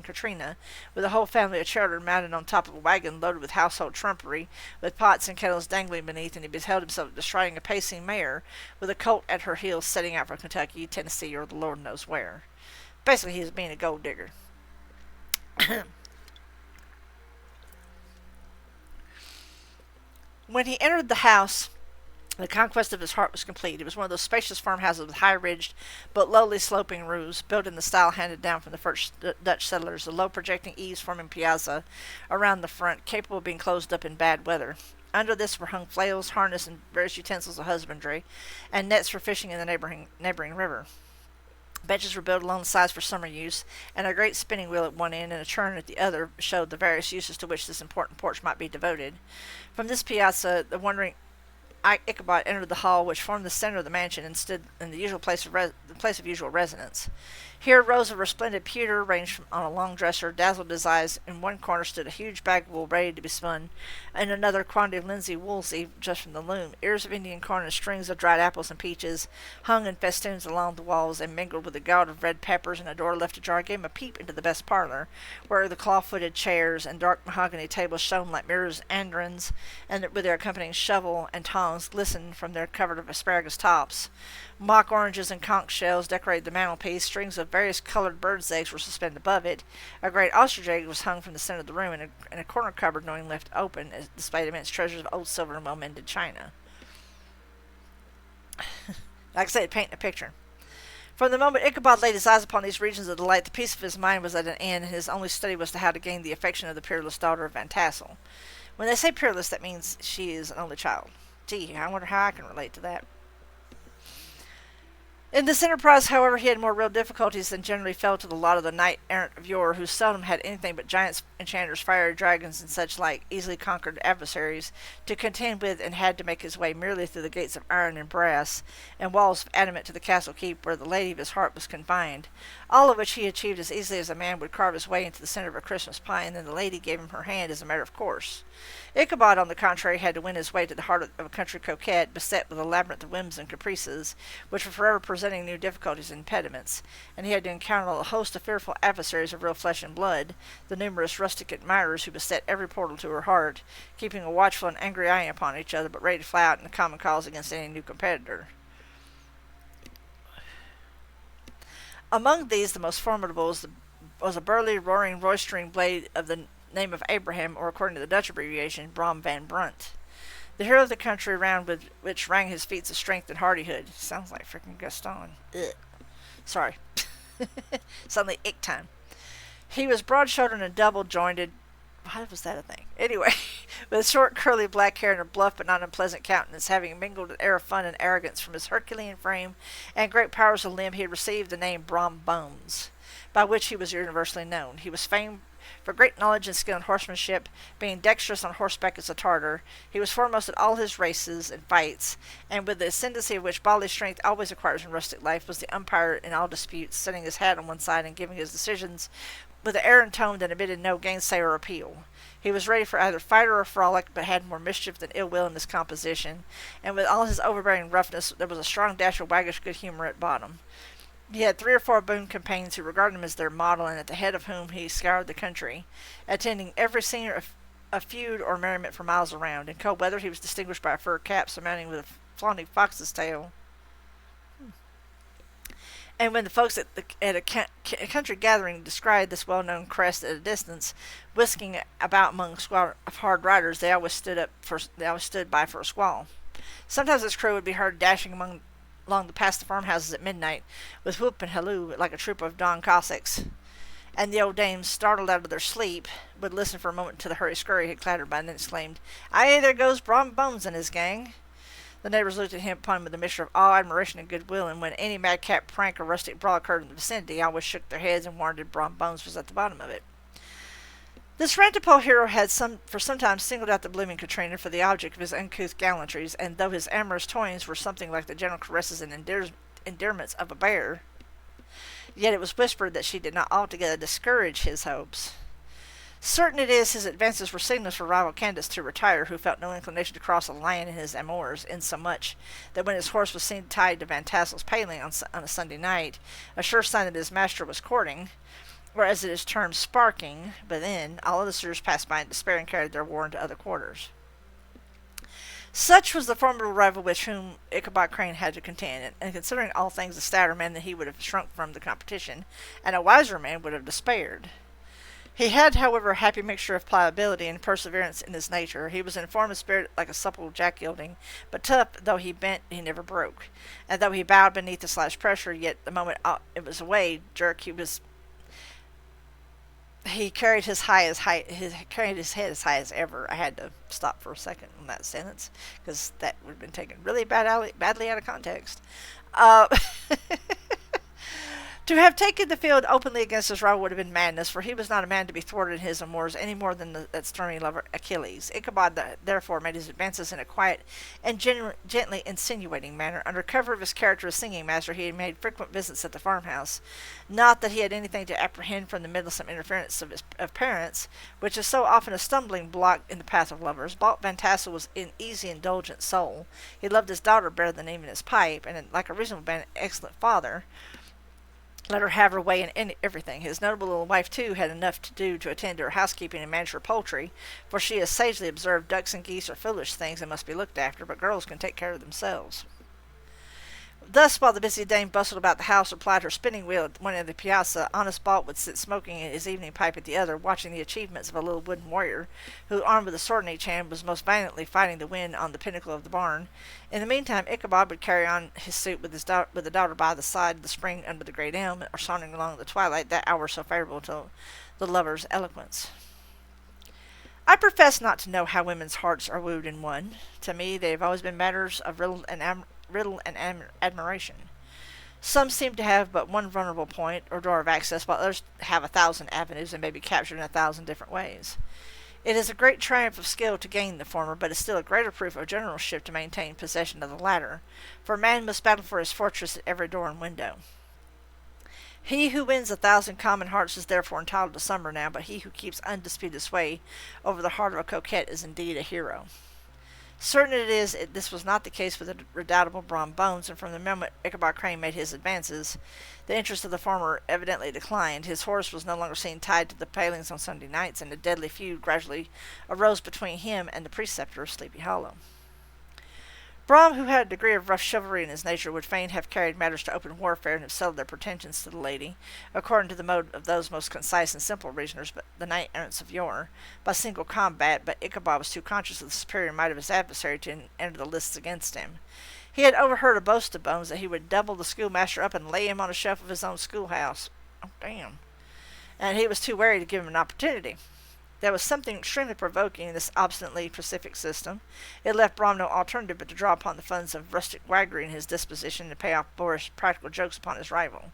Katrina, with a whole family of children mounted on top of a wagon loaded with household trumpery, with pots and kettles dangling beneath, and he beheld himself bestriding a pacing mare, with a colt at her heels setting out for Kentucky, Tennessee, or the Lord knows where. Basically, he was being a gold digger. When he entered the house, the conquest of his heart was complete. It was one of those spacious farmhouses with high-ridged but lowly sloping roofs, built in the style handed down from the first Dutch settlers, the low projecting eaves forming piazza around the front, capable of being closed up in bad weather. Under this were hung flails, harness, and various utensils of husbandry, and nets for fishing in the neighboring river. Benches were built along the sides for summer use, and a great spinning wheel at one end and a churn at the other showed the various uses to which this important porch might be devoted. From this piazza, the wondering Ichabod entered the hall which formed the center of the mansion and stood in the usual place of usual residence. Here rows of resplendent pewter, ranged on a long dresser, dazzled his eyes. In one corner stood a huge bag of wool ready to be spun, and another quantity of linsey woolsey just from the loom. Ears of Indian corn and strings of dried apples and peaches hung in festoons along the walls, and mingled with the gout of red peppers, and a door left ajar gave him a peep into the best parlor, where the claw-footed chairs and dark mahogany tables shone like mirrors andirons, and with their accompanying shovel and tongs glistened from their cover of asparagus tops. Mock oranges and conch shells decorated the mantelpiece. Strings of various colored birds' eggs were suspended above it. A great ostrich egg was hung from the center of the room, and a corner cupboard, knowing left open, displayed immense treasures of old silver and well-mended china. Like I said, painting a picture. From the moment Ichabod laid his eyes upon these regions of delight, the peace of his mind was at an end, and his only study was how to gain the affection of the peerless daughter of Van Tassel. When they say peerless, that means she is an only child. Gee, I wonder how I can relate to that. In this enterprise, however, he had more real difficulties than generally fell to the lot of the knight errant of yore, who seldom had anything but giants, enchanters, fiery dragons, and such like easily conquered adversaries to contend with, and had to make his way merely through the gates of iron and brass, and walls of adamant to the castle keep where the lady of his heart was confined, all of which he achieved as easily as a man would carve his way into the centre of a Christmas pie, and then the lady gave him her hand as a matter of course. Ichabod, on the contrary, had to win his way to the heart of a country coquette, beset with a labyrinth of whims and caprices, which were forever presenting new difficulties and impediments, and he had to encounter a host of fearful adversaries of real flesh and blood, the numerous rustic admirers who beset every portal to her heart, keeping a watchful and angry eye upon each other, but ready to fly out in a common cause against any new competitor. Among these, the most formidable was a burly, roaring, roistering blade of the name of Abraham, or according to the Dutch abbreviation, Brom van Brunt, the hero of the country around with which rang his feats of strength and hardihood. Sounds like freaking Gaston. Ugh. Sorry. Suddenly ick time. He was broad-shouldered and double-jointed. Why was that a thing? Anyway, with short, curly black hair and a bluff but not unpleasant countenance, having mingled an air of fun and arrogance from his Herculean frame and great powers of limb, he had received the name Brom Bones, by which he was universally known. He was famed for great knowledge and skill in horsemanship, being dexterous on horseback as a Tartar. He was foremost at all his races and fights, and with the ascendancy of which bodily strength always acquires in rustic life, was the umpire in all disputes, setting his hat on one side and giving his decisions with an air and tone that admitted no gainsay or appeal. He was ready for either fight or frolic, but had more mischief than ill will in his composition, and with all his overbearing roughness, there was a strong dash of waggish good humour at bottom. He had 3 or 4 boon companions who regarded him as their model, and at the head of whom he scoured the country, attending every scene of feud or merriment for miles around. In cold weather he was distinguished by a fur cap surmounting with a flaunting fox's tail. And when the folks at a country gathering descried this well-known crest at a distance, whisking about among a squad of hard riders, they always stood by for a squall. Sometimes this crew would be heard dashing along past the farmhouses at midnight, with whoop and halloo like a troop of Don Cossacks, and the old dames, startled out of their sleep, would listen for a moment till the hurry-scurry had clattered by, and then exclaimed, "Aye, there goes Brom Bones and his gang." The neighbours looked at him upon him with a mixture of awe, admiration, and goodwill, and when any madcap prank or rustic brawl occurred in the vicinity, always shook their heads and warned Brom Bones was at the bottom of it. This rantipole hero had for some time singled out the blooming Katrina for the object of his uncouth gallantries, and though his amorous toyings were something like the gentle caresses and endearments of a bear, yet it was whispered that she did not altogether discourage his hopes. Certain it is his advances were signals for rival candidates to retire, who felt no inclination to cross a line in his amours, insomuch that when his horse was seen tied to Van Tassel's paling on a Sunday night, a sure sign that his master was courting, or as it is termed, sparking, but then all other suitors passed by in despair and carried their war into other quarters. Such was the formidable rival with whom Ichabod Crane had to contend, and considering all things, a stouter man than he would have shrunk from the competition, and a wiser man would have despaired. He had, however, a happy mixture of pliability and perseverance in his nature. He was in form and spirit like a supple jack-yielding, but tough though he bent, he never broke. And though he bowed beneath the slightest pressure, yet the moment it was away, jerk, he carried his head as high as ever. I had to stop for a second on that sentence because that would have been taken really badly out of context. To have taken the field openly against his rival would have been madness, for he was not a man to be thwarted in his amours any more than that stormy lover Achilles. Ichabod therefore made his advances in a quiet and gently insinuating manner. Under cover of his character as singing master, he had made frequent visits at the farmhouse. Not that he had anything to apprehend from the meddlesome interference of parents, which is so often a stumbling block in the path of lovers. Van Tassel was an easy, indulgent soul. He loved his daughter better than even his pipe, and like a reasonable man, an excellent father, let her have her way in everything. His notable little wife, too, had enough to do to attend to her housekeeping and manage her poultry, for she has sagely observed ducks and geese are foolish things and must be looked after, but girls can take care of themselves. Thus, while the busy dame bustled about the house or plied her spinning wheel at one end of the piazza, honest Balt would sit smoking his evening pipe at the other, watching the achievements of a little wooden warrior, who, armed with a sword in each hand, was most valiantly fighting the wind on the pinnacle of the barn. In the meantime, Ichabod would carry on his suit with the daughter by the side of the spring under the great elm, or sauntering along in the twilight, that hour so favourable to the lover's eloquence. I profess not to know how women's hearts are wooed and won. To me, they have always been matters of riddle and admiration. Some seem to have but one vulnerable point or door of access, while others have 1,000 avenues and may be captured in 1,000 different ways. It is a great triumph of skill to gain the former, but is still a greater proof of generalship to maintain possession of the latter, for a man must battle for his fortress at every door and window. He who wins 1,000 common hearts is therefore entitled to some renown, but he who keeps undisputed sway over the heart of a coquette is indeed a hero. Certain it is this was not the case with the redoubtable Brom Bones, and from the moment Ichabod Crane made his advances, the interest of the former evidently declined. His horse was no longer seen tied to the palings on Sunday nights, and a deadly feud gradually arose between him and the preceptor of Sleepy Hollow. Brom, who had a degree of rough chivalry in his nature, would fain have carried matters to open warfare and have settled their pretensions to the lady, according to the mode of those most concise and simple reasoners, but the knight-errants of yore, by single combat, but Ichabod was too conscious of the superior might of his adversary to enter the lists against him. He had overheard a boast of Bones that he would double the schoolmaster up and lay him on a shelf of his own schoolhouse. Oh, damn. And he was too wary to give him an opportunity. There was something extremely provoking in this obstinately pacific system. It left Brom no alternative but to draw upon the funds of rustic waggery in his disposition and to pay off boorish practical jokes upon his rival.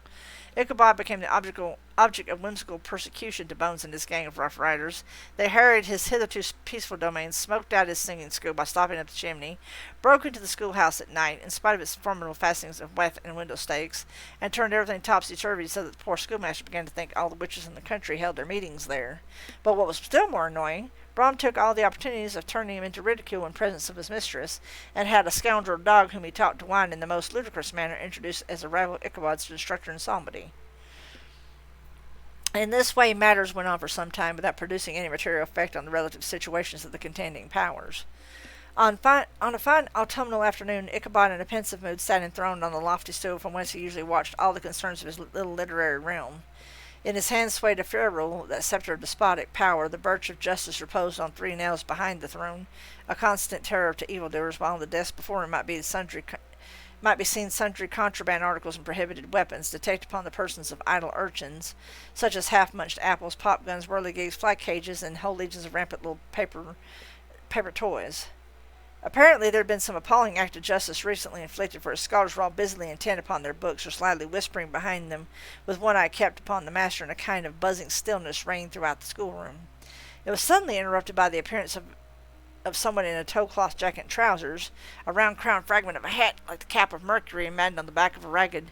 Ichabod became the object of whimsical persecution to Bones and his gang of rough riders. They harried his hitherto peaceful domains, smoked out his singing school by stopping up the chimney, broke into the schoolhouse at night, in spite of its formidable fastenings of weth and window stakes, and turned everything topsy-turvy so that the poor schoolmaster began to think all the witches in the country held their meetings there. But what was still more annoying, Brom took all the opportunities of turning him into ridicule in presence of his mistress, and had a scoundrel dog whom he taught to whine in the most ludicrous manner introduced as a rival of Ichabod's instructor in psalmody. In this way matters went on for some time without producing any material effect on the relative situations of the contending powers. On a fine autumnal afternoon, Ichabod in a pensive mood sat enthroned on the lofty stool from whence he usually watched all the concerns of his little literary realm. In his hand swayed a ferule, that sceptre of despotic power. The birch of justice reposed on 3 nails behind the throne, a constant terror to evildoers, while on the desk before him might be seen sundry contraband articles and prohibited weapons, detected upon the persons of idle urchins, such as half-munched apples, pop-guns, whirligigs, fly cages, and whole legions of rampant little paper toys. Apparently there had been some appalling act of justice recently inflicted, for his scholars were all busily intent upon their books, or slyly whispering behind them, with one eye kept upon the master, and a kind of buzzing stillness reigned throughout the schoolroom. It was suddenly interrupted by the appearance of someone in a tow-cloth jacket and trousers, a round-crowned fragment of a hat like the cap of Mercury embedded on the back of a ragged,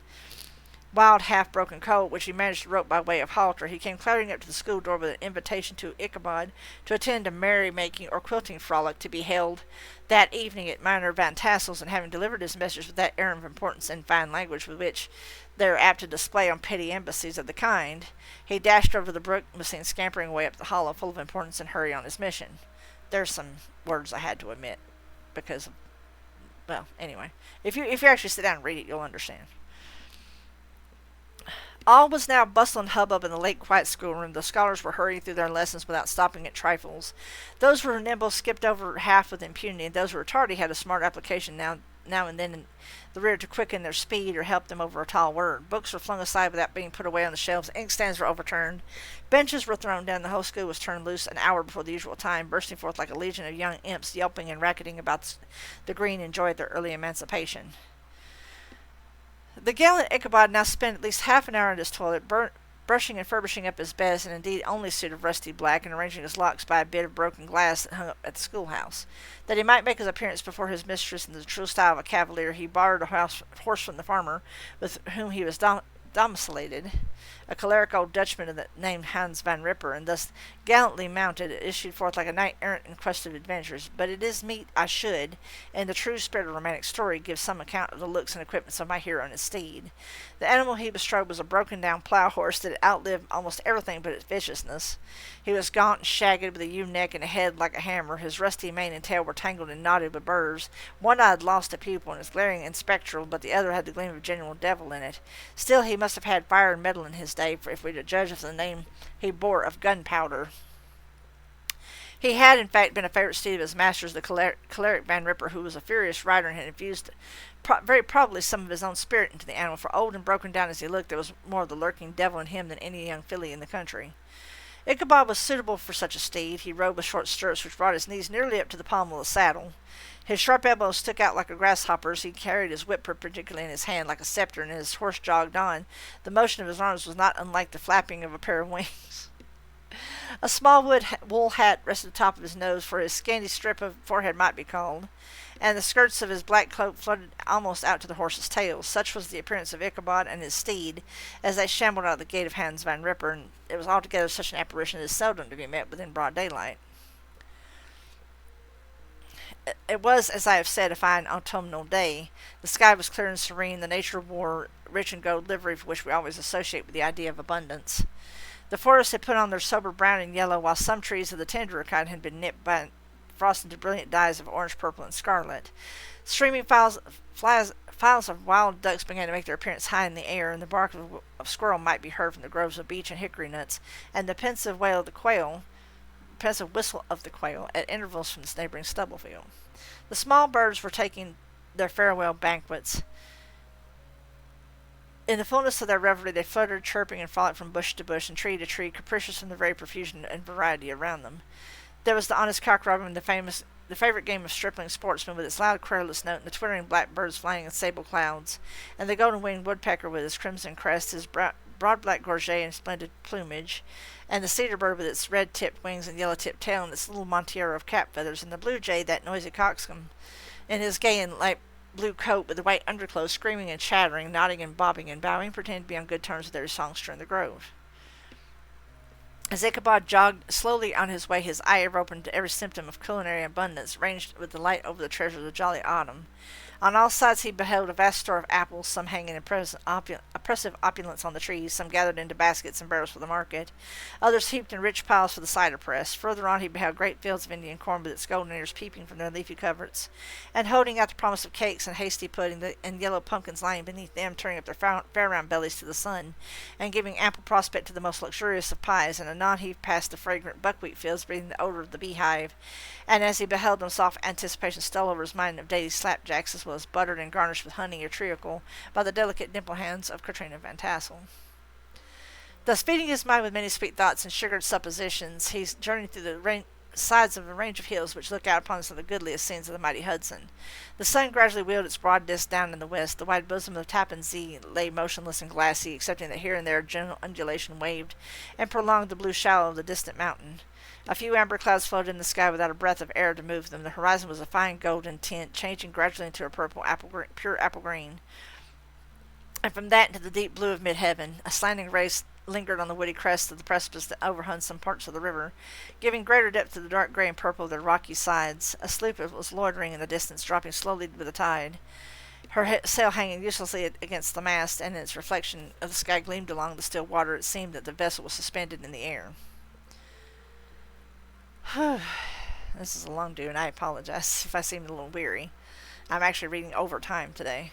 wild, half-broken coat, which he managed to rope by way of halter. He came clattering up to the school door with an invitation to Ichabod to attend a merry-making or quilting frolic to be held that evening at Minor Van Tassel's, and having delivered his message with that air of importance and fine language with which they are apt to display on petty embassies of the kind, he dashed over the brook and was seen scampering away up the hollow, full of importance and hurry on his mission. There's some words I had to omit because of, well, anyway. If you actually sit down and read it, you'll understand. All was now bustle and hubbub in the late quiet schoolroom. The scholars were hurrying through their lessons without stopping at trifles. Those who were nimble skipped over half with impunity, and those who were tardy had a smart application now and then in the rear to quicken their speed or help them over a tall word. Books were flung aside without being put away on the shelves. Inkstands were overturned. Benches were thrown down. The whole school was turned loose an hour before the usual time, bursting forth like a legion of young imps, yelping and racketing about the green in joy of their early emancipation. The gallant Ichabod now spent at least half an hour in his toilet, brushing and furbishing up his best and indeed only suit of rusty black, and arranging his locks by a bit of broken glass that hung up at the schoolhouse. That he might make his appearance before his mistress in the true style of a cavalier, he borrowed a horse from the farmer with whom he was domiciliated, a choleric old Dutchman named Hans Van Ripper, and thus gallantly mounted, issued forth like a knight-errant in quest of adventures. But it is meet I should, in the true spirit of romantic story, give some account of the looks and equipments of my hero and his steed. The animal he bestrode was a broken-down plough horse that had outlived almost everything but its viciousness. He was gaunt and shagged, with a ewe neck and a head like a hammer. His rusty mane and tail were tangled and knotted with burrs. One eye had lost a pupil and was glaring and spectral, but the other had the gleam of a genuine devil in it. Still, he must have had fire and metal in his day, for if we to judge of the name he bore of gunpowder. He had, in fact, been a favorite steed of his master's, the choleric Van Ripper, who was a furious rider and had infused very probably some of his own spirit into the animal, for old and broken down as he looked, there was more of the lurking devil in him than any young filly in the country. Ichabod was suitable for such a steed. He rode with short stirrups which brought his knees nearly up to the pommel of the saddle. His sharp elbows stuck out like a grasshopper's. He perpendicularly his whip particularly in his hand like a sceptre, and as his horse jogged on, the motion of his arms was not unlike the flapping of a pair of wings. A small wool hat rested atop of his nose, for his scanty strip of forehead might be called, and the skirts of his black cloak floated almost out to the horse's tail. Such was the appearance of Ichabod and his steed as they shambled out of the gate of Hans Van Ripper, and it was altogether such an apparition as is seldom to be met with in broad daylight. It was, as I have said, a fine autumnal day. The sky was clear and serene. The nature wore rich and gold livery, for which we always associate with the idea of abundance. The forests had put on their sober brown and yellow, while some trees of the tenderer kind had been nipped by frost into brilliant dyes of orange, purple, and scarlet. Streaming files of wild ducks began to make their appearance high in the air, and the bark of squirrel might be heard from the groves of beech and hickory nuts, and the pensive whistle of the quail at intervals from this neighboring stubble field. The small birds were taking their farewell banquets. In the fullness of their revelry they fluttered, chirping, and frolicked from bush to bush and tree to tree, capricious from the very profusion and variety around them. There was the honest cock-robin, the favourite game of stripling sportsmen, with its loud querulous note, and the twittering blackbirds flying in sable clouds, and the golden-winged woodpecker with his crimson crest, his broad black gorget and splendid plumage, and the cedar bird with its red-tipped wings and yellow-tipped tail and its little montiero of cap feathers, and the blue jay, that noisy coxcomb, in his gay and light blue coat with the white underclothes, screaming and chattering, nodding and bobbing and bowing, pretended to be on good terms with every songster in the grove. As Ichabod jogged slowly on his way, his eye ever open to every symptom of culinary abundance, ranged with delight over the treasures of the jolly autumn. On all sides he beheld a vast store of apples, some hanging in oppressive opulence on the trees, some gathered into baskets and barrels for the market, others heaped in rich piles for the cider press. Further on he beheld great fields of Indian corn with its golden ears peeping from their leafy coverts, and holding out the promise of cakes and hasty pudding, and yellow pumpkins lying beneath them, turning up their fair round bellies to the sun, and giving ample prospect to the most luxurious of pies. And anon he passed the fragrant buckwheat fields, breathing the odour of the beehive, and as he beheld them, soft anticipation stole over his mind of dainty slapjacks, as well as buttered and garnished with honey or treacle by the delicate dimple hands of Katrina Van Tassel. Thus feeding his mind with many sweet thoughts and sugared suppositions, he journeyed through the sides of a range of hills which look out upon some of the goodliest scenes of the mighty Hudson. The sun gradually wheeled its broad disk down in the west. The wide bosom of the Tappan Zee lay motionless and glassy, excepting that here and there a gentle undulation waved and prolonged the blue shallow of the distant mountain. A few amber clouds floated in the sky without a breath of air to move them. The horizon was a fine golden tint, changing gradually into a pure apple green, and from that into the deep blue of mid-heaven. A slanting ray lingered on the woody crest of the precipice that overhung some parts of the river, giving greater depth to the dark grey and purple of their rocky sides. A sloop was loitering in the distance, dropping slowly with the tide, her sail hanging uselessly against the mast, and in its reflection of the sky gleamed along the still water. It seemed that the vessel was suspended in the air. This is a long do, and I apologize if I seem a little weary. I'm actually reading overtime today.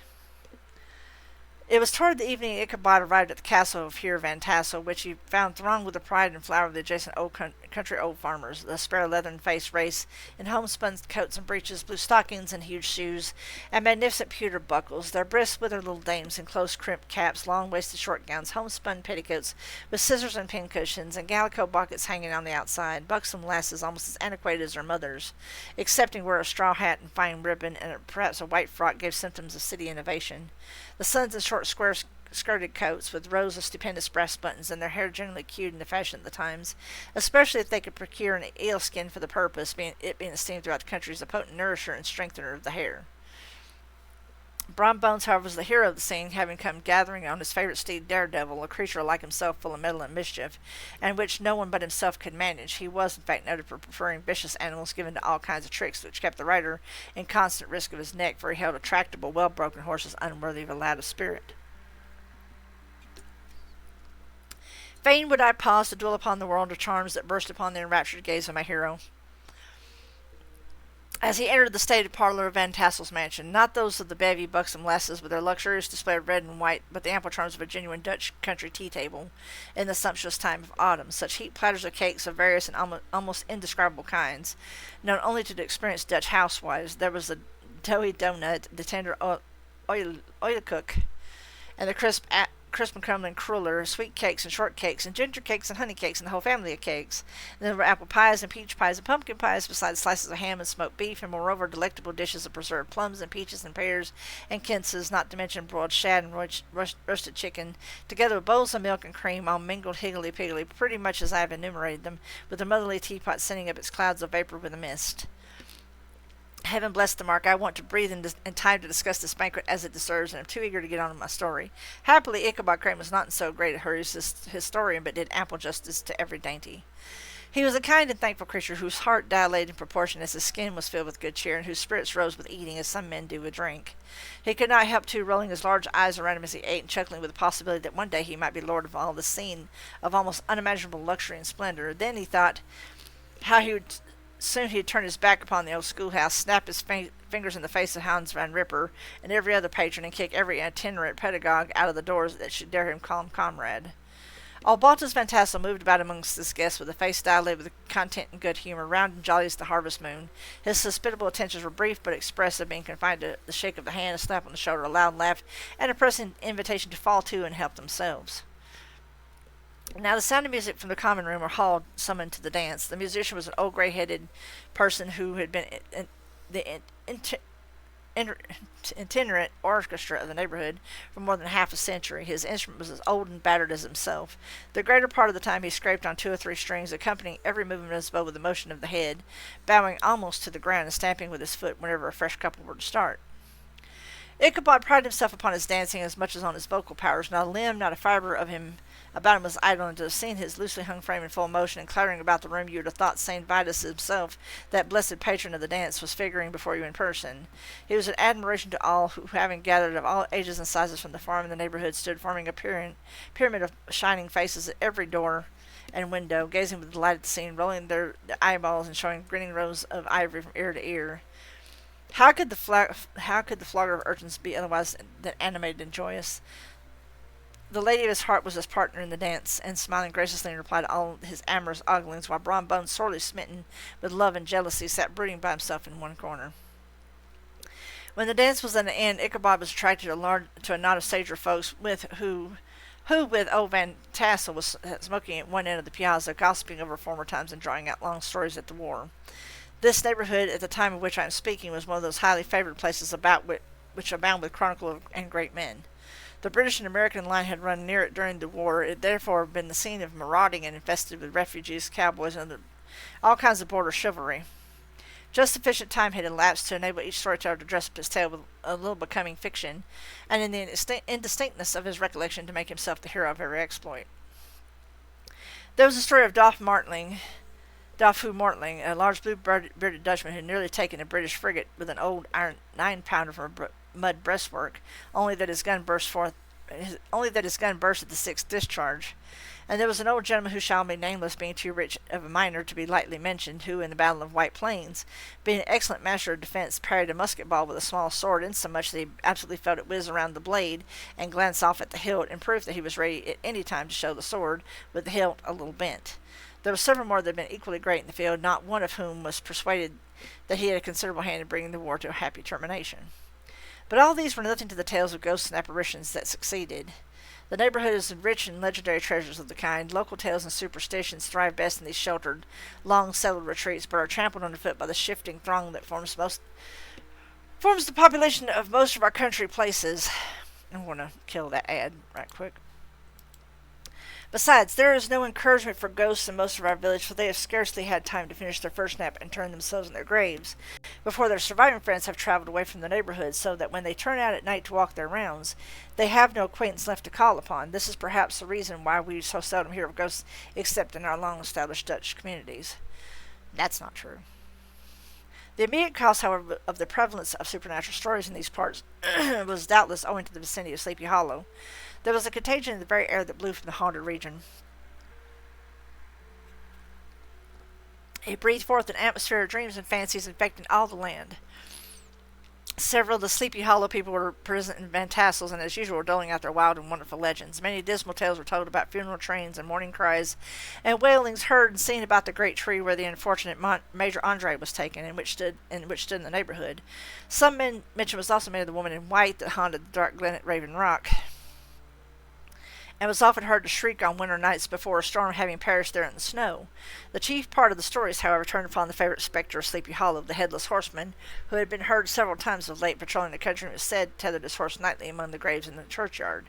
It was toward the evening Ichabod arrived at the castle of Heer Van Tassel, which he found thronged with the pride and flower of the adjacent country old farmers, the spare leathern-faced race, in homespun coats and breeches, blue stockings and huge shoes, and magnificent pewter buckles, their brisk, withered little dames in close-crimped caps, long-waisted short gowns, homespun petticoats with scissors and pincushions, and calico buckets hanging on the outside, buxom lasses almost as antiquated as their mothers, excepting where a straw hat and fine ribbon and perhaps a white frock gave symptoms of city innovation. The sons in short square-skirted coats with rows of stupendous brass buttons, and their hair generally queued in the fashion of the times, especially if they could procure an eel skin for the purpose, being esteemed throughout the country as a potent nourisher and strengthener of the hair. Brom Bones, however, was the hero of the scene, having come gathering on his favourite steed, Daredevil, a creature like himself full of mettle and mischief, and which no one but himself could manage. He was, in fact, noted for preferring vicious animals given to all kinds of tricks, which kept the rider in constant risk of his neck, for he held a tractable, well-broken horse as unworthy of a lad of spirit. Fain would I pause to dwell upon the world of charms that burst upon the enraptured gaze of my hero, as he entered the stated parlour of Van Tassel's mansion, not those of the bevy buxom lasses with their luxurious display of red and white, but the ample charms of a genuine Dutch country tea-table in the sumptuous time of autumn. Such heaped platters of cakes of various and almost indescribable kinds, known only to the experienced Dutch housewives. There was the doughy doughnut, the tender oilkoek, and the crisp crisp and crumbling cruller, sweet cakes and short cakes, and ginger cakes and honey cakes, and the whole family of cakes. And there were apple pies and peach pies and pumpkin pies, besides slices of ham and smoked beef, and moreover delectable dishes of preserved plums and peaches and pears and quinces, not to mention broiled shad and roasted chicken, together with bowls of milk and cream, all mingled higgledy-piggledy, pretty much as I have enumerated them, with the motherly teapot sending up its clouds of vapor with a mist. Heaven bless the mark, I want to breathe in time to discuss this banquet as it deserves, and am too eager to get on with my story. Happily, Ichabod Crane was not in so great a hurry as this historian, but did ample justice to every dainty. He was a kind and thankful creature, whose heart dilated in proportion as his skin was filled with good cheer, and whose spirits rose with eating, as some men do with drink. He could not help, too, rolling his large eyes around him as he ate, and chuckling with the possibility that one day he might be lord of all the scene of almost unimaginable luxury and splendor. Then he thought how soon he had turned his back upon the old schoolhouse, snapped his fingers in the face of Hans Van Ripper and every other patron, and kicked every itinerant pedagogue out of the doors that should dare him call him comrade. Old Baltus Van Tassel moved about amongst his guests with a face dilated with content and good humour, round and jolly as the harvest moon. His hospitable attentions were brief but expressive, being confined to the shake of the hand, a slap on the shoulder, a loud laugh, and a pressing invitation to fall to and help themselves. Now the sound of music from the common room or hall summoned to the dance. The musician was an old grey-headed person who had been in the itinerant orchestra of the neighborhood for more than half a century. His instrument was as old and battered as himself. The greater part of the time he scraped on 2 or 3 strings, accompanying every movement of his bow with a motion of the head, bowing almost to the ground and stamping with his foot whenever a fresh couple were to start. Ichabod prided himself upon his dancing as much as on his vocal powers. Not a limb, not a fibre of him about him was idle, and to have seen his loosely hung frame in full motion and clattering about the room, you would have thought St. Vitus himself, that blessed patron of the dance, was figuring before you in person. He was an admiration to all who, having gathered of all ages and sizes from the farm and the neighborhood, stood forming a pyramid of shining faces at every door and window, gazing with delight at the scene, rolling their eyeballs and showing grinning rows of ivory from ear to ear. How could the flogger of urchins be otherwise than animated and joyous? The lady of his heart was his partner in the dance, and smiling graciously in reply to all his amorous oglings, while Brom Bones, sorely smitten with love and jealousy, sat brooding by himself in one corner. When the dance was at an end, Ichabod was attracted to a knot of sager folks who with old Van Tassel was smoking at one end of the piazza, gossiping over former times and drawing out long stories at the war. This neighborhood, at the time of which I am speaking, was one of those highly favored places which abound with chronicle and great men. The British and American line had run near it during the war. It therefore had been the scene of marauding and infested with refugees, cowboys, and all kinds of border chivalry. Just sufficient time had elapsed to enable each storyteller to dress up his tale with a little becoming fiction, and in the indistinctness of his recollection to make himself the hero of every exploit. There was a story of Dolph Hugh Mortling, a large blue-bearded Dutchman who had nearly taken a British frigate with an old iron 9-pounder from a mud breastwork, only that his gun burst at the 6th discharge. And there was an old gentleman who shall be nameless, being too rich of a miner to be lightly mentioned, who, in the Battle of White Plains, being an excellent master of defence, parried a musket ball with a small sword, insomuch that he absolutely felt it whiz around the blade and glance off at the hilt, in proof that he was ready at any time to show the sword, with the hilt a little bent. There were several more that had been equally great in the field, not one of whom was persuaded that he had a considerable hand in bringing the war to a happy termination. But all these were nothing to the tales of ghosts and apparitions that succeeded. The neighborhood is rich in legendary treasures of the kind. Local tales and superstitions thrive best in these sheltered, long-settled retreats, but are trampled underfoot by the shifting throng that forms the population of most of our country places. I'm going to kill that ad right quick. Besides, there is no encouragement for ghosts in most of our village, for they have scarcely had time to finish their first nap and turn themselves in their graves before their surviving friends have traveled away from the neighborhood, so that when they turn out at night to walk their rounds, they have no acquaintance left to call upon. This is perhaps the reason why we so seldom hear of ghosts except in our long-established Dutch communities. That's not true. The immediate cause, however, of the prevalence of supernatural stories in these parts was doubtless owing to the vicinity of Sleepy Hollow. There was a contagion in the very air that blew from the haunted region. It breathed forth an atmosphere of dreams and fancies infecting all the land. Several of the Sleepy Hollow people were present in Van Tassel's, and as usual were doling out their wild and wonderful legends. Many dismal tales were told about funeral trains and mourning cries, and wailings heard and seen about the great tree where the unfortunate Major Andre was taken, and which stood in the neighborhood. Some mention was also made of the woman in white that haunted the dark glen at Raven Rock. and was often heard to shriek on winter nights before a storm, having perished there in the snow. The chief part of the stories, however, turned upon the favorite spectre of Sleepy Hollow, the Headless Horseman, who had been heard several times of late patrolling the country and was said tethered his horse nightly among the graves in the churchyard.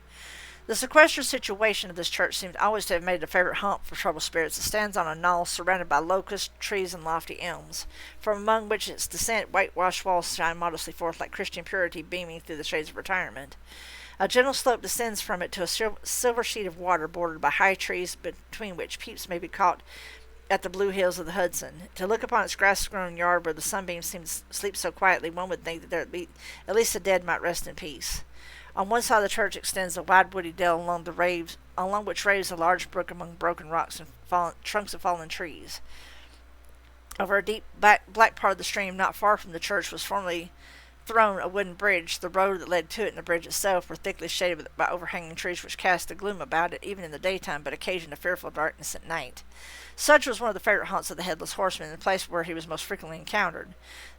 The sequestered situation of this church seemed always to have made it a favorite haunt for troubled spirits. It stands on a knoll surrounded by locust trees and lofty elms, from among which its descent whitewashed walls shine modestly forth like Christian purity beaming through the shades of retirement. A gentle slope descends from it to a silver sheet of water bordered by high trees, between which peeps may be caught at the blue hills of the Hudson. To look upon its grass-grown yard where the sunbeams seem to sleep so quietly, one would think that there be at least the dead might rest in peace. On one side of the church extends a wide woody dell along which raves a large brook among broken rocks and trunks of fallen trees. Over a deep black part of the stream, not far from the church, was formerly thrown a wooden bridge. The road that led to it and the bridge itself were thickly shaded by overhanging trees which cast a gloom about it even in the daytime, but occasioned a fearful darkness at night. Such was one of the favorite haunts of the Headless Horseman, the place where he was most frequently encountered.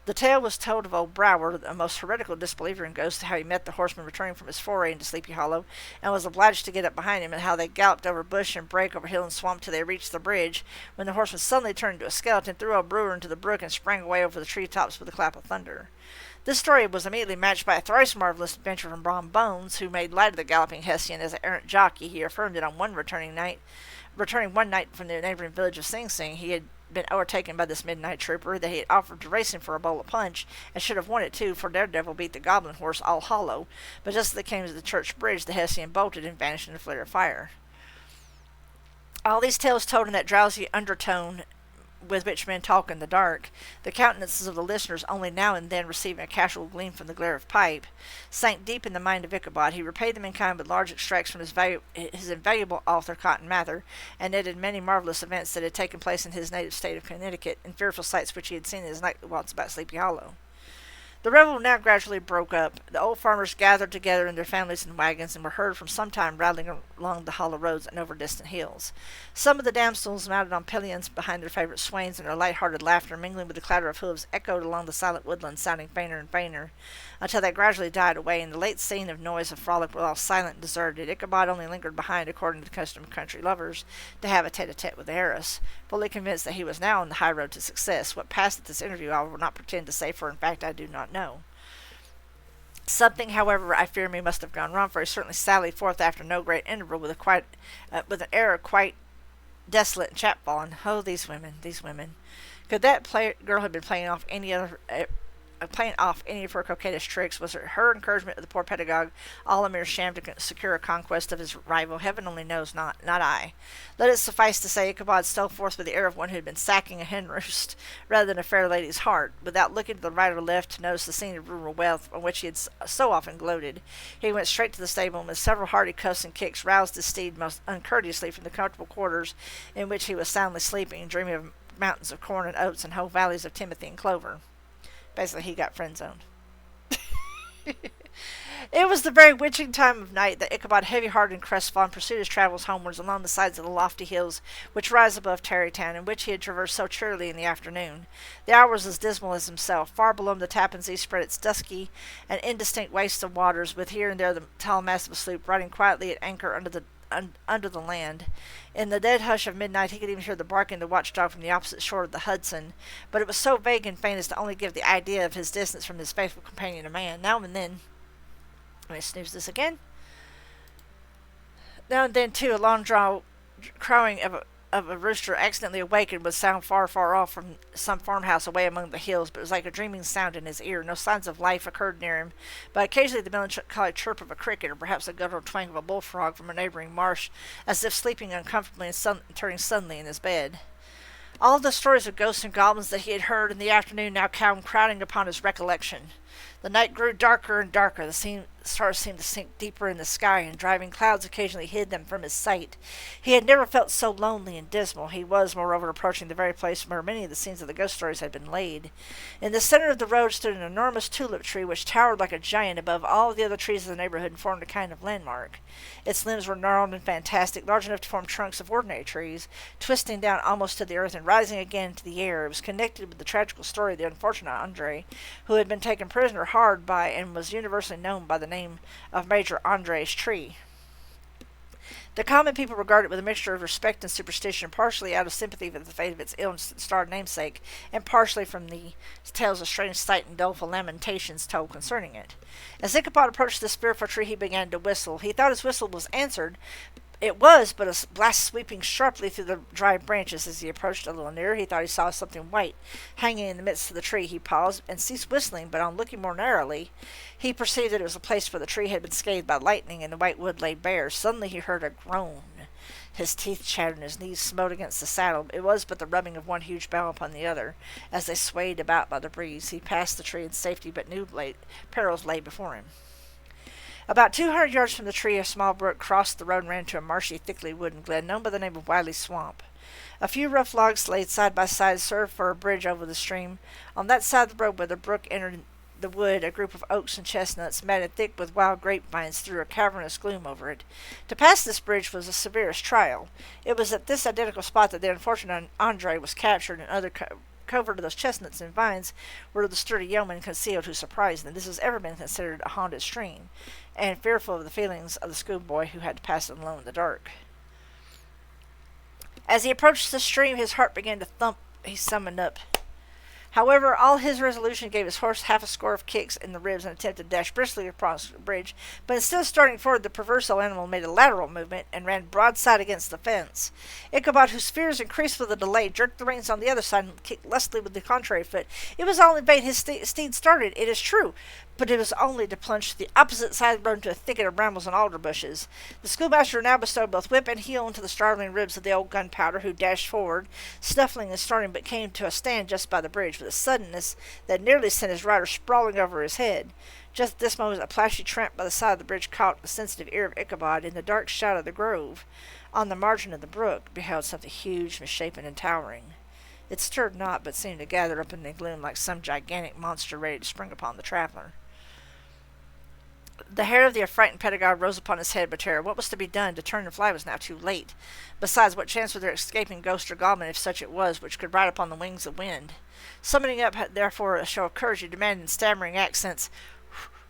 The tale was told of old Brower, a most heretical disbeliever in ghosts, how he met the horseman returning from his foray into Sleepy Hollow, and was obliged to get up behind him, and how they galloped over bush and brake, over hill and swamp, till they reached the bridge, when the horseman suddenly turned into a skeleton, threw old Brewer into the brook, and sprang away over the tree-tops with a clap of thunder. This story was immediately matched by a thrice marvelous adventure from Brom Bones, who made light of the galloping Hessian as an errant jockey. He affirmed that on returning one night from the neighboring village of Sing Sing, he had been overtaken by this midnight trooper, that he had offered to race him for a bowl of punch, and should have won it too, for Daredevil beat the goblin horse All Hollow. But just as they came to the church bridge, the Hessian bolted and vanished in a flare of fire. All these tales told in that drowsy undertone with which men talk in the dark, the countenances of the listeners only now and then receiving a casual gleam from the glare of pipe, sank deep in the mind of Ichabod. He repaid them in kind with large extracts from his invaluable author, Cotton Mather, and netted many marvelous events that had taken place in his native state of Connecticut, and fearful sights which he had seen in his nightly walks about Sleepy Hollow. The revel now gradually broke up. The old farmers gathered together in their families and wagons, and were heard from some time rattling along the hollow roads and over distant hills. Some of the damsels mounted on pillions behind their favorite swains, and their light-hearted laughter, mingling with the clatter of hoofs, echoed along the silent woodland, sounding fainter and fainter, until they gradually died away, and the late scene of noise and frolic was all silent and deserted. Ichabod only lingered behind, according to the custom of country lovers, to have a tete-a-tete with the heiress, fully convinced that he was now on the high road to success. What passed at this interview I will not pretend to say, for in fact I do not know. Something, however, I fear me must have gone wrong, for he certainly sallied forth after no great interval with an air quite desolate and chapfallen. Oh, these women, these women! Could that girl have been playing off any of her coquettish tricks? Was it her encouragement of the poor pedagogue all a mere sham to secure a conquest of his rival? Heaven only knows, not I. Let it suffice to say, Ichabod stole forth with the air of one who had been sacking a hen roost, rather than a fair lady's heart. Without looking to the right or left to notice the scene of rural wealth on which he had so often gloated, he went straight to the stable, and with several hearty cuffs and kicks roused his steed most uncourteously from the comfortable quarters in which he was soundly sleeping, dreaming of mountains of corn and oats and whole valleys of timothy and clover. Basically, he got friend-zoned. It was the very witching time of night that Ichabod, heavy-hearted and crestfallen, pursued his travels homewards along the sides of the lofty hills which rise above Tarrytown, and which he had traversed so cheerily in the afternoon. The hour was as dismal as himself. Far below him the Tappan Zee spread its dusky and indistinct waste of waters, with here and there the tall mast of a sloop riding quietly at anchor under the land. In the dead hush of midnight he could even hear the barking of the watchdog from the opposite shore of the Hudson, but it was so vague and faint as to only give the idea of his distance from his faithful companion, a man. Now and then, let me snooze this again. Now and then, too, a long-drawn crowing of a rooster accidentally awakened would sound far, far off from some farmhouse away among the hills, but it was like a dreaming sound in his ear. No signs of life occurred near him, but occasionally the melancholy chirp of a cricket, or perhaps the guttural twang of a bullfrog from a neighboring marsh, as if sleeping uncomfortably and turning suddenly in his bed. All the stories of ghosts and goblins that he had heard in the afternoon now came crowding upon his recollection. The night grew darker and darker. The stars seemed to sink deeper in the sky, and driving clouds occasionally hid them from his sight. He had never felt so lonely and dismal. He was, moreover, approaching the very place where many of the scenes of the ghost stories had been laid. In the center of the road stood an enormous tulip tree, which towered like a giant above all the other trees of the neighborhood and formed a kind of landmark. Its limbs were gnarled and fantastic, large enough to form trunks of ordinary trees, twisting down almost to the earth and rising again into the air. It was connected with the tragical story of the unfortunate Andre, who had been taken prisoner hard by and was universally known by the name of Major Andre's tree. The common people regard it with a mixture of respect and superstition, partially out of sympathy with the fate of its ill-starred namesake, and partially from the tales of strange sight and doleful lamentations told concerning it. As Ichabod approached the spiritual tree, he began to whistle. He thought his whistle was answered. It was but a blast sweeping sharply through the dry branches. As he approached a little nearer, he thought he saw something white hanging in the midst of the tree. He paused and ceased whistling, but on looking more narrowly, he perceived that it was a place where the tree had been scathed by lightning, and the white wood lay bare. Suddenly he heard a groan. His teeth chattered, and his knees smote against the saddle. It was but the rubbing of one huge bough upon the other, as they swayed about by the breeze. He passed the tree in safety, but new perils lay before him. About 200 yards from the tree, a small brook crossed the road and ran into a marshy, thickly wooded glen known by the name of Wiley's Swamp. A few rough logs laid side by side served for a bridge over the stream. On that side of the road where the brook entered the wood, a group of oaks and chestnuts, matted thick with wild grapevines, threw a cavernous gloom over it. To pass this bridge was the severest trial. It was at this identical spot that the unfortunate Andre was captured, and under cover to those chestnuts and vines were the sturdy yeomen concealed who surprised them. This has ever been considered a haunted stream, and fearful of the feelings of the schoolboy who had to pass it alone in the dark. As he approached the stream, his heart began to thump. He summoned up. However, all his resolution gave his horse half a score of kicks in the ribs and attempted to dash briskly across the bridge, but instead of starting forward, the perverse old animal made a lateral movement and ran broadside against the fence. Ichabod, whose fears increased with the delay, jerked the reins on the other side and kicked lustily with the contrary foot. It was all in vain. His steed started, it is true, but it was only to plunge to the opposite side of the road into a thicket of brambles and alder bushes. The schoolmaster now bestowed both whip and heel into the startling ribs of the old Gunpowder, who dashed forward, snuffling and starting, but came to a stand just by the bridge with a suddenness that nearly sent his rider sprawling over his head. Just at this moment, a plashy tramp by the side of the bridge caught the sensitive ear of Ichabod. In the dark shadow of the grove, on the margin of the brook, beheld something huge, misshapen, and towering. It stirred not, but seemed to gather up in the gloom like some gigantic monster ready to spring upon the traveller. The hair of the affrighted pedagogue rose upon his head with terror. What was to be done? To turn and fly was now too late. Besides, what chance was there escaping ghost or goblin, if such it was, which could ride upon the wings of wind? Summoning up, therefore, a show of courage, he demanded in stammering accents,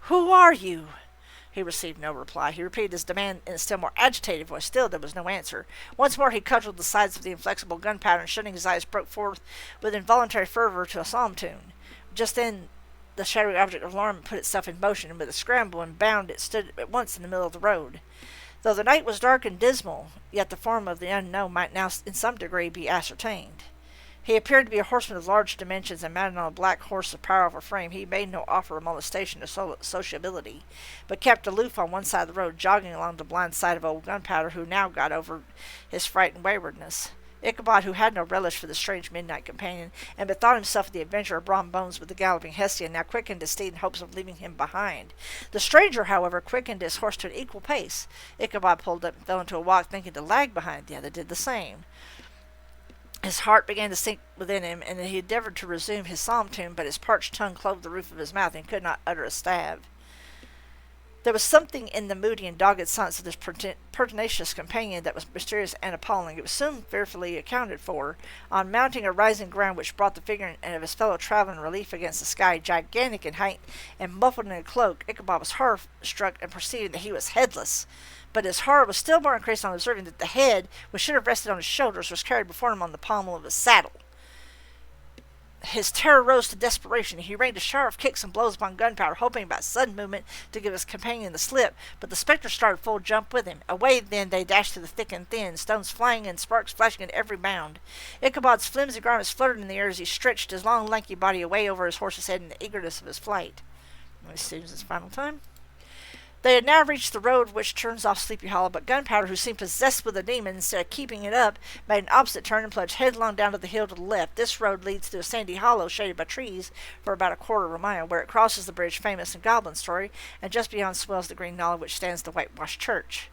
"Who are you?" He received no reply. He repeated his demand in a still more agitated voice. Still there was no answer. Once more he cudgelled the sides of the inflexible Gunpowder, and shutting his eyes, broke forth with involuntary fervour to a psalm tune. Just then the shadowy object of alarm put itself in motion, and with a scramble and bound it stood at once in the middle of the road. Though the night was dark and dismal, yet the form of the unknown might now in some degree be ascertained. He appeared to be a horseman of large dimensions, and mounted on a black horse of powerful frame. He made no offer of molestation or sociability, but kept aloof on one side of the road, jogging along the blind side of old Gunpowder, who now got over his fright and waywardness. Ichabod, who had no relish for the strange midnight companion, and bethought himself of the adventure of Brom Bones with the galloping Hestian, now quickened his steed in hopes of leaving him behind. The stranger, however, quickened his horse to an equal pace. Ichabod pulled up and fell into a walk, thinking to lag behind. The other did the same. His heart began to sink within him, and he endeavoured to resume his psalm tune, but his parched tongue clove the roof of his mouth, and could not utter a stab. There was something in the moody and dogged silence of this pertinacious companion that was mysterious and appalling. It was soon fearfully accounted for. On mounting a rising ground which brought the figure of his fellow traveller in relief against the sky, gigantic in height and muffled in a cloak, Ichabod was horror-struck and perceived that he was headless. But his horror was still more increased on observing that the head, which should have rested on his shoulders, was carried before him on the pommel of his saddle. His terror rose to desperation. He rained a shower of kicks and blows upon Gunpowder, hoping by sudden movement to give his companion the slip, but the spectre started full jump with him. Away then they dashed through the thick and thin, stones flying and sparks flashing at every bound. Ichabod's flimsy garments fluttered in the air as he stretched his long lanky body away over his horse's head in the eagerness of his flight. This seems his final time. They had now reached the road which turns off Sleepy Hollow, but Gunpowder, who seemed possessed with a demon, instead of keeping it up, made an opposite turn and plunged headlong down to the hill to the left. This road leads through a sandy hollow shaded by trees for about a quarter of a mile, where it crosses the bridge famous in goblin story, and just beyond swells the green knoll which stands the whitewashed church.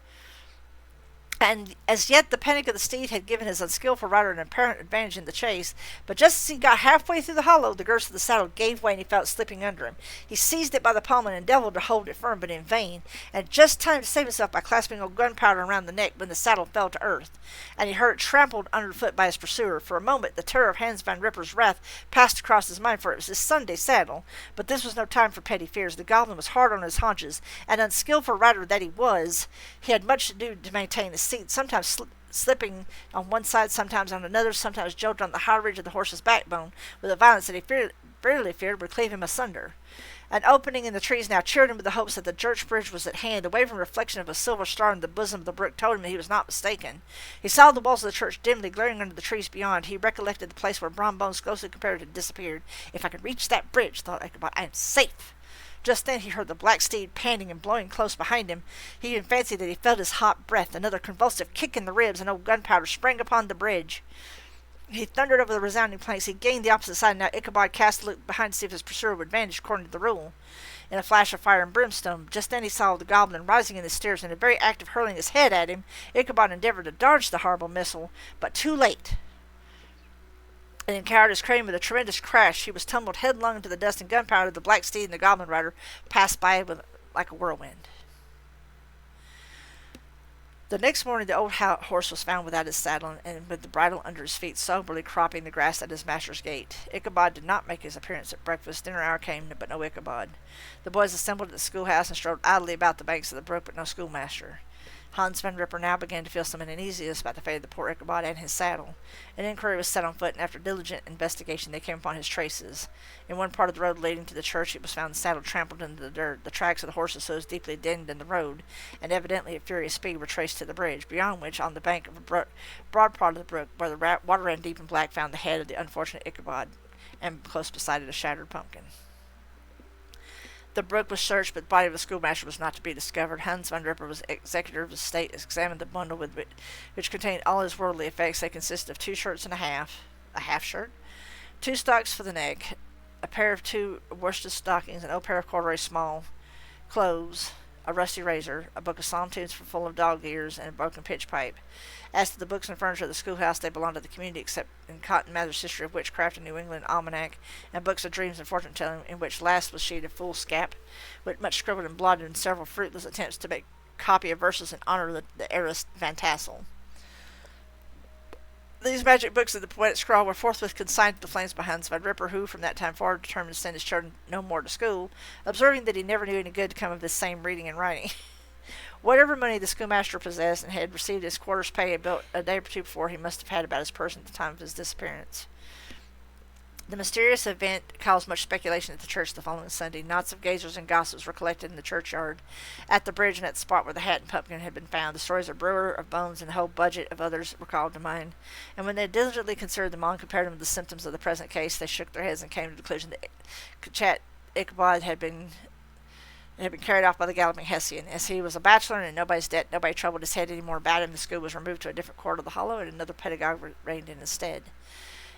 And as yet the panic of the steed had given his unskilful rider an apparent advantage in the chase, but just as he got halfway through the hollow, the girths of the saddle gave way and he felt it slipping under him. He seized it by the pommel and endeavored to hold it firm, but in vain, and just time to save himself by clasping old Gunpowder around the neck when the saddle fell to earth, and he heard it trampled underfoot by his pursuer. For a moment the terror of Hans Van Ripper's wrath passed across his mind, for it was his Sunday saddle, but this was no time for petty fears. The goblin was hard on his haunches, and unskilful rider that he was, he had much to do to maintain his seat, sometimes slipping on one side, sometimes on another, sometimes jolted on the high ridge of the horse's backbone with a violence that he verily feared would cleave him asunder. An opening in the trees now cheered him with the hopes that the church bridge was at hand. The wavering reflection of a silver star in the bosom of the brook told him that he was not mistaken. He saw the walls of the church dimly glaring under the trees beyond. He recollected the place where Brom Bones closely compared had disappeared. If I could reach that bridge, thought Ichabod, I am safe. Just then he heard the black steed panting and blowing close behind him. He even fancied that he felt his hot breath. Another convulsive kick in the ribs, and old Gunpowder sprang upon the bridge. He thundered over the resounding planks. He gained the opposite side. Now Ichabod cast a look behind to see if his pursuer would vanish according to the rule. In a flash of fire and brimstone, just then he saw the goblin rising in the stairs, and in the very act of hurling his head at him, Ichabod endeavored to dodge the horrible missile, but too late. And encountered his crane with a tremendous crash. He was tumbled headlong into the dust, and Gunpowder, the black steed, and the goblin rider passed by like a whirlwind. The next morning the old horse was found without his saddle, and with the bridle under his feet, soberly cropping the grass at his master's gate. Ichabod did not make his appearance at breakfast. Dinner hour came, but no Ichabod. The boys assembled at the schoolhouse and strolled idly about the banks of the brook, but no schoolmaster. Hans Van Ripper now began to feel some uneasiness about the fate of the poor Ichabod and his saddle. An inquiry was set on foot, and after diligent investigation they came upon his traces. In one part of the road leading to the church it was found the saddle trampled into the dirt. The tracks of the horse's hoofs deeply dented in the road, and evidently at furious speed were traced to the bridge, beyond which, on the bank of a broad part of the brook, where the water ran deep and black, found the head of the unfortunate Ichabod, and close beside it a shattered pumpkin. The brook was searched, but the body of the schoolmaster was not to be discovered. Hans Van Ripper was executor of the estate, examined the bundle which contained all his worldly effects. They consisted of 2 shirts and a half shirt, 2 stocks for the neck, a pair of 2 worsted stockings, an old pair of corduroy small clothes, a rusty razor, a book of psalm tunes full of dog ears, and a broken pitch pipe. As to the books and furniture of the schoolhouse, they belonged to the community, except in Cotton Mather's History of Witchcraft and New England Almanac, and books of dreams and fortune-telling, in which last was sheeted foolscap, with much scribbled and blotted, and several fruitless attempts to make copy of verses in honor of the heiress Van Tassel. These magic books of the poetic scrawl were forthwith consigned to the flames by Hans Van Ripper, who, from that time forward, determined to send his children no more to school, observing that he never knew any good to come of this same reading and writing. Whatever money the schoolmaster possessed and had received his quarter's pay about a day or 2 before, he must have had about his person at the time of his disappearance. The mysterious event caused much speculation at the church the following Sunday. Knots of gazers and gossips were collected in the churchyard, at the bridge, and at the spot where the hat and pumpkin had been found. The stories of Brewer, of Bones, and the whole budget of others were called to mind, and when they diligently considered them all and compared them with the symptoms of the present case, they shook their heads and came to the conclusion that Ichabod had been carried off by the galloping Hessian. As he was a bachelor and in nobody's debt, nobody troubled his head any more about him. The school was removed to a different quarter of the hollow, and another pedagogue reigned in his stead.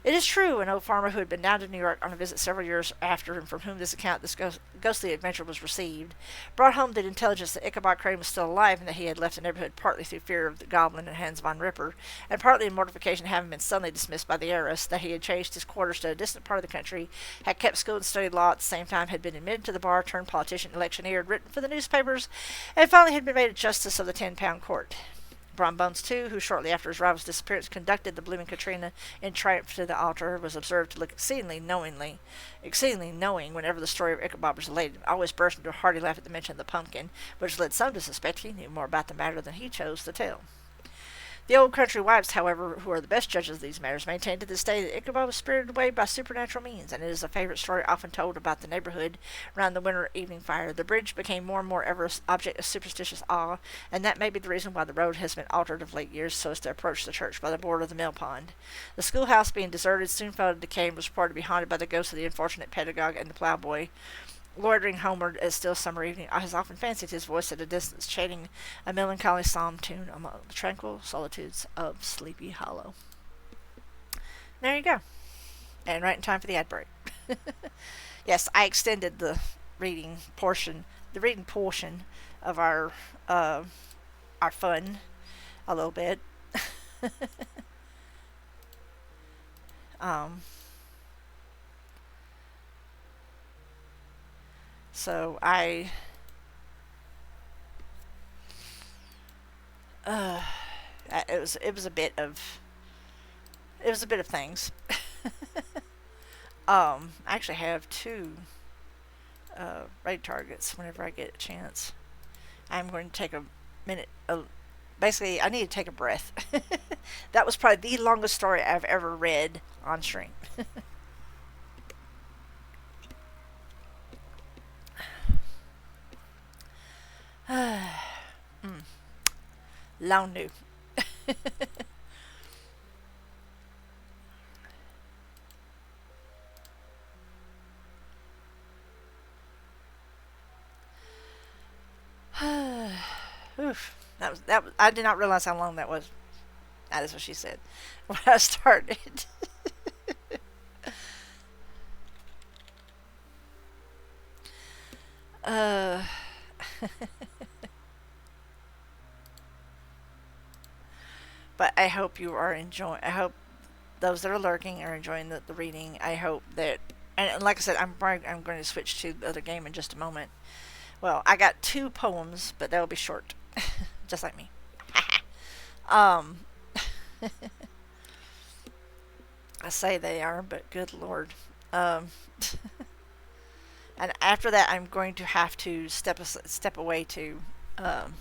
It is true, an old farmer who had been down to New York on a visit several years after, and from whom this ghostly adventure was received, brought home the intelligence that Ichabod Crane was still alive, and that he had left the neighborhood partly through fear of the goblin and Hans Van Ripper, and partly in mortification at having been suddenly dismissed by the heiress, that he had changed his quarters to a distant part of the country, had kept school and studied law at the same time, had been admitted to the bar, turned politician, electioneer, written for the newspapers, and finally had been made a justice of the 10-pound court. Brom Bones, too, who shortly after his rival's disappearance conducted the blooming Katrina in triumph to the altar, was observed to look exceedingly knowing whenever the story of Ichabod was related, always burst into a hearty laugh at the mention of the pumpkin, which led some to suspect he knew more about the matter than he chose to tell. The old country wives, however, who are the best judges of these matters, maintain to this day that Ichabod was spirited away by supernatural means, and it is a favourite story often told about the neighbourhood round the winter evening fire. The bridge became more and more ever an object of superstitious awe, and that may be the reason why the road has been altered of late years so as to approach the church by the border of the mill pond. The schoolhouse, being deserted, soon fell into decay and was reported to be haunted by the ghosts of the unfortunate pedagogue and the ploughboy. Loitering homeward as still summer evening, I has often fancied his voice at a distance, chanting a melancholy psalm tune among the tranquil solitudes of Sleepy Hollow. There you go. And right in time for the ad break. Yes, I extended the reading portion of our fun a little bit. Um, so uh, it was a bit of things. I actually have two raid targets whenever I get a chance. I'm going to take a minute. Basically, I need to take a breath. That was probably the longest story I've ever read on stream. Mm, long new. Oof. That was, I did not realize how long that was. That is what she said when I started. uh, but I hope you are enjoying. I hope those that are lurking are enjoying the reading. I hope that, and like I said, I'm going to switch to the other game in just a moment. Well, I got two poems, but they'll be short, just like me. um, I say they are, but good lord. Um, and after that, I'm going to have to step away to um,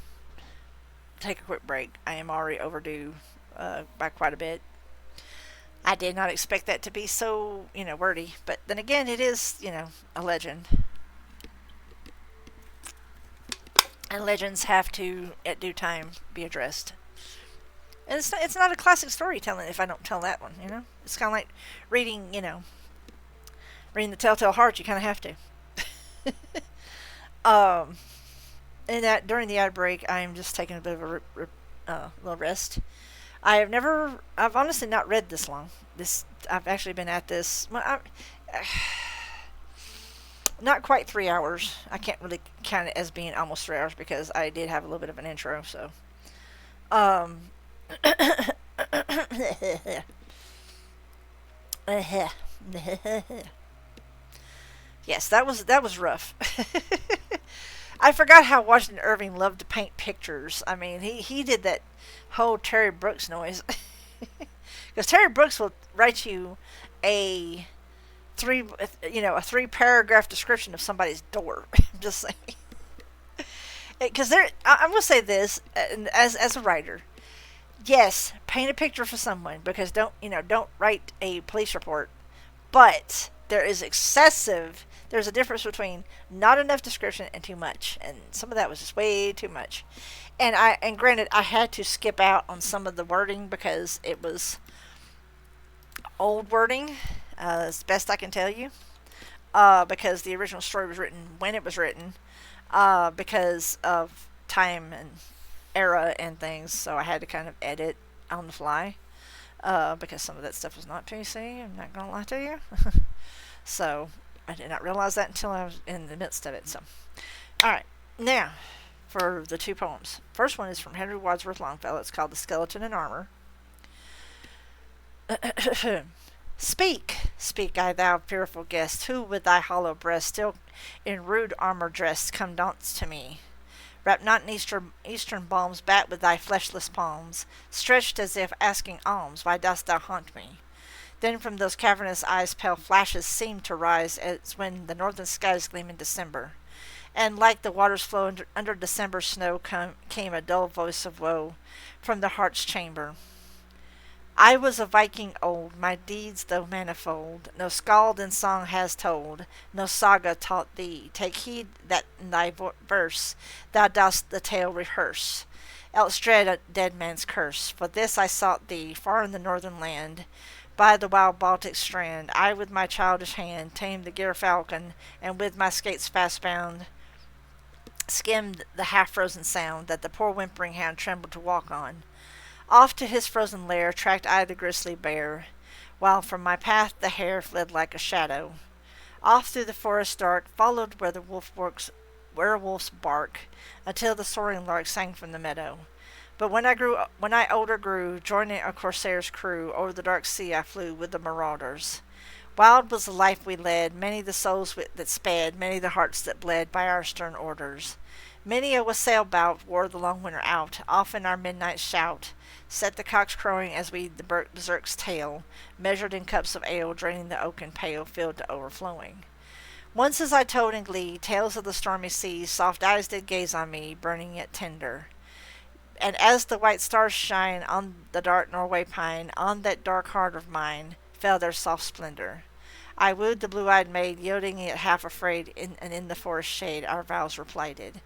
take a quick break. I am already overdue by quite a bit. I did not expect that to be so, wordy. But then again, it is, a legend. And legends have to, at due time, be addressed. And it's not a classic storytelling if I don't tell that one, It's kind of like reading, reading the Telltale Heart, you kind of have to. um, and that during the ad break, I'm just taking a bit of a little rest. I've honestly not read this long. I've actually been at this, well, not quite 3 hours. I can't really count it as being almost 3 hours because I did have a little bit of an intro. So, um, yes, that was rough. I forgot how Washington Irving loved to paint pictures. I mean, he did that whole Terry Brooks noise. Because Terry Brooks will write you a a 3 paragraph description of somebody's door. I'm just saying. Because I'm gonna say this as a writer. Yes, paint a picture for someone because don't write a police report. But there's a difference between not enough description and too much, and some of that was just way too much. And granted, I had to skip out on some of the wording because it was old wording, as best I can tell you. Because the original story was written when it was written, because of time and era and things. So I had to kind of edit on the fly, because some of that stuff was not PC. I'm not gonna lie to you. So I did not realize that until I was in the midst of it. So, all right, now for the two poems. First one is from Henry Wadsworth Longfellow. It's called "The Skeleton in Armor." Speak, speak, I thou fearful guest, who with thy hollow breast still in rude armor dressed, come dance to me. Wrap not in eastern balms, bat with thy fleshless palms, stretched as if asking alms, why dost thou haunt me? Then from those cavernous eyes pale flashes seem to rise, as when the northern skies gleam in December. And like the waters flow under December snow came a dull voice of woe from the heart's chamber. I was a Viking old, my deeds though manifold, no skald in song has told, no saga taught thee. Take heed that in thy verse thou dost the tale rehearse, else dread a dead man's curse. For this I sought thee, far in the northern land, by the wild Baltic strand. I with my childish hand tamed the gerfalcon, and with my skates fast bound, skimmed the half-frozen sound that the poor whimpering hound trembled to walk on. Off to his frozen lair tracked I the grisly bear, while from my path the hare fled like a shadow. Off through the forest dark, followed where the werewolves bark, until the soaring lark sang from the meadow. But when I older grew, joining a corsair's crew, over the dark sea I flew with the marauders. Wild was the life we led, many the souls that sped, many the hearts that bled by our stern orders. Many a wassail bout wore the long winter out, often our midnight shout set the cocks crowing as we the berserk's tale, measured in cups of ale, draining the oaken pail filled to overflowing. Once as I told in glee tales of the stormy seas, soft eyes did gaze on me, burning yet tender. And as the white stars shine on the dark Norway pine, on that dark heart of mine fell their soft splendor. I wooed the blue-eyed maid, yielding yet half afraid, and in the forest shade our vows were plighted.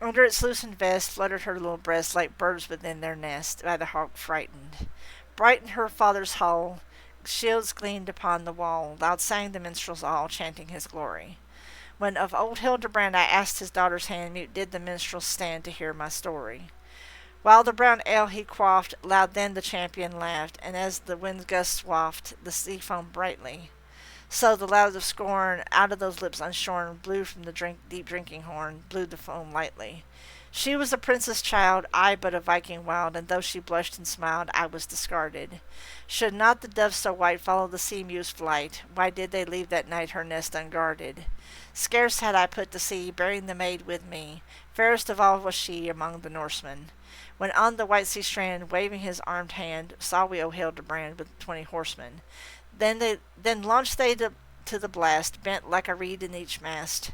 Under its loosened vest fluttered her little breast like birds within their nest, by the hawk frightened. Bright in her father's hall, shields gleamed upon the wall, loud sang the minstrels all, chanting his glory. When of old Hildebrand I asked his daughter's hand, mute did the minstrels stand to hear my story. While the brown ale he quaffed, loud then the champion laughed, and as the wind gusts waft the sea foamed brightly, so the loud of scorn out of those lips unshorn blew from the deep drinking horn, blew the foam lightly. She was a princess child, I but a Viking wild, and though she blushed and smiled, I was discarded. Should not the dove so white follow the sea mew's flight? Why did they leave that night her nest unguarded? Scarce had I put to sea, bearing the maid with me. Fairest of all was she among the Norsemen. When on the white sea strand, waving his armed hand, saw we O Hildebrand with 20 horsemen. Then launched they to the blast, bent like a reed in each mast.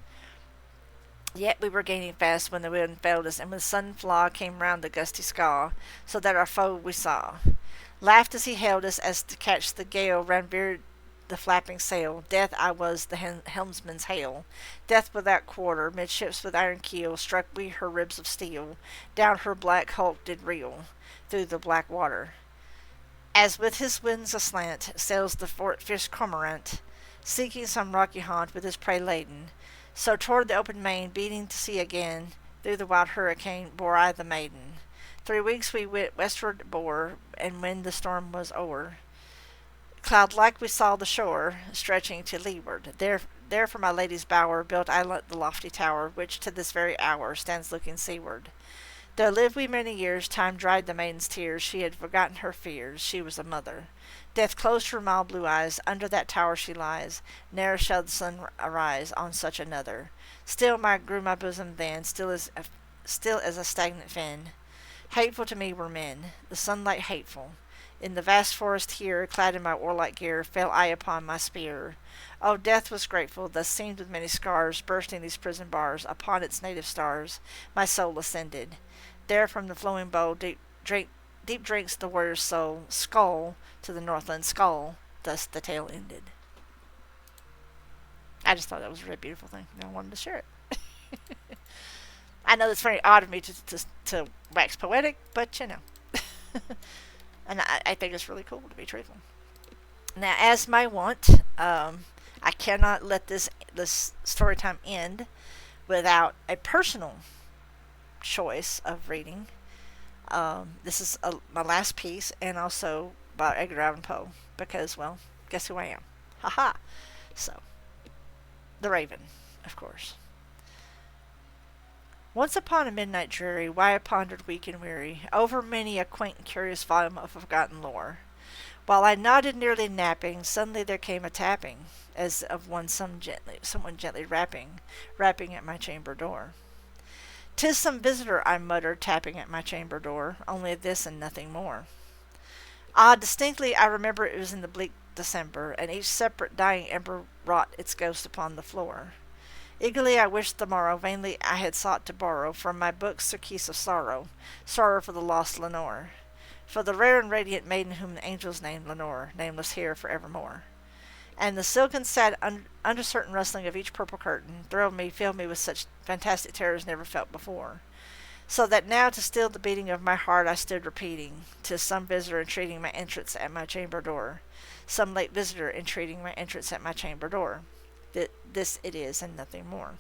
Yet we were gaining fast when the wind failed us, and when the sun flaw came round the gusty skaw, so that our foe we saw. Laughed as he hailed us, as to catch the gale, round veered the flapping sail. Death I was the helmsman's hail. Death without quarter, midships with iron keel, struck we her ribs of steel. Down her black hulk did reel, through the black water. As with his winds aslant sails the fierce cormorant, seeking some rocky haunt with his prey laden, so toward the open main, beating to sea again, through the wild hurricane bore I the maiden. 3 weeks we westward bore, and when the storm was o'er, cloud-like we saw the shore, stretching to leeward. There for my lady's bower built I the lofty tower, which to this very hour stands looking seaward. There lived we many years, time dried the maiden's tears, she had forgotten her fears, she was a mother. Death closed her mild blue eyes, under that tower she lies, ne'er shall the sun arise on such another. Still grew my bosom then, still as a stagnant fen. Hateful to me were men, the sunlight hateful. In the vast forest here, clad in my warlike gear, fell I upon my spear. Oh, death was grateful, thus seamed with many scars, bursting these prison bars, upon its native stars, my soul ascended. There from the flowing bowl deep drinks the warrior's soul, skull to the Northland skull. Thus the tale ended. I just thought that was a really beautiful thing, and I wanted to share it. I know it's very odd of me to wax poetic, but you know. And I think it's really cool to be truthful. Now, as my wont, I cannot let this story time end without a personal choice of reading. This is my last piece, and also by Edgar Allan Poe, because, well, guess who I am? Haha. So, The Raven, of course. Once upon a midnight dreary, why I pondered weak and weary over many a quaint and curious volume of forgotten lore. While I nodded, nearly napping, suddenly there came a tapping, as of someone gently rapping at my chamber door. "'Tis some visitor," I muttered, tapping at my chamber door, "only this and nothing more." Ah, distinctly I remember it was in the bleak December, and each separate dying ember wrought its ghost upon the floor. Eagerly I wished the morrow, vainly I had sought to borrow from my books a keys of sorrow, sorrow for the lost Lenore, for the rare and radiant maiden whom the angels named Lenore, nameless here for evermore. And the silken, sad, uncertain rustling of each purple curtain thrilled me, filled me with such fantastic terrors never felt before. So that now, to still the beating of my heart, I stood repeating, 'Tis some visitor entreating my entrance at my chamber door, some late visitor entreating my entrance at my chamber door. This it is, and nothing more.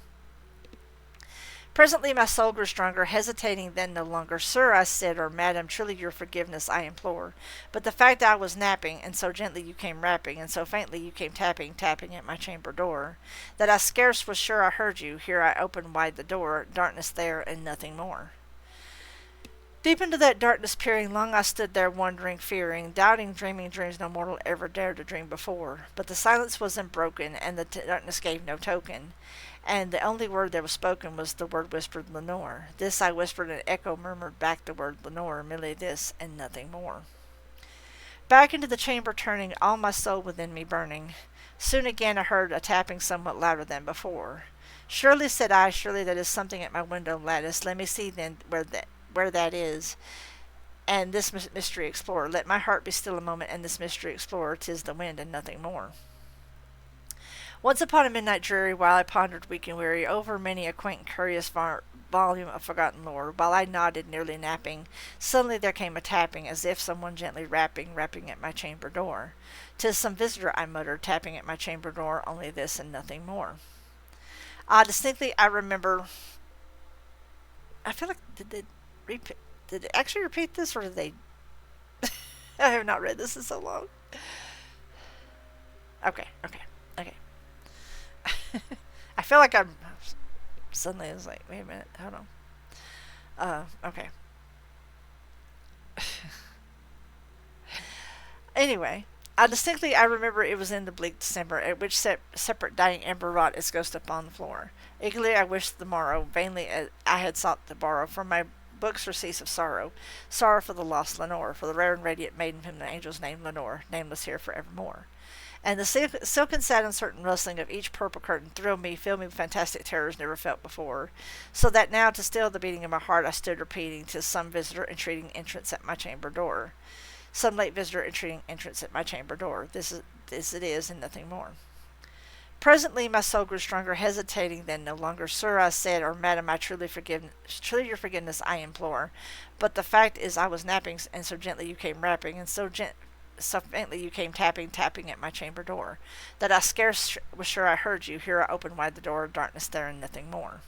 Presently my soul grew stronger, hesitating then no longer. "Sir," I said, "or madam, truly your forgiveness I implore. But the fact I was napping, and so gently you came rapping, and so faintly you came tapping at my chamber door, that I scarce was sure I heard you. Here I opened wide the door, darkness there, and nothing more." Deep into that darkness peering, long I stood there wondering, fearing, doubting, dreaming dreams no mortal ever dared to dream before. But the silence was unbroken, and the darkness gave no token. And the only word that was spoken was the word whispered Lenore. This I whispered, and echo murmured back the word Lenore, merely this and nothing more. Back into the chamber turning, all my soul within me burning. Soon again I heard a tapping somewhat louder than before. Surely, said I, surely that is something at my window lattice. Let me see then where that is, and this mystery explore. Let my heart be still a moment, and this mystery explore. 'Tis the wind and nothing more. Once upon a midnight dreary, while I pondered weak and weary over many a quaint and curious volume of forgotten lore, while I nodded, nearly napping, suddenly there came a tapping, as if someone gently rapping at my chamber door. 'Tis some visitor, I muttered, tapping at my chamber door, only this and nothing more. Distinctly I remember. I feel like did they actually repeat this, or did they? I have not read this in so long. Okay. I feel like I'm suddenly. I was like, wait a minute, hold on. Okay. Anyway, I remember it was in the bleak December, at which separate dying ember wrought its ghost upon the floor. Eagerly I wished the morrow, vainly I had sought to borrow from my books receipts of sorrow for the lost Lenore, for the rare and radiant maiden whom the angels named Lenore, nameless here for evermore. And the silken sad uncertain rustling of each purple curtain filled me with fantastic terrors never felt before, so that now to still the beating of my heart I stood repeating, 'tis some visitor entreating entrance at my chamber door. Some late visitor entreating entrance at my chamber door. This it is, and nothing more. Presently my soul grew stronger, hesitating then no longer. Sir, I said, or madam, truly your forgiveness I implore. But the fact is I was napping, and so gently you came rapping, and so faintly you came tapping at my chamber door, that I scarce was sure I heard you. Here I opened wide the door of darkness there, and nothing more.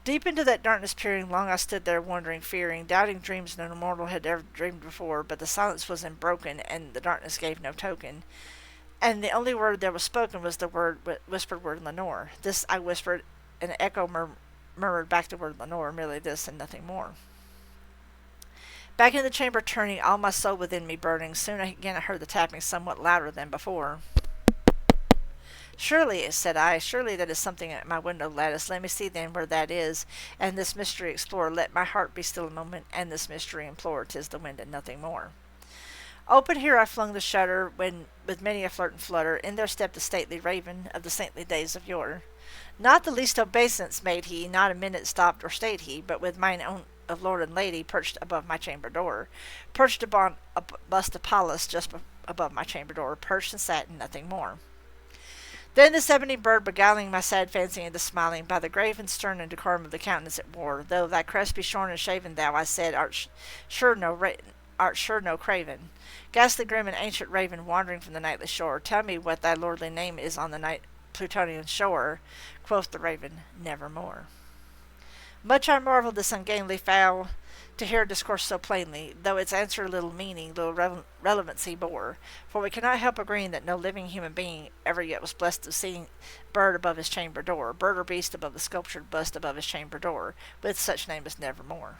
Deep into that darkness peering, long I stood there wondering, fearing, doubting dreams no mortal had ever dreamed before. But the silence was unbroken, and the darkness gave no token. And the only word that was spoken was the whispered word Lenore. This I whispered, and an echo murmured back the word Lenore, merely this and nothing more. Back in the chamber turning, all my soul within me burning, soon again I heard the tapping somewhat louder than before. Surely, said I, surely that is something at my window lattice. Let me see then where that is, and this mystery explore. Let my heart be still a moment, and this mystery implore. 'Tis the wind and nothing more. Open here I flung the shutter, when with many a flirt and flutter in there stepped a stately raven of the saintly days of yore. Not the least obeisance made he, not a minute stopped or stayed he, but with mine own of lord and lady perched above my chamber door, perched upon a bust of Pallas just above my chamber door, perched and sat and nothing more. Then this ebony bird beguiling my sad fancy into smiling, by the grave and stern and decorum of the countenance it wore, though thy crest be shorn and shaven, thou, I said, art sure no craven. Ghastly grim and ancient raven, wandering from the nightly shore, tell me what thy lordly name is on the night Plutonian shore. Quoth the raven, Nevermore. Much I marvelled this ungainly fowl to hear discourse so plainly, though its answer little meaning, little relevancy bore. For we cannot help agreeing that no living human being ever yet was blessed of seeing bird above his chamber door, bird or beast above the sculptured bust above his chamber door, with such name as Nevermore.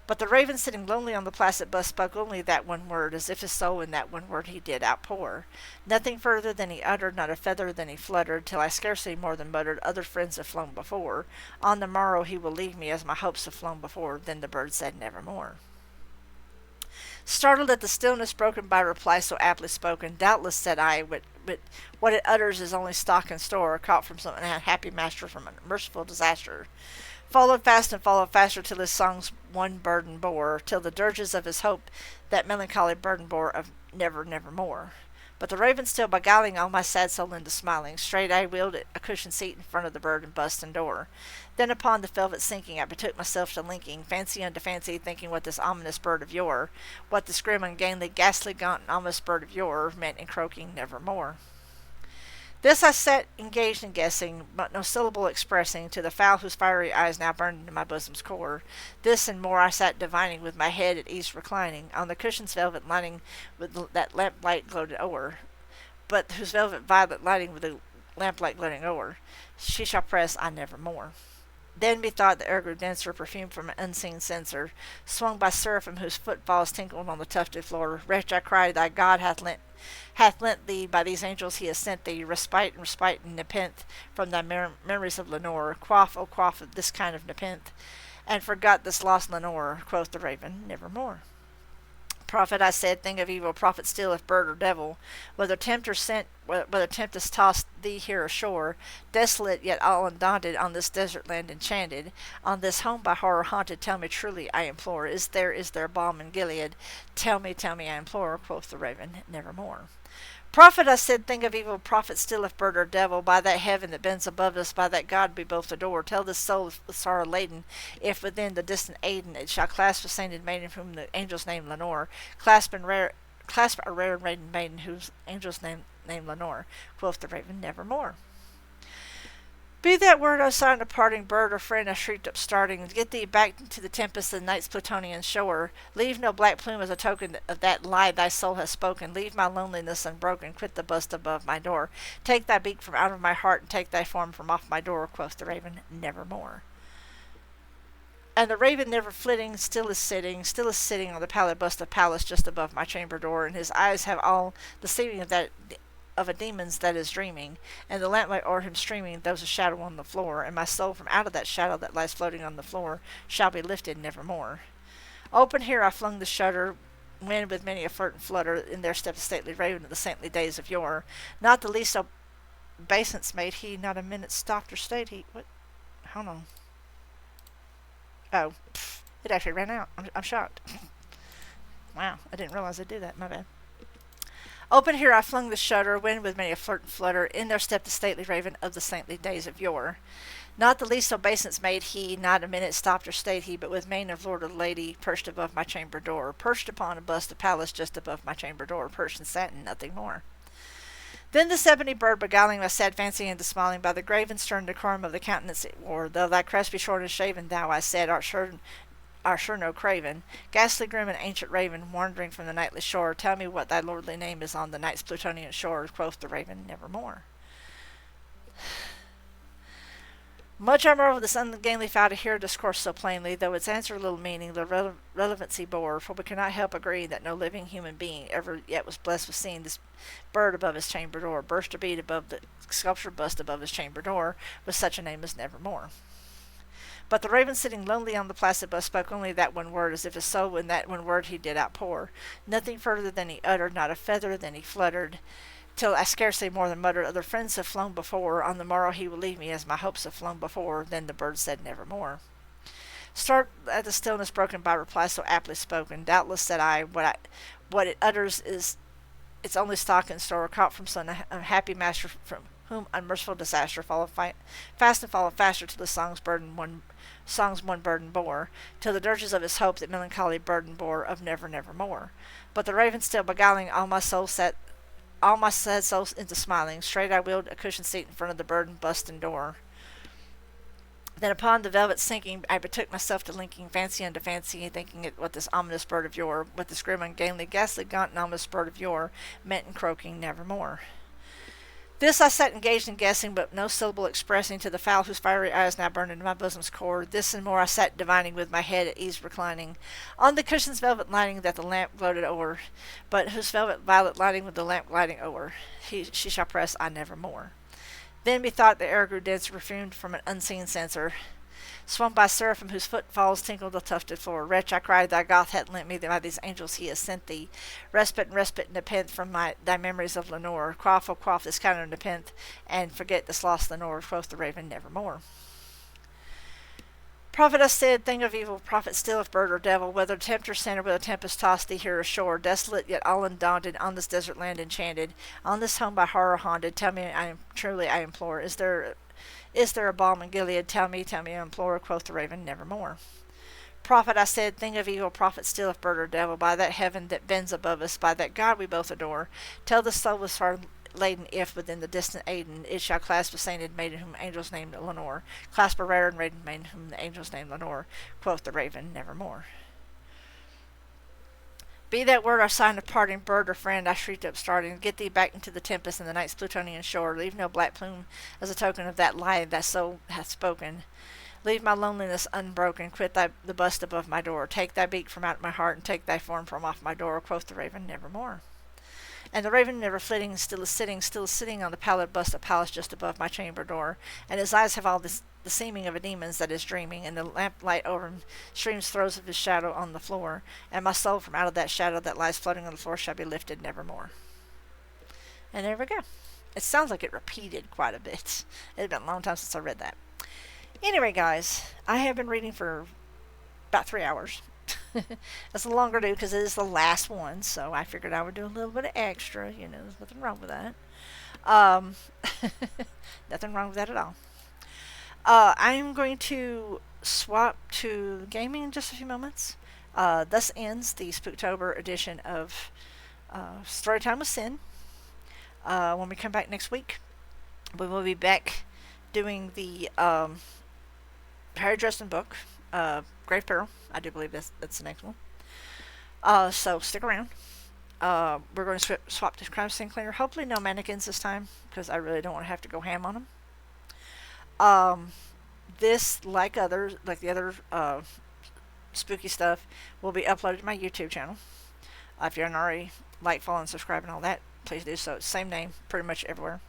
But the raven sitting lonely on the placid bust spoke only that one word, as if his soul in that one word he did outpour. Nothing further than he uttered, not a feather than he fluttered, till I scarcely more than muttered, Other friends have flown before. On the morrow he will leave me, as my hopes have flown before. Then the bird said Nevermore. Startled at the stillness broken by reply so aptly spoken, doubtless, said I, but what it utters is only stock and store, caught from some unhappy master from a merciful disaster. Followed fast and followed faster till his song's one burden bore, till the dirges of his hope that melancholy burden bore of nevermore. But the raven still beguiling all my sad soul into smiling, straight I wheeled a cushioned seat in front of the bird and bust and door. Then upon the velvet sinking, I betook myself to linking, fancy unto fancy, thinking what this ominous bird of yore, what this grim, ungainly, ghastly, gaunt, and ominous bird of yore meant in croaking Nevermore. This I sat engaged in guessing, but no syllable expressing, to the fowl whose fiery eyes now burned into my bosom's core. This and more I sat divining, with my head at ease reclining, on the cushion's velvet lining with that lamplight gloated o'er, but whose velvet violet lighting with the lamplight gloating o'er. She shall press I nevermore. Then methought the air grew denser, perfumed from an unseen censer, swung by seraphim whose footfalls tinkled on the tufted floor. Wretch, I cried, thy God hath lent thee, by these angels he has sent thee, respite and nepenthe from thy memories of Lenore. Quaff, oh quaff of this kind of nepenthe, and forgot this lost Lenore. Quoth the raven, nevermore. Prophet, I said, thing of evil, prophet still, if bird or devil, whether tempest tossed thee here ashore, desolate yet all undaunted, on this desert land enchanted, on this home by horror haunted, tell me truly, I implore, is there balm in Gilead? Tell me, I implore, quoth the raven, nevermore. Prophet, I said, thing of evil, prophet still, if bird or devil, by that heaven that bends above us, by that God we both adore, tell this soul with sorrow laden, if within the distant Aden it shall clasp a sainted maiden whom the angels name Lenore, clasp a rare and radiant maiden whose angels name Lenore. Quoth the raven, nevermore. Be that word, O sign of parting, bird or friend, I shrieked up starting, get thee back into the tempest of the night's Plutonian shore. Leave no black plume as a token of that lie thy soul has spoken. Leave my loneliness unbroken, quit the bust above my door. Take thy beak from out of my heart, and take thy form from off my door, quoth the raven, nevermore. And the raven never flitting, still is sitting on the pallid bust of Pallas just above my chamber door, and his eyes have all the seeming of a demon's that is dreaming, and the lamplight o'er him streaming throws a shadow on the floor, and my soul from out of that shadow that lies floating on the floor shall be lifted nevermore. Open here I flung the shutter, when with many a flirt and flutter in there stepped a stately raven of the saintly days of yore. Not the least obeisance made he, not a minute stopped or stayed he. What? Hold on. Oh, it actually ran out. I'm shocked. Wow, I didn't realize I'd do that. My bad. Open here I flung the shutter, when with many a flirt and flutter in there stepped the stately raven of the saintly days of yore. Not the least obeisance made he, not a minute stopped or stayed he, but with mane of lord or lady perched above my chamber door, perched upon a bust of Pallas just above my chamber door, perched in satin, nothing more. Then this ebony bird, beguiling my sad fancy into smiling, by the grave and stern decorum of the countenance it wore, though thy crest be short and shaven, thou, I said, art sure no craven, ghastly grim and ancient raven, wandering from the nightly shore, tell me what thy lordly name is on the night's Plutonian shore, quoth the raven, nevermore. Much I marvel this ungainly fowl to hear discourse so plainly, though its answer little meaning the relevancy bore, for we cannot help agreeing that no living human being ever yet was blessed with seeing this bird above his chamber door, burst a bead above the sculptured bust above his chamber door, with such a name as nevermore. But the raven sitting lonely on the placid bust spoke only that one word, as if his soul in that one word he did outpour. Nothing further than he uttered, not a feather than he fluttered, till I scarcely more than muttered, other friends have flown before, on the morrow he will leave me as my hopes have flown before. Then the bird said nevermore. Start at the stillness broken by reply so aptly spoken. Doubtless, said I, what it utters is its only stock and store, caught from some unhappy master from whom unmerciful disaster followed fast and followed faster till the song's one burden bore, till the dirges of his hope that melancholy burden bore of never, nevermore. But the raven still beguiling all my sad soul into smiling, straight I wheeled a cushioned seat in front of the burdened bust and door. Then upon the velvet sinking, I betook myself to linking fancy unto fancy, thinking it what this ominous bird of yore, what this grim, ungainly, ghastly, gaunt, and ominous bird of yore meant in croaking nevermore. This I sat engaged in guessing, but no syllable expressing to the fowl whose fiery eyes now burned into my bosom's core. This and more I sat divining, with my head at ease reclining on the cushion's velvet lining that the lamp gloated o'er, but whose velvet violet lining with the lamp gliding o'er, she shall press I nevermore. Then methought the air grew denser, perfumed from an unseen censer, swung by seraphim whose footfalls tinkled the tufted floor. Wretch, I cried, thy God hath lent me, that by these angels he has sent thee, respite and nepenthe from thy memories of Lenore. Quaff, oh quaff this kind of nepenthe, and forget this lost Lenore, quoth the raven, nevermore. Prophet, I said, thing of evil, prophet still, if bird or devil, whether tempter sent or whether tempest tossed thee here ashore, desolate yet all undaunted, on this desert land enchanted, on this home by horror haunted, tell me, I implore, is there a balm in Gilead? Tell me, I implore, quoth the raven, nevermore. Prophet, I said, thing of evil, prophet still, if bird or devil, by that heaven that bends above us, by that God we both adore, tell the soul with sorrow laden, if within the distant Aden it shall clasp a sainted maiden whom angels named Lenore, clasp a rare and radiant maiden whom the angels named Lenore, quoth the raven, nevermore. Be that word our sign of parting, bird or friend, I shrieked up starting, get thee back into the tempest and the night's Plutonian shore, leave no black plume as a token of that lie that soul hath spoken. Leave my loneliness unbroken, quit the bust above my door. Take thy beak from out my heart, and take thy form from off my door. Quoth the raven, nevermore. And the raven, never flitting, still is sitting on the pallid bust of Pallas just above my chamber door. And his eyes have all this the seeming of a demon's that is dreaming, and the lamplight over him streams throws of his shadow on the floor. And my soul from out of that shadow that lies floating on the floor shall be lifted nevermore. And there we go. It sounds like it repeated quite a bit. It had been a long time since I read that. Anyway, guys, I have been reading for about 3 hours. It's a longer do because it is the last one, so I figured I would do a little bit of extra. There's nothing wrong with that. Um, Nothing wrong with that at all. I'm going to swap to gaming in just a few moments. Thus ends the Spooktober edition of Storytime with Sin. When we come back next week, we will be back doing the Harry Dresden book, Grave Peril. I do believe that's the next one. So stick around. We're going to swap to Crime Scene Cleaner. Hopefully no mannequins this time, because I really don't want to have to go ham on them. This, like the other spooky stuff, will be uploaded to my YouTube channel. If you're not already follow, and subscribe, and all that, please do so. It's the same name pretty much everywhere.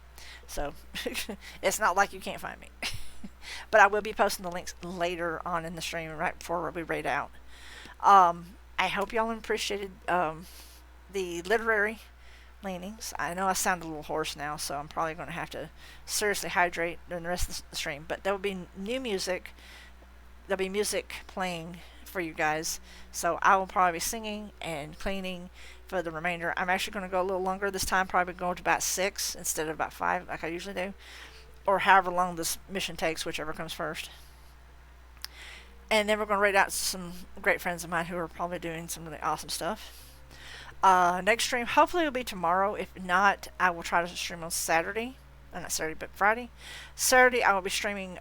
So it's not like you can't find me. But I will be posting the links later on in the stream, right before we read out. I hope y'all appreciated the literary leanings. I know I sound a little hoarse now, so I'm probably going to have to seriously hydrate during the rest of the stream. But there will be new music. There'll be music playing for you guys. So I will probably be singing and cleaning for the remainder. I'm actually going to go a little longer this time, probably going to about 6 instead of about 5 like I usually do. Or however long this mission takes, whichever comes first. And then we're going to read out some great friends of mine who are probably doing some really awesome stuff. Next stream hopefully will be tomorrow. If not, I will try to stream on Saturday. Not Saturday, but Friday. Saturday I will be streaming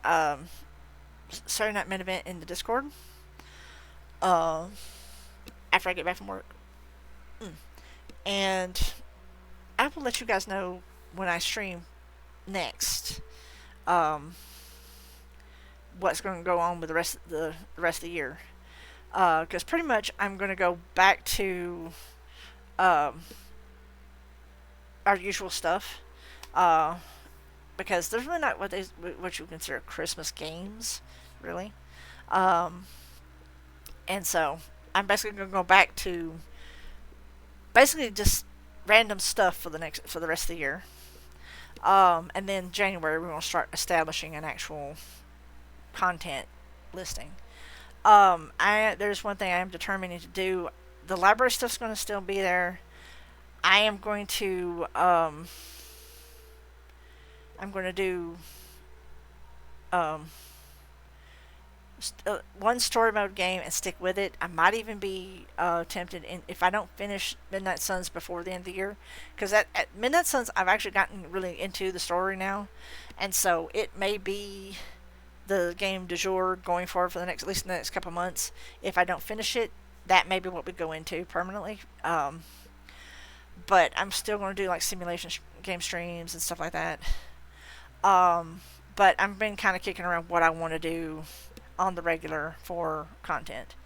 Saturday Night Main Event in the Discord. After I get back from work. And I will let you guys know when I stream next. What's going to go on with the rest of the year. Because pretty much I'm going to go back to our usual stuff. Because there's really not what you would consider Christmas games, really. And so I'm basically going to go back to basically just random stuff for the rest of the year. And then January we're going to start establishing an actual content listing. There's one thing I am determining to do. The library stuff's going to still be there. I am going to do one story mode game and stick with it. I might even be tempted if I don't finish Midnight Suns before the end of the year, because at Midnight Suns I've actually gotten really into the story now, and so it may be the game du jour going forward for at least the next couple months. If I don't finish it, that may be what we go into permanently. But I'm still going to do simulation game streams and stuff like that. But I've been kind of kicking around what I want to do on the regular for content.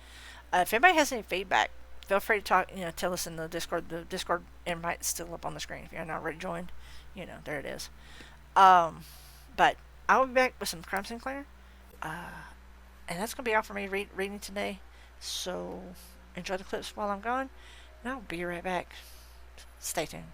If anybody has any feedback, feel free to tell us in the Discord. The Discord invite is still up on the screen. If you're not already joined, there it is. But I'll be back with some Crime Scene Cleaner. And that's going to be all for me reading today. So enjoy the clips while I'm gone. And I'll be right back. Stay tuned.